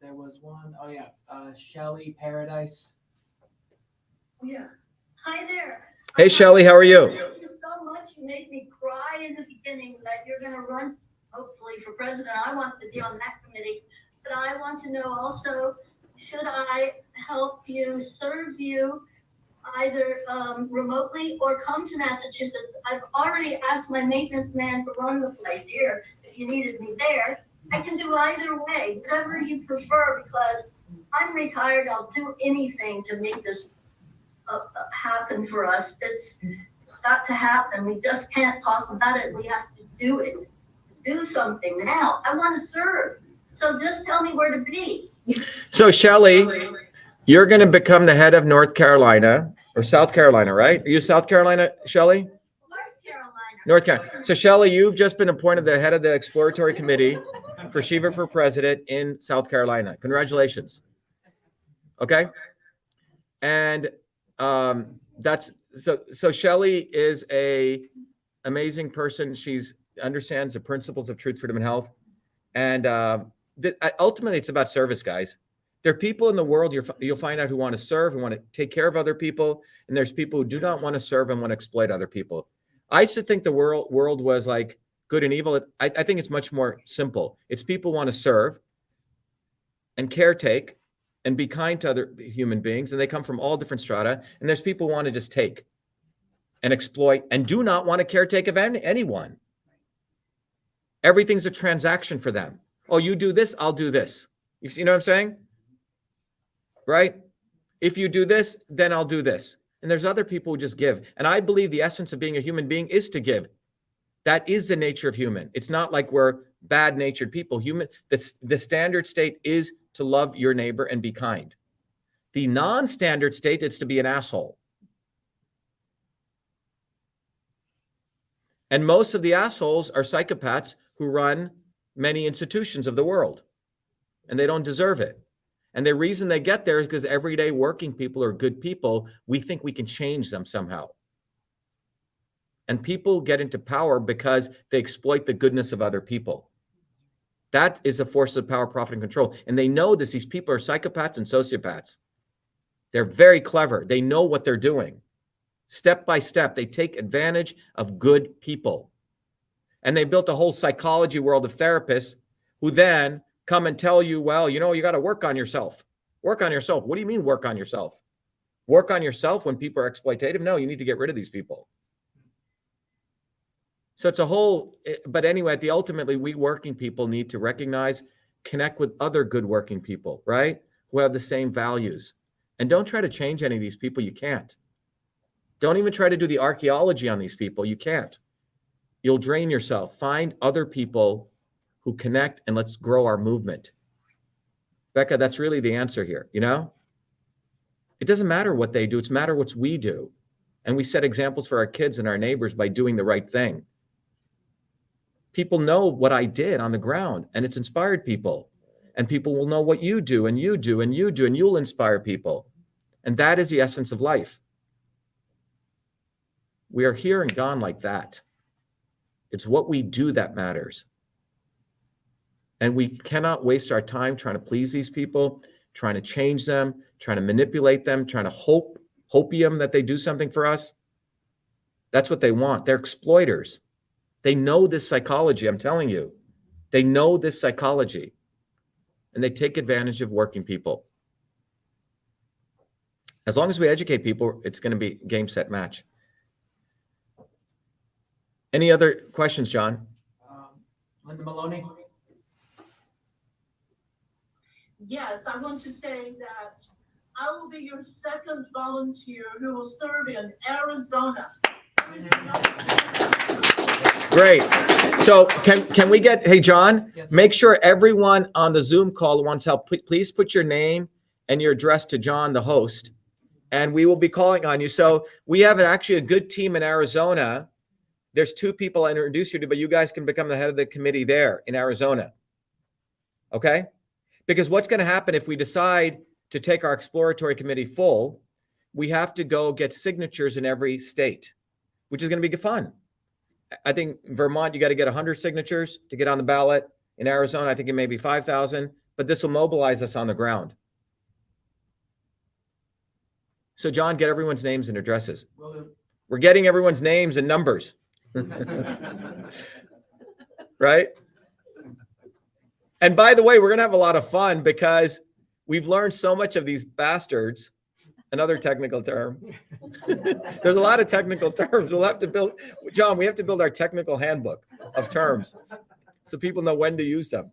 There was one. Oh yeah, Shelley Paradise. Yeah. Hi there. Hey, Shelley, how are you? Thank you so much. You made me cry in the beginning that you're going to run, hopefully, for president. I want to be on that committee. But I want to know also, should I help you, serve you, either remotely or come to Massachusetts? I've already asked my maintenance man to run the place here. If you needed me there, I can do either way, whatever you prefer, because I'm retired. I'll do anything to make this happen for us. It's got to happen. We just can't talk about it. We have to do it. Do something now. I want to serve. So just tell me where to be. So, Shelley, you're going to become the head of North Carolina or South Carolina, right? Are you South Carolina, Shelley? North Carolina. North Carolina. So, Shelley, you've just been appointed the head of the exploratory committee for Shiva for president in South Carolina. Congratulations. Okay. And that's so Shelley is a amazing person. She's understands the principles of truth, freedom, and health. And ultimately, it's about service, guys. There are people in the world you'll find out who want to serve and want to take care of other people. And there's people who do not want to serve and want to exploit other people. I used to think the world was like good and evil. I think it's much more simple. It's people want to serve and caretake and be kind to other human beings. And they come from all different strata. And there's people who want to just take and exploit and do not want to caretake of anyone. Everything's a transaction for them. Oh, you do this, I'll do this. You know what I'm saying? Right? If you do this, then I'll do this. And there's other people who just give. And I believe the essence of being a human being is to give. That is the nature of human. It's not like we're bad-natured people. The standard state is to love your neighbor and be kind. The non-standard state is to be an asshole. And most of the assholes are psychopaths who run many institutions of the world. And they don't deserve it. And the reason they get there is because everyday working people are good people. We think we can change them somehow. And people get into power because they exploit the goodness of other people. That is a force of power, profit, and control. And they know this. These people are psychopaths and sociopaths. They're very clever. They know what they're doing. Step by step, they take advantage of good people. And they built a whole psychology world of therapists who then come and tell you, well, you know, you got to work on yourself. Work on yourself. What do you mean work on yourself? Work on yourself when people are exploitative? No, you need to get rid of these people. So it's a whole, but anyway, ultimately, we working people need to recognize, connect with other good working people, right? Who have the same values. And don't try to change any of these people. You can't. Don't even try to do the archaeology on these people. You can't. You'll drain yourself. Find other people who connect and let's grow our movement. Becca, that's really the answer here, you know? It doesn't matter what they do. It's matter what we do. And we set examples for our kids and our neighbors by doing the right thing. People know what I did on the ground, and it's inspired people. And people will know what you do, and you do, and you do, and you'll inspire people. And that is the essence of life. We are here and gone like that. It's what we do that matters. And we cannot waste our time trying to please these people, trying to change them, trying to manipulate them, trying to hopium that they do something for us. That's what they want. They're exploiters. They know this psychology, I'm telling you. They know this psychology. And they take advantage of working people. As long as we educate people, it's going to be game, set, match. Any other questions, John? Linda Maloney. Yes, I want to say that I will be your second volunteer who will serve in Arizona. Great. So can we get, hey, John, Yes, sir. make sure everyone on the Zoom call who wants help, please put your name and your address to John, the host, and we will be calling on you. So we have actually a good team in Arizona. There's 2 people I introduced you to, but you guys can become the head of the committee there in Arizona. Okay? Because what's going to happen if we decide to take our exploratory committee full, we have to go get signatures in every state, which is going to be fun. I think Vermont, you got to get 100 signatures to get on the ballot. In Arizona, I think it may be 5,000, but this will mobilize us on the ground. So John, get everyone's names and addresses. Will do. We're getting everyone's names and numbers. Right? And by the way, we're going to have a lot of fun because we've learned so much of these bastards. Another technical term. There's a lot of technical terms. We'll have to build, John, we have to build our technical handbook of terms so people know when to use them.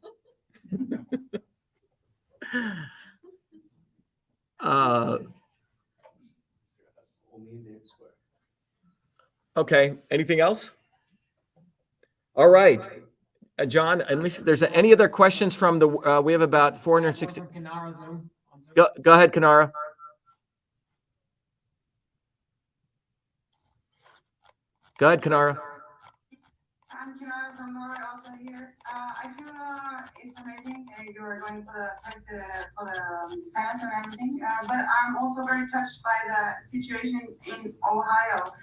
Okay, anything else? All right. John, at least if there's any other questions from the, we have about 460. From Kanara Zoom. On Zoom. Go ahead, Kanara. Go ahead, Kanara. I'm Kinara from Norway, also here. I feel it's amazing you are going for the Senate and everything, but I'm also very touched by the situation in Ohio.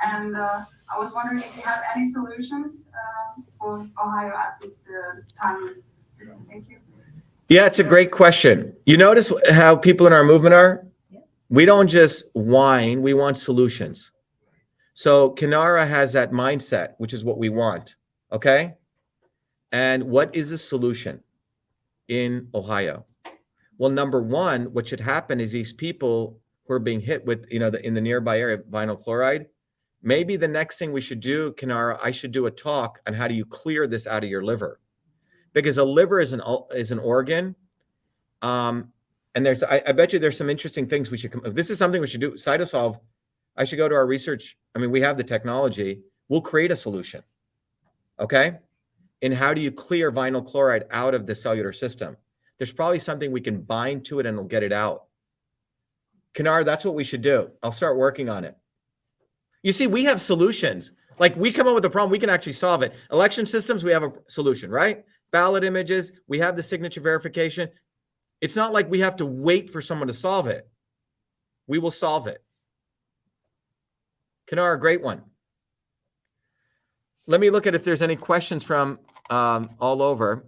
And I was wondering if you have any solutions for Ohio at this time. Thank you. Yeah, it's a great question. You notice how people in our movement are? We don't just whine, we want solutions. So Kanara has that mindset, which is what we want, okay? And what is a solution in Ohio? Well, number one, what should happen is these people who are being hit with, in the nearby area, vinyl chloride, maybe the next thing we should do, Kanara, I should do a talk on how do you clear this out of your liver. Because a liver is an organ, and I bet you there's some interesting things we should come. This is something we should do. Cytosolve, I should go to our research. I mean, we have the technology. We'll create a solution, okay? And how do you clear vinyl chloride out of the cellular system? There's probably something we can bind to it and it'll get it out. Kanara, that's what we should do. I'll start working on it. You see, we have solutions. Like we come up with a problem, we can actually solve it. Election systems, we have a solution, right? Ballot images, we have the signature verification. It's not like we have to wait for someone to solve it. We will solve it. Kanara, great one. Let me look at if there's any questions from all over.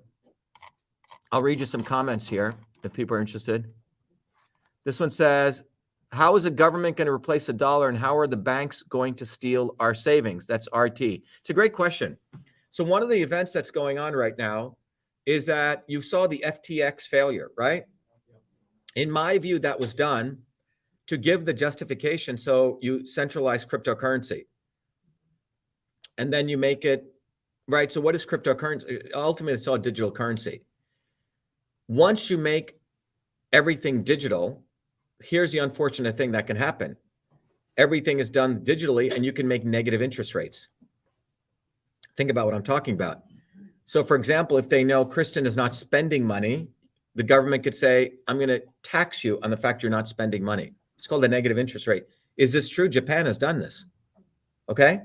I'll read you some comments here if people are interested. This one says, how is the government going to replace the dollar and how are the banks going to steal our savings? That's RT. It's a great question. So one of the events that's going on right now is that you saw the FTX failure, right? In my view, that was done to give the justification. So you centralize cryptocurrency and then you make it, right? So what is cryptocurrency? Ultimately, it's all digital currency. Once you make everything digital, here's the unfortunate thing that can happen. Everything is done digitally and you can make negative interest rates. Think about what I'm talking about. So for example, if they know Kristen is not spending money, the government could say, I'm going to tax you on the fact you're not spending money. It's called a negative interest rate. Is this true? Japan has done this. Okay.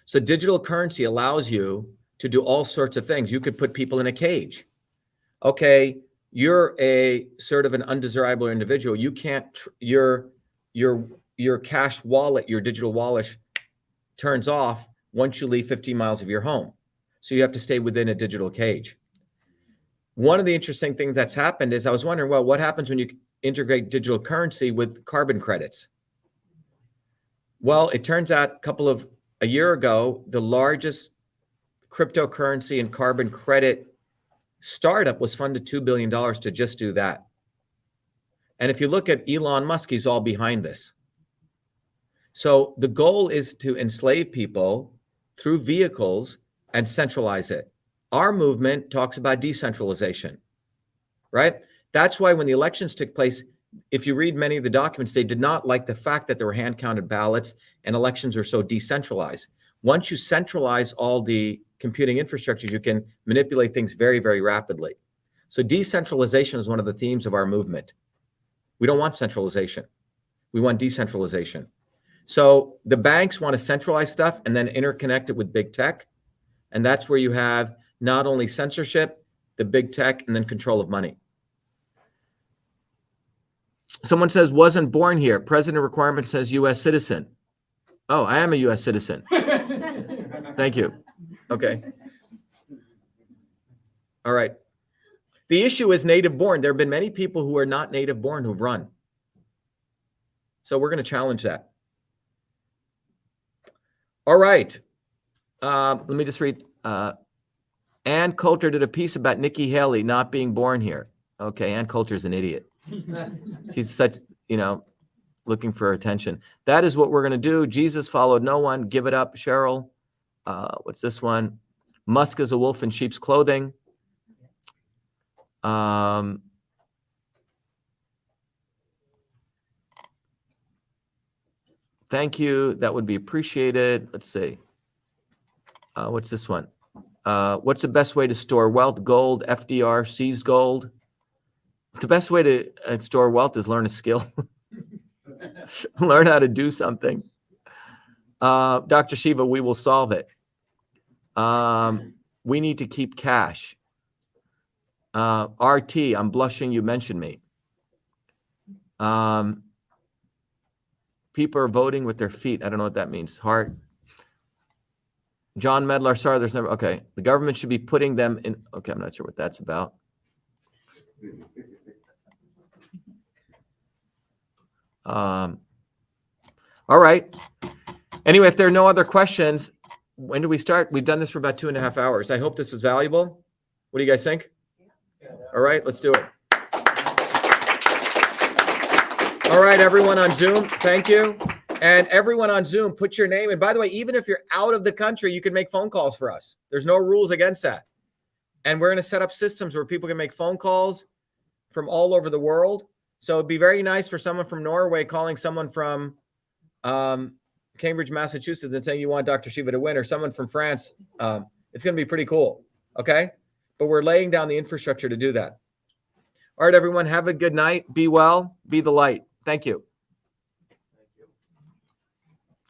So digital currency allows you to do all sorts of things. You could put people in a cage. Okay. You're a sort of an undesirable individual. You can't, your cash wallet, your digital wallet turns off once you leave 15 miles of your home. So you have to stay within a digital cage. One of the interesting things that's happened is I was wondering, well, what happens when you integrate digital currency with carbon credits? Well, it turns out a year ago, the largest cryptocurrency and carbon credit startup was funded $2 billion to just do that. And if you look at Elon Musk, he's all behind this. So the goal is to enslave people through vehicles and centralize it. Our movement talks about decentralization, right? That's why when the elections took place, if you read many of the documents, they did not like the fact that there were hand-counted ballots and elections were so decentralized. Once you centralize all the computing infrastructures, you can manipulate things very, very rapidly. So decentralization is one of the themes of our movement. We don't want centralization. We want decentralization. So the banks want to centralize stuff and then interconnect it with big tech. And that's where you have not only censorship, the big tech, and then control of money. Someone says, wasn't born here. President requirement says U.S. citizen. Oh, I am a U.S. citizen. Thank you. Okay. All right. The issue is native born. There have been many people who are not native born who've run. So we're going to challenge that. All right. Let me just read. Ann Coulter did a piece about Nikki Haley not being born here. Okay, Ann Coulter's an idiot. She's such, looking for attention. That is what we're going to do. Jesus followed no one. Give it up, Cheryl. What's this one? Musk is a wolf in sheep's clothing. Thank you. That would be appreciated. Let's see. What's this one? What's the best way to store wealth? Gold, FDR, seize gold. The best way to store wealth is learn a skill. Learn how to do something. Dr. Shiva, we will solve it. We need to keep cash. RT, I'm blushing you mentioned me. People are voting with their feet. I don't know what that means. Heart. John Medlar, sorry, there's never, okay. The government should be putting them in, okay, I'm not sure what that's about. All right. Anyway, if there are no other questions, when do we start? We've done this for about 2.5 hours. I hope this is valuable. What do you guys think? All right, let's do it. All right, everyone on Zoom, thank you. And everyone on Zoom, put your name. And by the way, even if you're out of the country, you can make phone calls for us. There's no rules against that. And we're going to set up systems where people can make phone calls from all over the world. So it'd be very nice for someone from Norway calling someone from Cambridge, Massachusetts, and saying you want Dr. Shiva to win, or someone from France. It's going to be pretty cool. Okay. But we're laying down the infrastructure to do that. All right, everyone, have a good night. Be well. Be the light. Thank you.